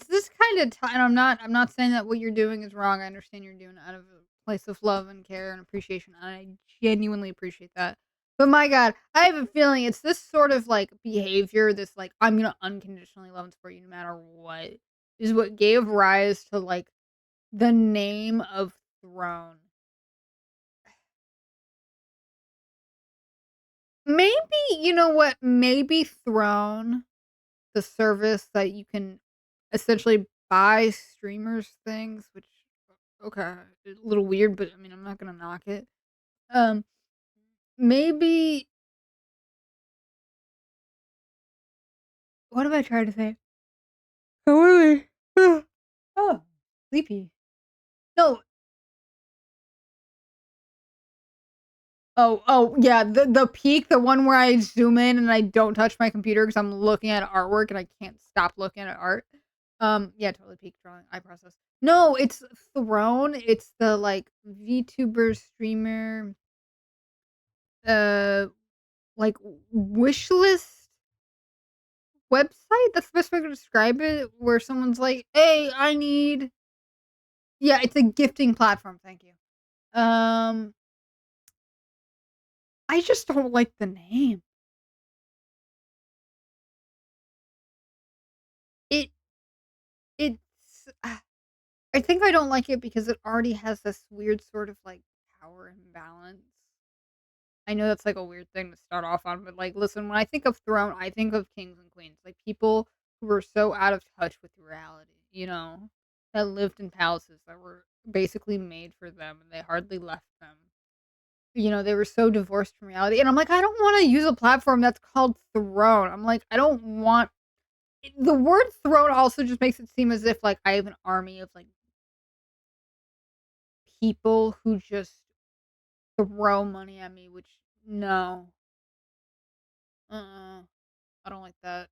this kind of time. I'm not saying that what you're doing is wrong. I understand you're doing it out of a place of love and care and appreciation. I genuinely appreciate that. But my God, I have a feeling it's this sort of like behavior, this like I'm gonna unconditionally love and support you no matter what, is what gave rise to like the name of Throne. Maybe you know what? Maybe Throne, the service that you can essentially buy streamers things, which okay, a little weird, but I mean, I'm not gonna knock it. Um, maybe what am I trying to say? Oh, really? Oh, sleepy. No. Oh, yeah. The peak, the one where I zoom in and I don't touch my computer because I'm looking at artwork and I can't stop looking at art. Yeah, totally peak drawing eye process. No, it's Throne. It's the like VTuber streamer, uh, like wish list website. That's the best way to describe it. Where someone's like, "Hey, I need." Yeah, it's a gifting platform. Thank you. Um, I just don't like the name. It it's. I think I don't like it because it already has this weird sort of like power imbalance. I know that's like a weird thing to start off on, but like, listen, when I think of Throne, I think of kings and queens, like people who were so out of touch with reality, that lived in palaces that were basically made for them and they hardly left them. They were so divorced from reality. And I'm like, I don't want to use a platform that's called Throne. I'm like, I don't want the word throne also just makes it seem as if like I have an army of like people who just throw money at me, which no. Uh-uh. I don't like that.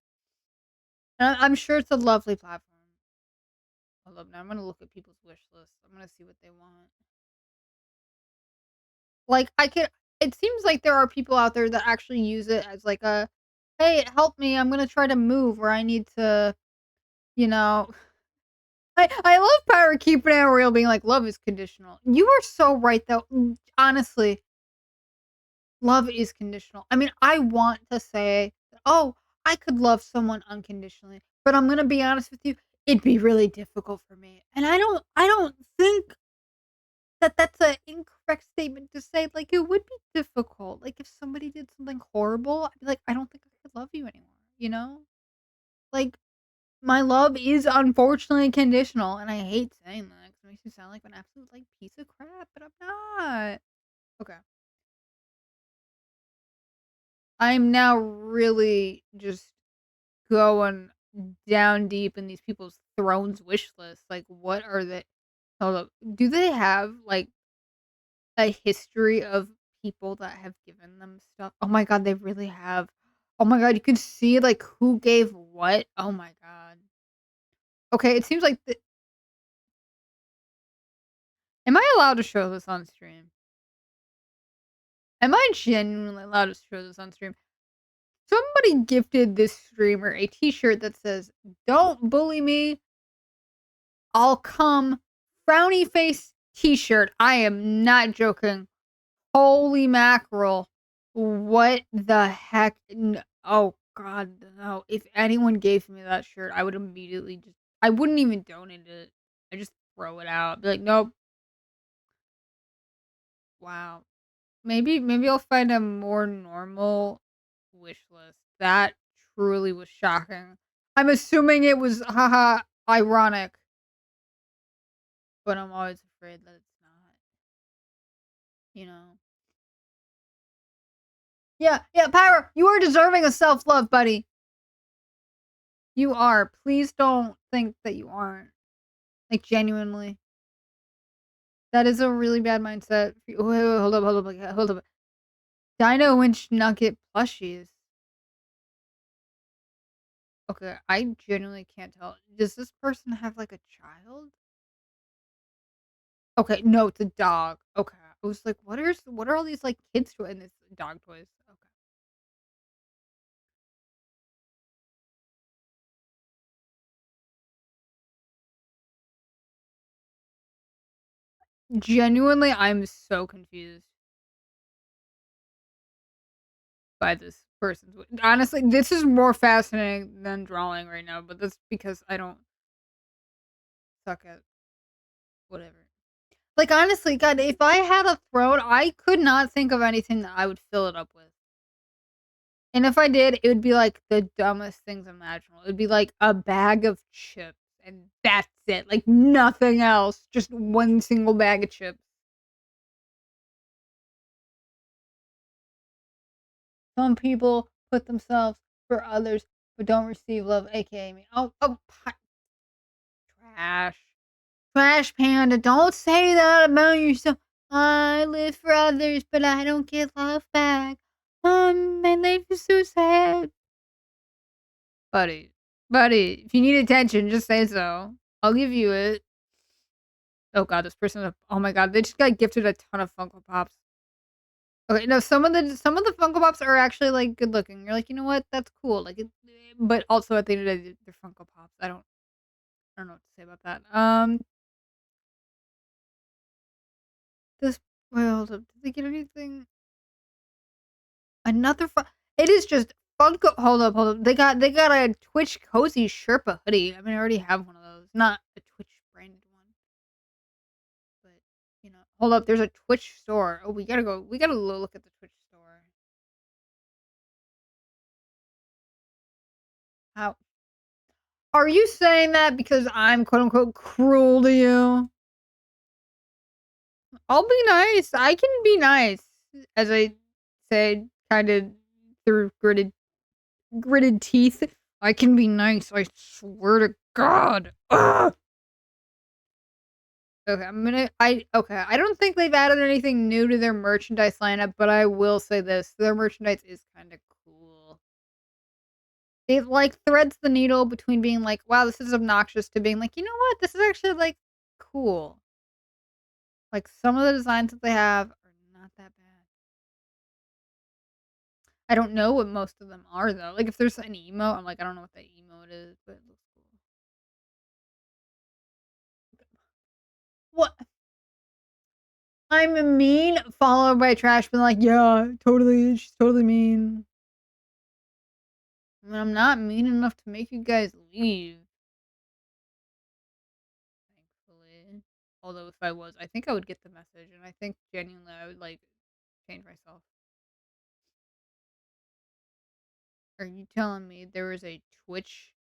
And I'm sure it's a lovely platform. I love that. I'm gonna look at people's wish lists. I'm gonna see what they want. Like I could it seems like there are people out there that actually use it as like a hey, help me, I'm gonna try to move or I need to, you know I love Pyro keeping it real, being like, love is conditional. You are so right though. Honestly, love is conditional. I mean, I want to say, oh, I could love someone unconditionally, but I'm gonna be honest with you, it'd be really difficult for me. And I don't think that that's an incorrect statement to say. Like, it would be difficult. Like, if somebody did something horrible, I'd be like, I don't think I could love you anymore. You know, like my love is unfortunately conditional, and I hate saying that because it makes me sound like an absolute like piece of crap, but I'm not. Okay. I'm now really just going down deep in these people's thrones wish list. Like, what are they? Hold up. Do they have like a history of people that have given them stuff? Oh my god, they really have. Oh my god, you can see like who gave what. Oh my god. Okay, it seems like am I allowed to show this on stream? Am I genuinely allowed to show this on stream? Somebody gifted this streamer a t-shirt that says, "Don't bully me, I'll come." Frowny face t-shirt. I am not joking. Holy mackerel. What the heck? Oh god, no. If anyone gave me that shirt, I would immediately just I wouldn't even donate it. I just throw it out. Be like, "Nope." Wow. Maybe I'll find a more normal wish list. That truly was shocking. I'm assuming it was haha ironic, but I'm always afraid that it's not, you know. Yeah, yeah, Pyro, you are deserving of self-love, buddy. You are. Please don't think that you aren't. Like genuinely. That is a really bad mindset. Wait, hold up. Dino Winch Nugget plushies. Okay, I genuinely can't tell. Does this person have like a child? Okay, no, it's a dog. Okay. I was like, what are all these like kids toys in this dog toys? Okay. Genuinely, I'm so confused by this person's honestly, this is more fascinating than drawing right now, but that's because I don't suck at whatever. Like honestly, God, if I had a throat, I could not think of anything that I would fill it up with. And if I did, it would be like the dumbest things imaginable. It would be like a bag of chips and that's it. Like nothing else. Just one single bag of chips. Some people put themselves for others but don't receive love, aka me. Trash. Trash panda, don't say that about yourself. I live for others, but I don't get love back. My life is so sad. Buddy, buddy, if you need attention, just say so. I'll give you it. Oh god, this person. Oh my god, they just got gifted a ton of Funko Pops. Okay, no, some of the Funko Pops are actually like good looking. You're like, you know what? That's cool. Like, but also at the end of the day, they're Funko Pops. I don't know what to say about that. This. Wait, hold up. Did they get anything? Another. It is just Funko. Hold up. They got a Twitch cozy Sherpa hoodie. I mean, I already have one of those. Not a Twitch branded one, but hold up. There's a Twitch store. Oh, we gotta go. We gotta look at the Twitch store. How are you saying that because I'm quote unquote cruel to you? I'll be nice. I can be nice, as I said, kind of through gritted teeth. I can be nice. I swear to God. Ugh! Okay, okay. I don't think they've added anything new to their merchandise lineup, but I will say this: their merchandise is kind of cool. It like threads the needle between being like, "Wow, this is obnoxious," to being like, "You know what? This is actually like cool." Like some of the designs that they have are not that bad. I don't know what most of them are though. Like if there's an emote, I'm like, I don't know what that emote is, but it looks cool. What? I'm mean, followed by trash, being like, yeah, totally, she's totally mean. I mean, I'm not mean enough to make you guys leave. Thankfully. Although if I was, I think I would get the message, and I think genuinely I would like change myself. Are you telling me there was a Twitch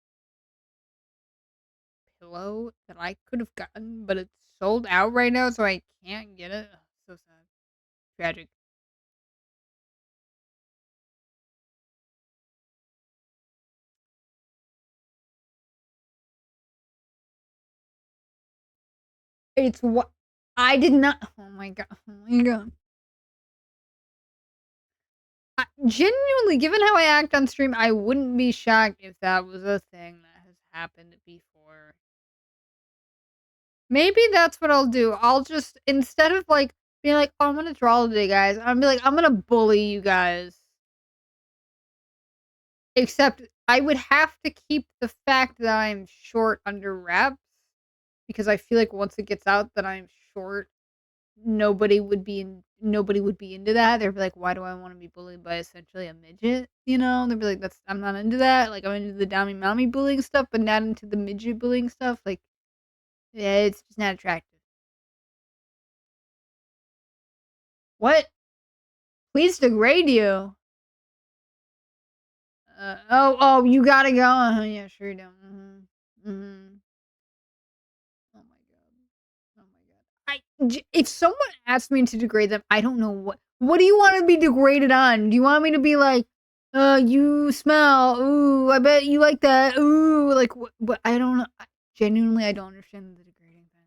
pillow that I could have gotten, but it's sold out right now, so I can't get it? Ugh, so sad. Tragic. It's what I did not oh my god, oh my god. Genuinely, given how I act on stream, I wouldn't be shocked if that was a thing that has happened before. Maybe that's what I'll do. I'll just instead of, like, being like, "Oh, I'm gonna draw today, guys," I'll be like, "I'm gonna bully you guys." Except I would have to keep the fact that I'm short under wraps, because I feel like once it gets out that I'm short, nobody would be into that. They'd be like, "Why do I wanna be bullied by essentially a midget?" You know? They'd be like, "That's I'm not into that." Like, I'm into the dommy mommy bullying stuff, but not into the midget bullying stuff. Like, yeah, it's just not attractive. What? Please degrade you? Oh, you gotta go? Yeah, sure you do. Mhm. Mhm. Oh my god. Oh my god. If someone asked me to degrade them, I don't know what do you wanna be degraded on? Do you want me to be like, you smell, ooh, I bet you like that, ooh," like, what I don't know. Genuinely, I don't understand the degrading thing.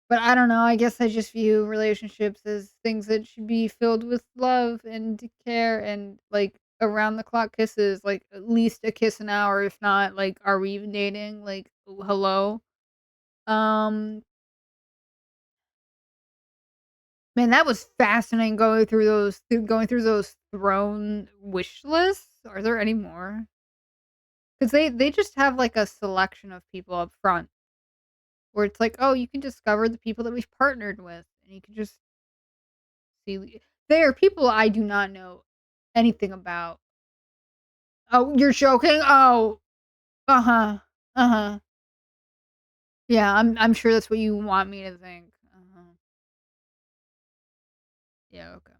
But I don't know, I guess I just view relationships as things that should be filled with love and care and, like, around the clock kisses, like, at least a kiss an hour, if not, like, "Are we even dating?" Like, hello? Um, man, that was fascinating going through those throne wish lists. Are there any more? Because they just have, like, a selection of people up front where it's like, "Oh, you can discover the people that we've partnered with," and you can just see they are people I do not know anything about. Oh, you're joking? Oh, uh-huh, uh-huh. Yeah, I'm sure that's what you want me to think. Uh-huh. Yeah, okay.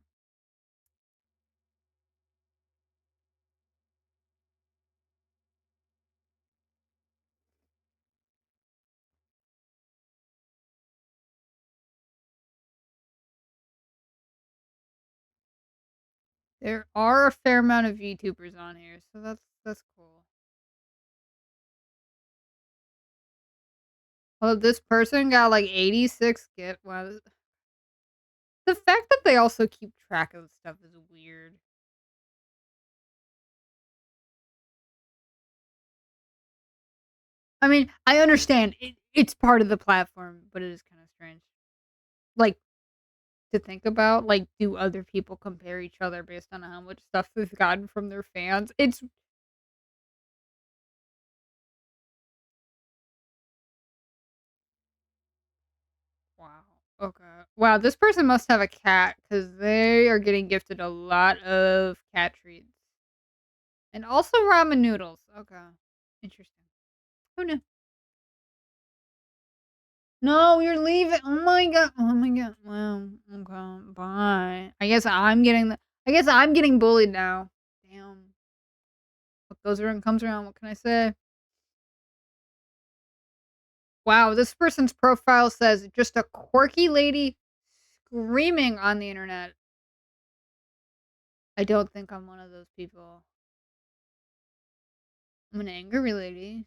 There are a fair amount of YouTubers on here, so that's cool. Well, this person got, like, 86 gift well, the fact that they also keep track of stuff is weird. I mean, I understand it's part of the platform, but it is kinda strange. Like, to think about, like, do other people compare each other based on how much stuff they've gotten from their fans? It's wow. Okay. Wow, this person must have a cat because they are getting gifted a lot of cat treats. And also ramen noodles. Okay. Interesting. Who knew? No, you're leaving. Oh my god. Oh my god. Wow. Okay. Bye. I guess I'm getting bullied now. Damn. What goes around comes around. What can I say? Wow, this person's profile says just a quirky lady screaming on the internet. I don't think I'm one of those people. I'm an angry lady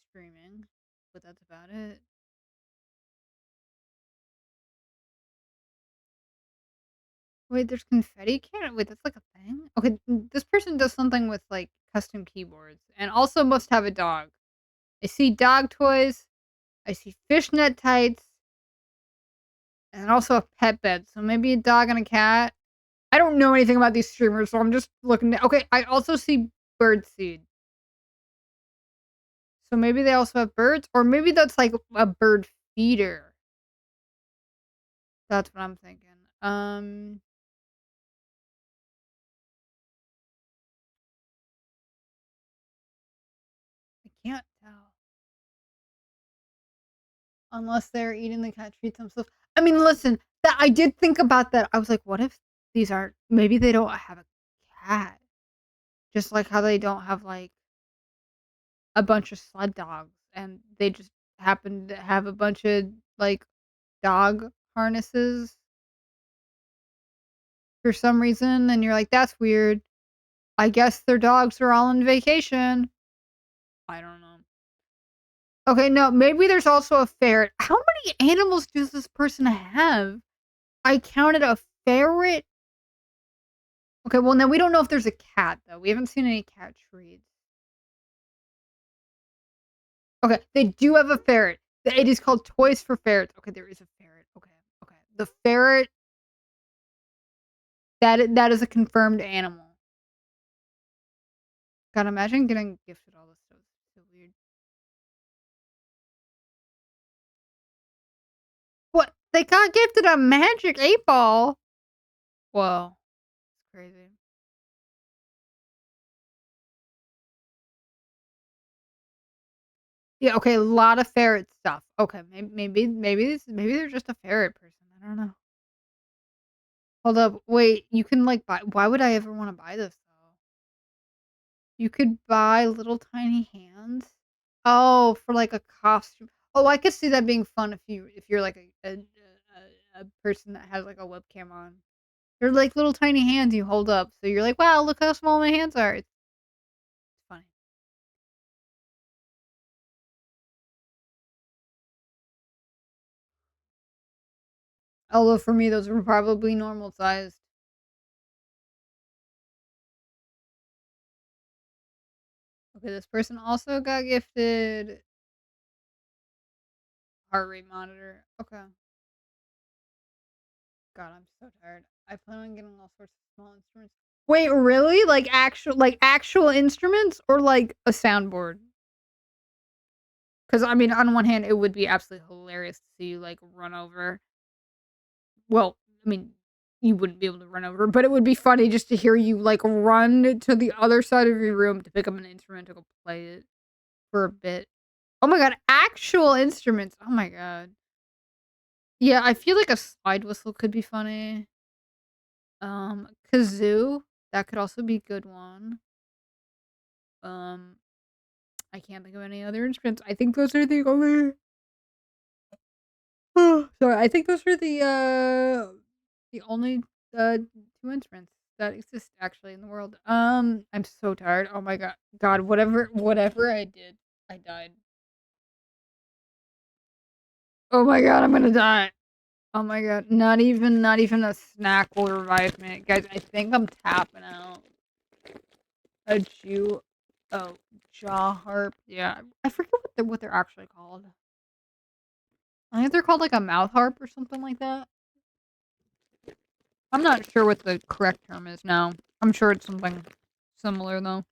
screaming, but that's about it. Wait, there's confetti cannon? Wait, that's like a thing? Okay, this person does something with like custom keyboards and also must have a dog. I see dog toys, I see fishnet tights, and also a pet bed. So maybe a dog and a cat. I don't know anything about these streamers, so I'm just looking at okay, I also see bird seed. So maybe they also have birds, or maybe that's like a bird feeder. That's what I'm thinking. I can't tell unless they're eating the cat treats themselves. I mean, listen, that I did think about that. I was like, what if these aren't? Maybe they don't have a cat, just like how they don't have like a bunch of sled dogs, and they just happen to have a bunch of like dog harnesses for some reason, and you're like, that's weird. I guess their dogs are all on vacation. I don't know. Okay, no, maybe there's also a ferret. How many animals does this person have? I counted a ferret. Okay, well, now we don't know if there's a cat, though. We haven't seen any cat trees. Okay, they do have a ferret. It is called Toys for Ferrets. Okay, there is a ferret. Okay, okay. The ferret, that is a confirmed animal. God, imagine getting gifted all this stuff. It's so weird. What? They got gifted a magic 8 ball? Whoa, crazy. Yeah, okay, a lot of ferret stuff. Okay, maybe they're just a ferret person. I don't know. Hold up, wait, you can, like, buy why would I ever wanna buy this, though? You could buy little tiny hands? Oh, for, like, a costume. Oh, I could see that being fun if you're, like, a person that has, like, a webcam on. They're like little tiny hands you hold up, so you're like, "Wow, look how small my hands are." It's funny. Although for me, those were probably normal sized. Okay, this person also got gifted heart rate monitor. Okay. God, I'm so tired. I plan on getting all sorts of small instruments. Wait, really? Like actual instruments or like a soundboard? Because I mean, on one hand, it would be absolutely hilarious to see you like run over. Well, I mean, you wouldn't be able to run over, but it would be funny just to hear you like run to the other side of your room to pick up an instrument to go play it for a bit. Oh my god, actual instruments. Oh my god. Yeah, I feel like a slide whistle could be funny. Kazoo, that could also be a good one. Um, I can't think of any other instruments. I think those are the only sorry, I think those are the only, 2 instruments that exist actually in the world. I'm so tired. Oh my god, whatever I did, I died. Oh my god, I'm gonna die. Oh my god, not even a snack will revive me. Guys, I think I'm tapping out. A Jew oh, jaw harp. Yeah, I forget what they're actually called. I think they're called, like, a mouth harp or something like that. I'm not sure what the correct term is now. I'm sure it's something similar, though.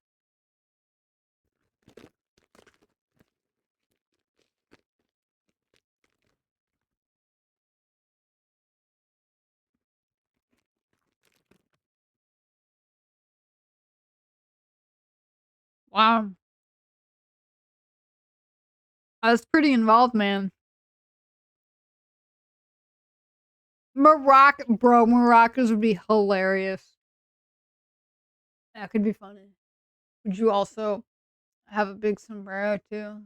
Wow. I was pretty involved, man. Maracas would be hilarious. That could be funny. Would you also have a big sombrero, too?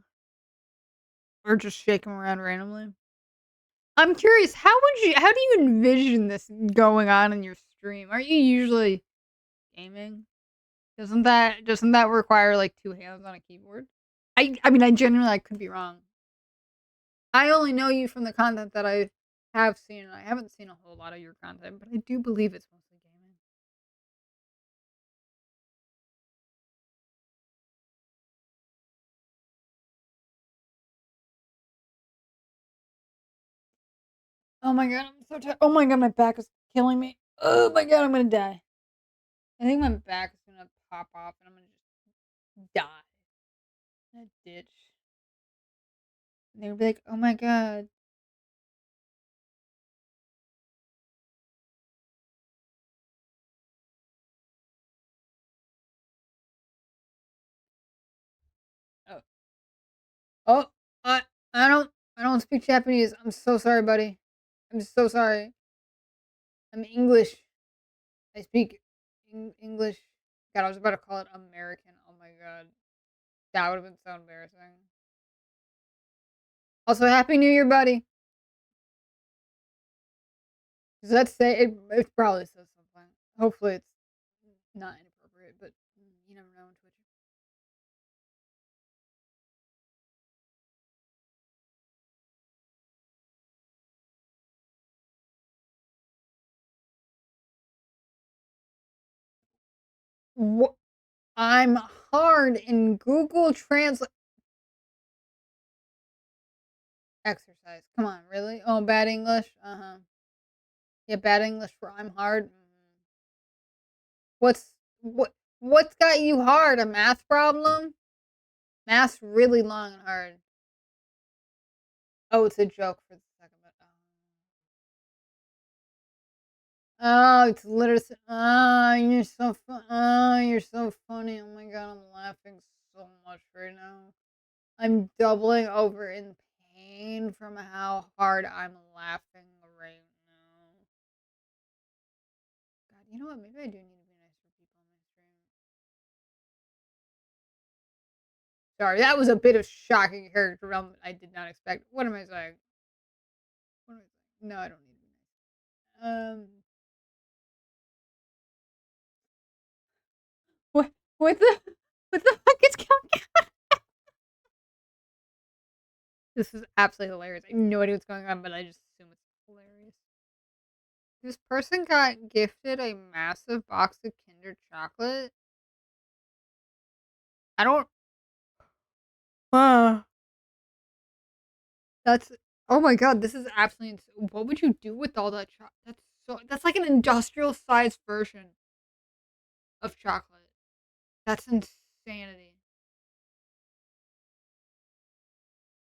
Or just shake them around randomly? I'm curious, how do you envision this going on in your stream? Aren't you usually gaming? Doesn't that require, like, 2 hands on a keyboard? I mean, I genuinely I could be wrong. I only know you from the content that I have seen, and I haven't seen a whole lot of your content, but I do believe it's mostly gaming. Oh my god, I'm so tired. Oh my god, my back is killing me. Oh my god, I'm gonna die. I think my back is gonna pop off, and I'm gonna just die in a ditch. And they'll be like, "Oh my god." Oh, oh, I don't I don't speak Japanese. I'm so sorry, buddy. I'm so sorry. I'm English. I speak English. God, I was about to call it American. Oh my god. That would have been so embarrassing. Also, Happy New Year, buddy. Does that say it probably says something. Hopefully it's not inappropriate, but you never know on Twitch. Wha I'm hard in Google Translate. Exercise. Come on, really? Oh, bad English? Uh-huh. Yeah, bad English for I'm hard? What's what's got you hard? A math problem? Math's really long and hard. Oh, it's a joke for the second bit. Oh, it's literally you're so funny. Oh my god, I'm laughing so much right now. I'm doubling over in pain from how hard I'm laughing right now. God, you know what? Maybe I do need to be nice for people on my stream. Sorry, that was a bit of shocking character development I did not expect. What am I saying? What am I saying? No, I don't need to be nice. What? What the? What the fuck is going on? This is absolutely hilarious. I have no idea what's going on, but I just assume it's hilarious. This person got gifted a massive box of Kinder chocolate. I don't. Uh, that's. Oh my god, this is absolutely insane. What would you do with all that chocolate? That's so. That's like an industrial sized version of chocolate. That's insanity.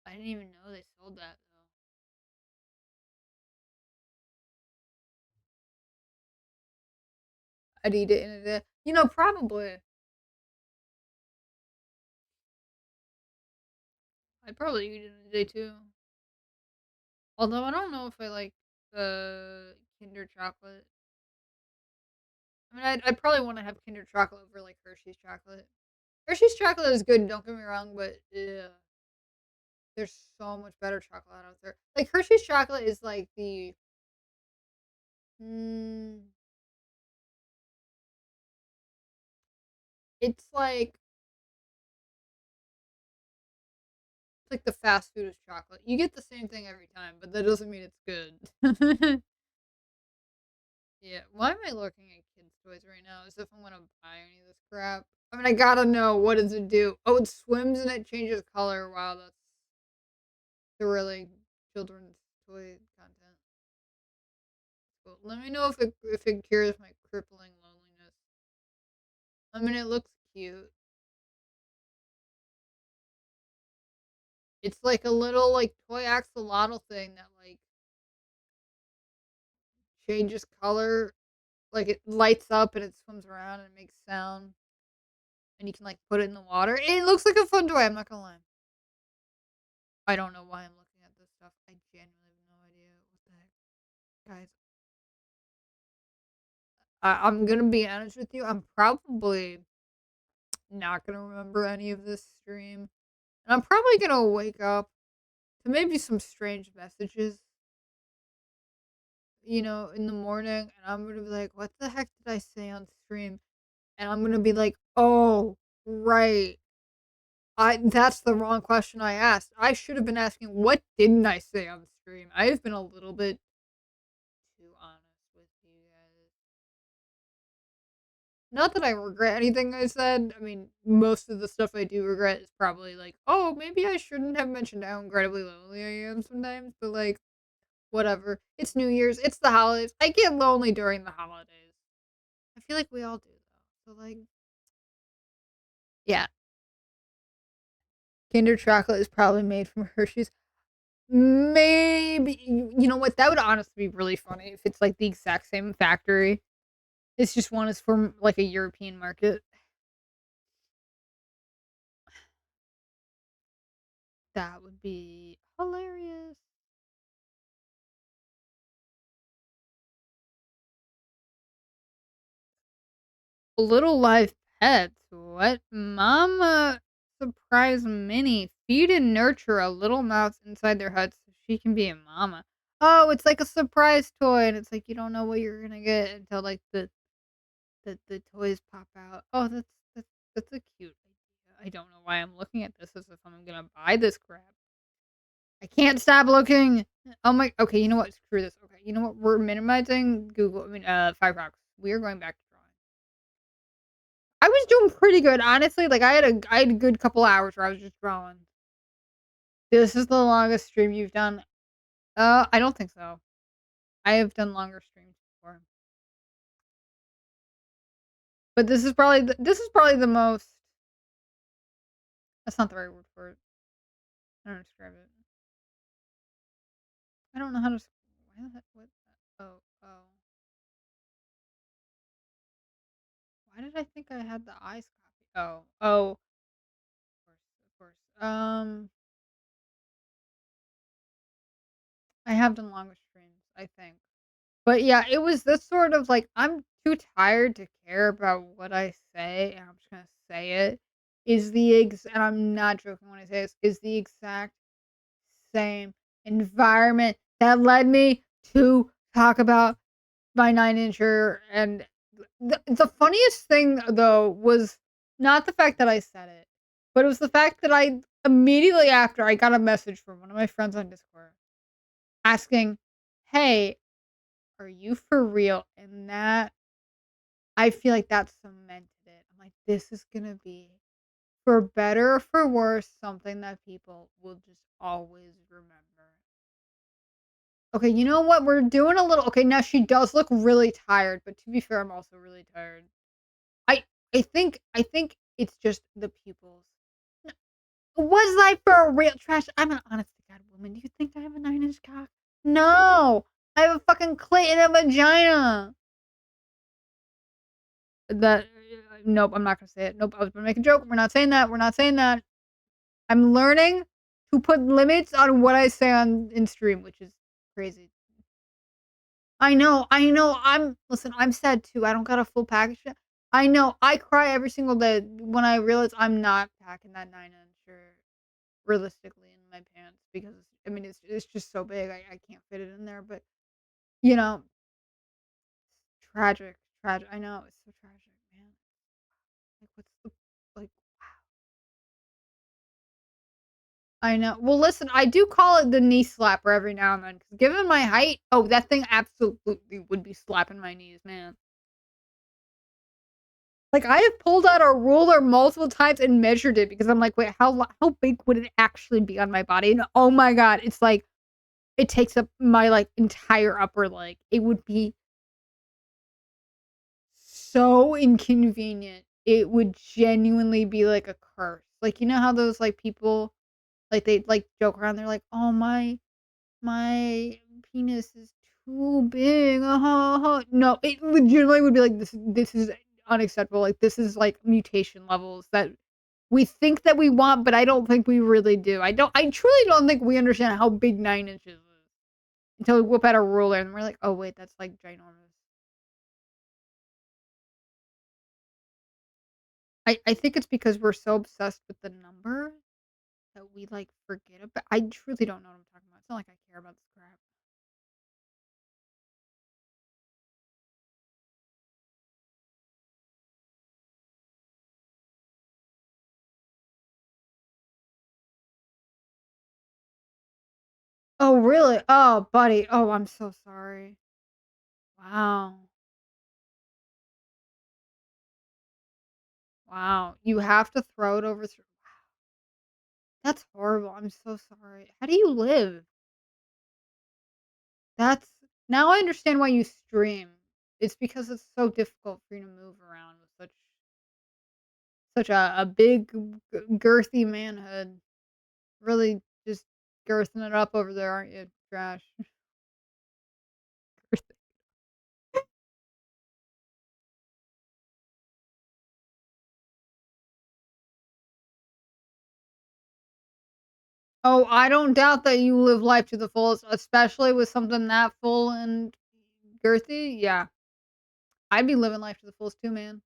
I didn't even know they sold that though. I'd eat it in a day. You know, probably. I'd probably eat it in a day too. Although I don't know if I like the Kinder chocolate. I mean, I'd probably want to have Kinder chocolate over like Hershey's chocolate. Hershey's chocolate is good, don't get me wrong, but there's so much better chocolate out there. Like Hershey's chocolate is like the mm, it's like the fast food of chocolate. You get the same thing every time, but that doesn't mean it's good. Yeah, why am I looking at kids' toys right now? As if I'm gonna buy any of this crap. I mean, I gotta know, what does it do? Oh, it swims and it changes color. Wow, that's thrilling children's toy content. Cool. Let me know if it cures my crippling loneliness. I mean, it looks cute. It's like a little like toy axolotl thing that like changes color. Like it lights up and it swims around and it makes sound. And you can like put it in the water. It looks like a fun toy. I'm not gonna lie. I don't know why I'm looking at this stuff. I genuinely have no idea what the heck, guys. I'm gonna be honest with you. I'm probably not gonna remember any of this stream, and I'm probably gonna wake up to maybe some strange messages, in the morning, and I'm gonna be like, "What the heck did I say on stream?" And I'm gonna be like, "Oh, right. That's the wrong question I asked. I should have been asking, what didn't I say on stream?" I've been a little bit too honest with you guys. Not that I regret anything I said. I mean, most of the stuff I do regret is probably like, oh, maybe I shouldn't have mentioned how incredibly lonely I am sometimes, but like, whatever. It's New Year's, it's the holidays. I get lonely during the holidays. I feel like we all do, though. So, like, yeah. Kinder chocolate is probably made from Hershey's. Maybe. You know what? That would honestly be really funny if it's like the exact same factory. It's just one is from like a European market. That would be hilarious. Little live pets. What? Mama surprise Minnie. Feed and nurture a little mouse inside their hut so she can be a mama. Oh, it's like a surprise toy, and it's like you don't know what you're gonna get until like the toys pop out. Oh, that's a cute idea. I don't know why I'm looking at this as if I'm gonna buy this crap. I can't stop looking. Oh my. Okay, you know what? Screw this. Okay, you know what? We're minimizing Google. I mean, Firefox. We are going back to drawing. I was doing pretty good, honestly, like, I had a good couple hours where I was just growing. This is the longest stream you've done? I don't think so. I have done longer streams before. But this is probably the most that's not the right word for it. I don't describe it. I don't know how to why the heck what oh. Why did I think I had the eyes copy? Oh, of course. I have done longer streams, I think. But yeah, it was this sort of like I'm too tired to care about what I say, and I'm just gonna say it. And I'm not joking when I say this, is the exact same environment that led me to talk about my 9-incher. And the funniest thing though was not the fact that I said it, but it was the fact that I immediately after I got a message from one of my friends on Discord asking, "Hey, are you for real?" And that I feel like that cemented it. I'm like, this is gonna be, for better or for worse, something that people will just always remember. Okay, you know what? We're doing a little okay, now she does look really tired, but to be fair, I'm also really tired. I I think it's just the pupils. N Was I for a real trash? I'm an honest to God woman. Do you think I have a 9-inch cock? No! I have a fucking clit and a vagina. That nope, I'm not gonna say it. Nope, I was gonna make a joke. We're not saying that. We're not saying that. I'm learning to put limits on what I say on in stream, which is crazy. I know. I'm sad too. I don't got a full package yet. I know. I cry every single day when I realize I'm not packing that 9-inch or realistically in my pants because I mean it's just so big. I can't fit it in there. But you know, tragic, tragic. I know it's so tragic, man. Like what's the like I know. Well, listen, I do call it the knee slapper every now and then because given my height, oh, that thing absolutely would be slapping my knees, man. Like, I have pulled out a ruler multiple times and measured it because I'm like, "Wait, how big would it actually be on my body?" And, oh my god, it's like it takes up my, like, entire upper leg. It would be so inconvenient. It would genuinely be like a curse. Like, you know how those, like, people, like, they, like, joke around, they're like, "Oh, my penis is too big, no, it legitimately would be like, this is unacceptable, like, this is, like, mutation levels that we think that we want, but I don't think we really do. I truly don't think we understand how big 9 inches is until we whip out a ruler and we're like, "Oh, wait, that's, like, ginormous." I think it's because we're so obsessed with the number that we, like, forget about I truly don't know what I'm talking about. It's not like I care about this crap. Oh, really? Oh, buddy. Oh, I'm so sorry. Wow. Wow. You have to throw it over through That's horrible. I'm so sorry. How do you live? That's Now I understand why you stream. It's because it's so difficult for you to move around with such a big, girthy manhood. Really just girthing it up over there, aren't you? Trash. Oh, I don't doubt that you live life to the fullest, especially with something that full and girthy. Yeah. I'd be living life to the fullest too, man.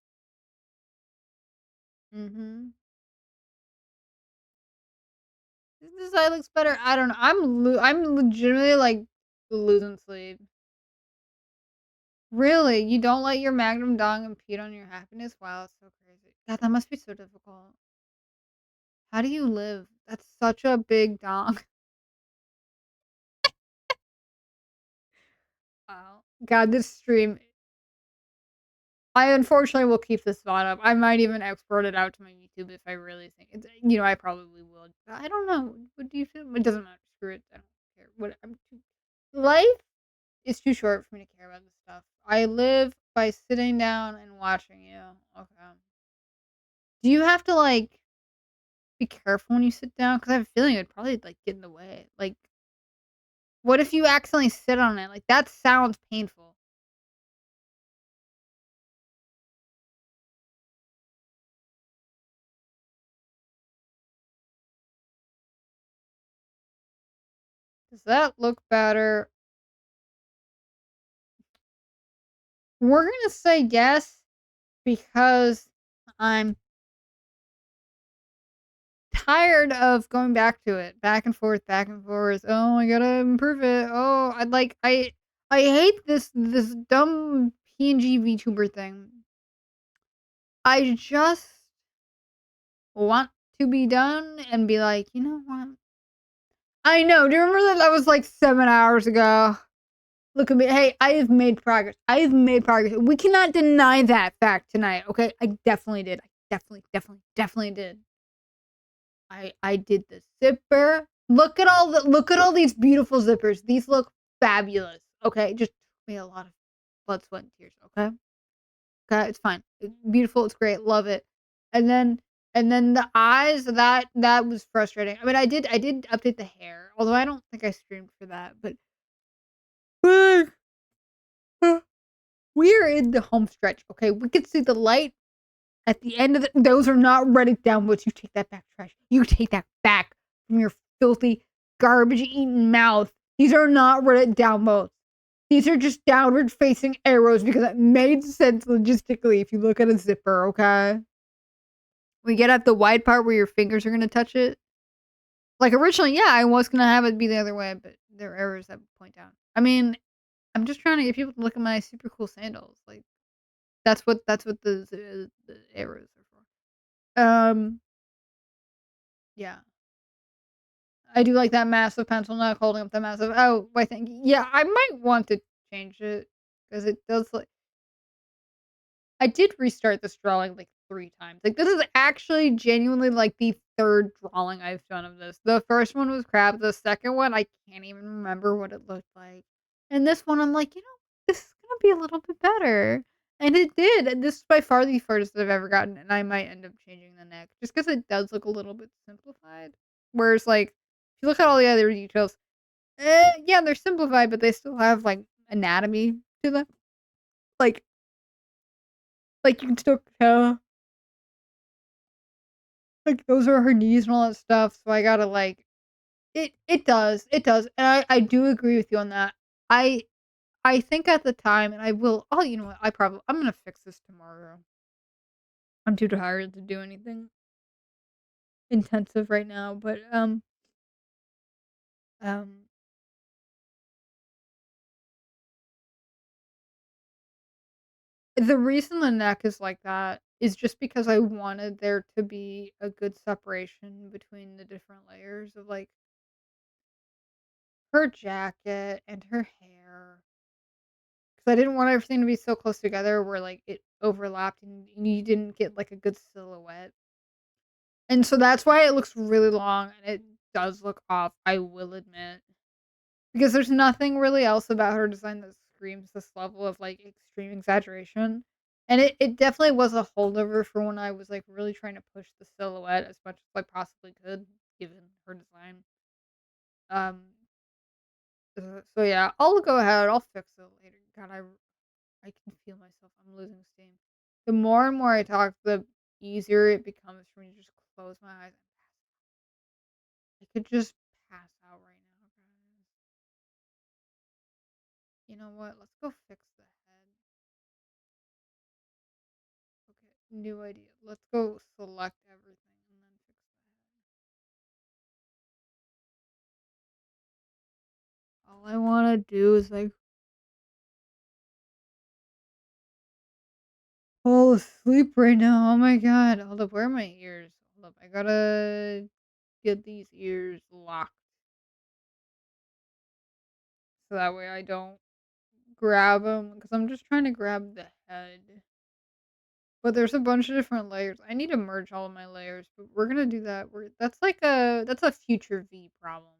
Mhm. This side looks better. I don't know. I'm legitimately, like, losing sleep. Really? You don't let your magnum dong impede on your happiness? Wow, that's so crazy. God, that must be so difficult. How do you live? That's such a big dong. Wow. God, this stream I unfortunately will keep this thought up. I might even export it out to my YouTube if I really think it's I probably will. I don't know. What do you feel? It doesn't matter. Screw it. I don't care. What I'm too life is too short for me to care about this stuff. I live by sitting down and watching you. Okay. Do you have to, like, be careful when you sit down? Because I have a feeling it'd probably, like, get in the way. Like, what if you accidentally sit on it? Like, that sounds painful. Does that look better? We're gonna say yes because I'm tired of going back to it, back and forth, back and forth. Oh, I gotta improve it. Oh, I hate this dumb PNG VTuber thing. I just want to be done and be like, you know what? I know. Do you remember that? That was like 7 hours ago. Look at me. Hey, I have made progress. I have made progress. We cannot deny that fact tonight. Okay, I definitely did. I definitely did. I did the zipper. Look at all these beautiful zippers. These look fabulous. Okay, just took me a lot of blood, sweat, and tears. Okay, okay, it's fine. It's beautiful. It's great. Love it. And then the eyes. That was frustrating. I mean, I did update the hair, although I don't think I streamed for that. But we are in the home stretch. Okay, we can see the light at the end of those are not Reddit downvotes. You take that back, trash. You take that back from your filthy, garbage-eating mouth. These are not Reddit downvotes. These are just downward-facing arrows because it made sense logistically if you look at a zipper, okay? We get at the wide part where your fingers are gonna touch it. Like, originally, yeah, I was gonna have it be the other way, but there are errors that point down. I mean, I'm just trying to get people to look at my super cool sandals. Like, that's what the arrows are for. Yeah. I do like that massive pencil neck holding up the massive I think yeah, I might want to change it because it does like I did restart this drawing like 3 times. Like, this is actually genuinely, like, the 3rd drawing I've done of this. The first one was crap, the second one, I can't even remember what it looked like. And this one, I'm like, this is gonna be a little bit better." And it did, and this is by far the furthest I've ever gotten, and I might end up changing the neck just because it does look a little bit simplified. Whereas, like, if you look at all the other details, yeah, they're simplified, but they still have, like, anatomy to them. Like you can still tell like, those are her knees and all that stuff, so I gotta, like it does, and I do agree with you on that. I I think at the time, and I will you know what, I'm gonna fix this tomorrow. I'm too tired to do anything intensive right now, but, um, the reason the neck is like that is just because I wanted there to be a good separation between the different layers of, like, her jacket and her hair. 'Cause I didn't want everything to be so close together where, like, it overlapped and you didn't get, like, a good silhouette. And so that's why it looks really long, and it does look off, I will admit. Because there's nothing really else about her design that screams this level of, like, extreme exaggeration. And it definitely was a holdover for when I was, like, really trying to push the silhouette as much as I possibly could, given her design. Um, so yeah, I'll go ahead, I'll fix it later. God, I can feel myself. I'm losing steam. The more and more I talk, the easier it becomes for me to just close my eyes. I could just pass out right now, guys. You know what? Let's go fix the head. Okay, new idea. Let's go select everything and then fix the head. All I want to do is like fall asleep right now. Oh my god. Hold up. Where are my ears? Hold up. I gotta get these ears locked so that way I don't grab them because I'm just trying to grab the head. But there's a bunch of different layers. I need to merge all of my layers, but we're gonna do that. That's a future V problem.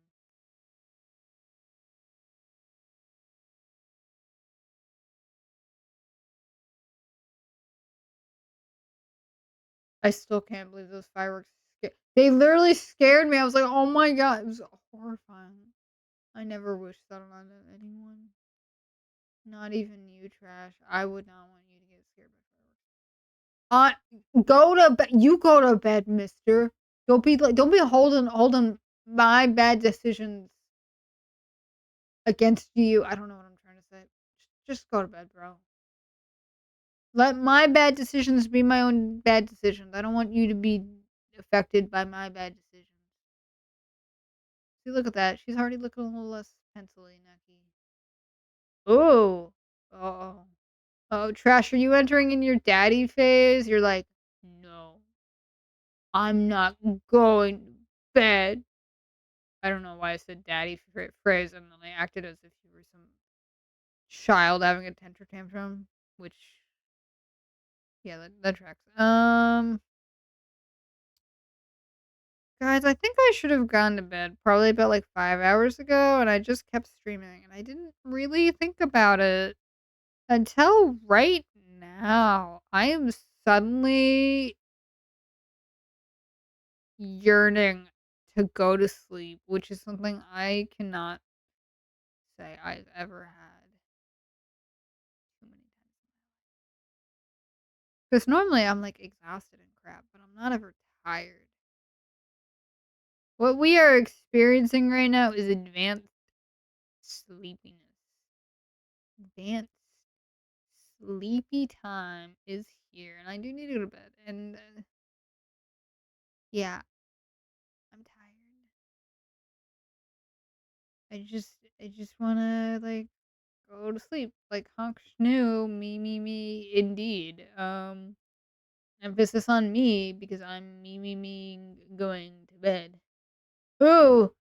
I still can't believe those fireworks they literally scared me. I was like, "Oh my god." It was horrifying. I never wish that on anyone. Not even you, Trash. I would not want you to get scared by fireworks. Go to bed. You go to bed, mister. Don't be holding my bad decisions against you. I don't know what I'm trying to say. Just go to bed, bro. Let my bad decisions be my own bad decisions. I don't want you to be affected by my bad decisions. See, look at that. She's already looking a little less pencily necky. Oh. Oh. Oh, Trash, are you entering in your daddy phase? You're like, no, I'm not going to bed. I don't know why I said daddy phrase and then I acted as if you were some child having a temper tantrum, which, yeah, that tracks. Guys, I think I should have gone to bed probably about like 5 hours ago, and I just kept streaming, and I didn't really think about it until right now. I am suddenly yearning to go to sleep, which is something I cannot say I've ever had too many times. Because normally I'm like exhausted and crap, but I'm not ever tired. What we are experiencing right now is advanced sleepiness. Advanced sleepy time is here, and I do need to go to bed. And yeah, I'm tired. I just want to like go to sleep, like honk snoo, me, indeed. Emphasis on me because I'm me going to bed. Ooh,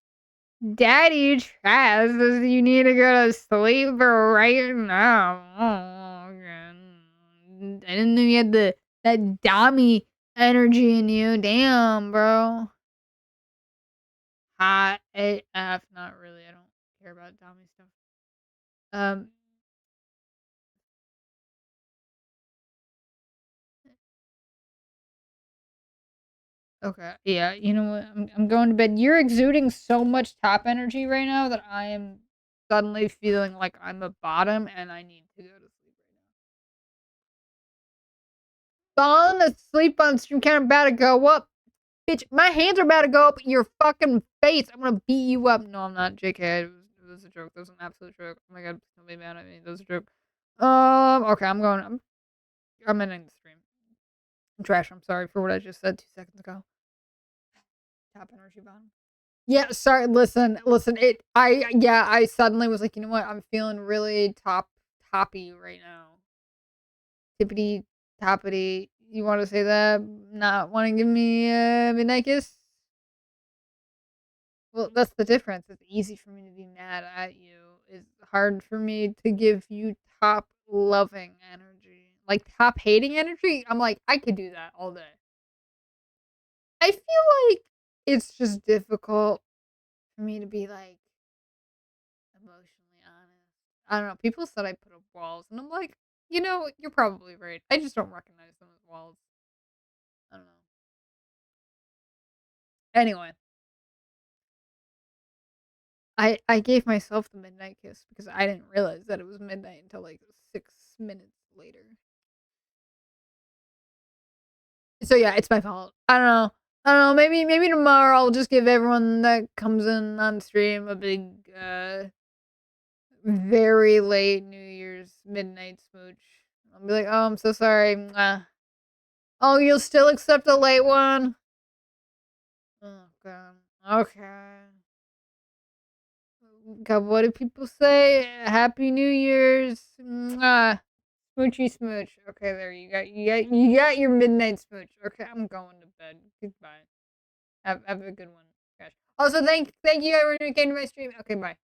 Daddy Trash says you need to go to sleep right now. Oh, I didn't know you had that Dommy energy in you. Damn, bro. Hot AF. Not really. I don't care about Dommy stuff. Um. Okay. Yeah. You know what? I'm going to bed. You're exuding so much top energy right now that I am suddenly feeling like I'm a bottom and I need to go to sleep right now. Falling asleep on stream count about to go up. Bitch, my hands are about to go up in your fucking face. I'm gonna beat you up. No, I'm not. JK. It was a joke. That was an absolute joke. Oh my god, don't be mad at me. That was a joke. Okay, I'm ending the stream. I'm trash. I'm sorry for what I just said 2 seconds ago. Top energy bottom. Yeah, sorry. Listen. I suddenly was like, you know what? I'm feeling really toppy right now. Tippity toppity. You want to say that? Not want to give me a midnight kiss? Well, that's the difference. It's easy for me to be mad at you. It's hard for me to give you top loving energy. Like top hating energy. I'm like, I could do that all day. I feel like it's just difficult for me to be like emotionally honest. I don't know. People said I put up walls, and I'm like, you know, you're probably right. I just don't recognize them as walls. I don't know. Anyway, I gave myself the midnight kiss because I didn't realize that it was midnight until like 6 minutes later. So yeah, it's my fault. I don't know. I don't know. Maybe tomorrow I'll just give everyone that comes in on stream a big, very late New Year's midnight smooch. I'll be like, oh, I'm so sorry. Mwah. Oh, you'll still accept a late one? Oh god. Okay. God, what do people say? Happy New Year's. Mwah. Smoochy smooch. Okay, there you got your midnight smooch. Okay, I'm going to bed. Goodbye. Have a good one. Gosh. Also, thank you everyone who came to my stream. Okay, bye.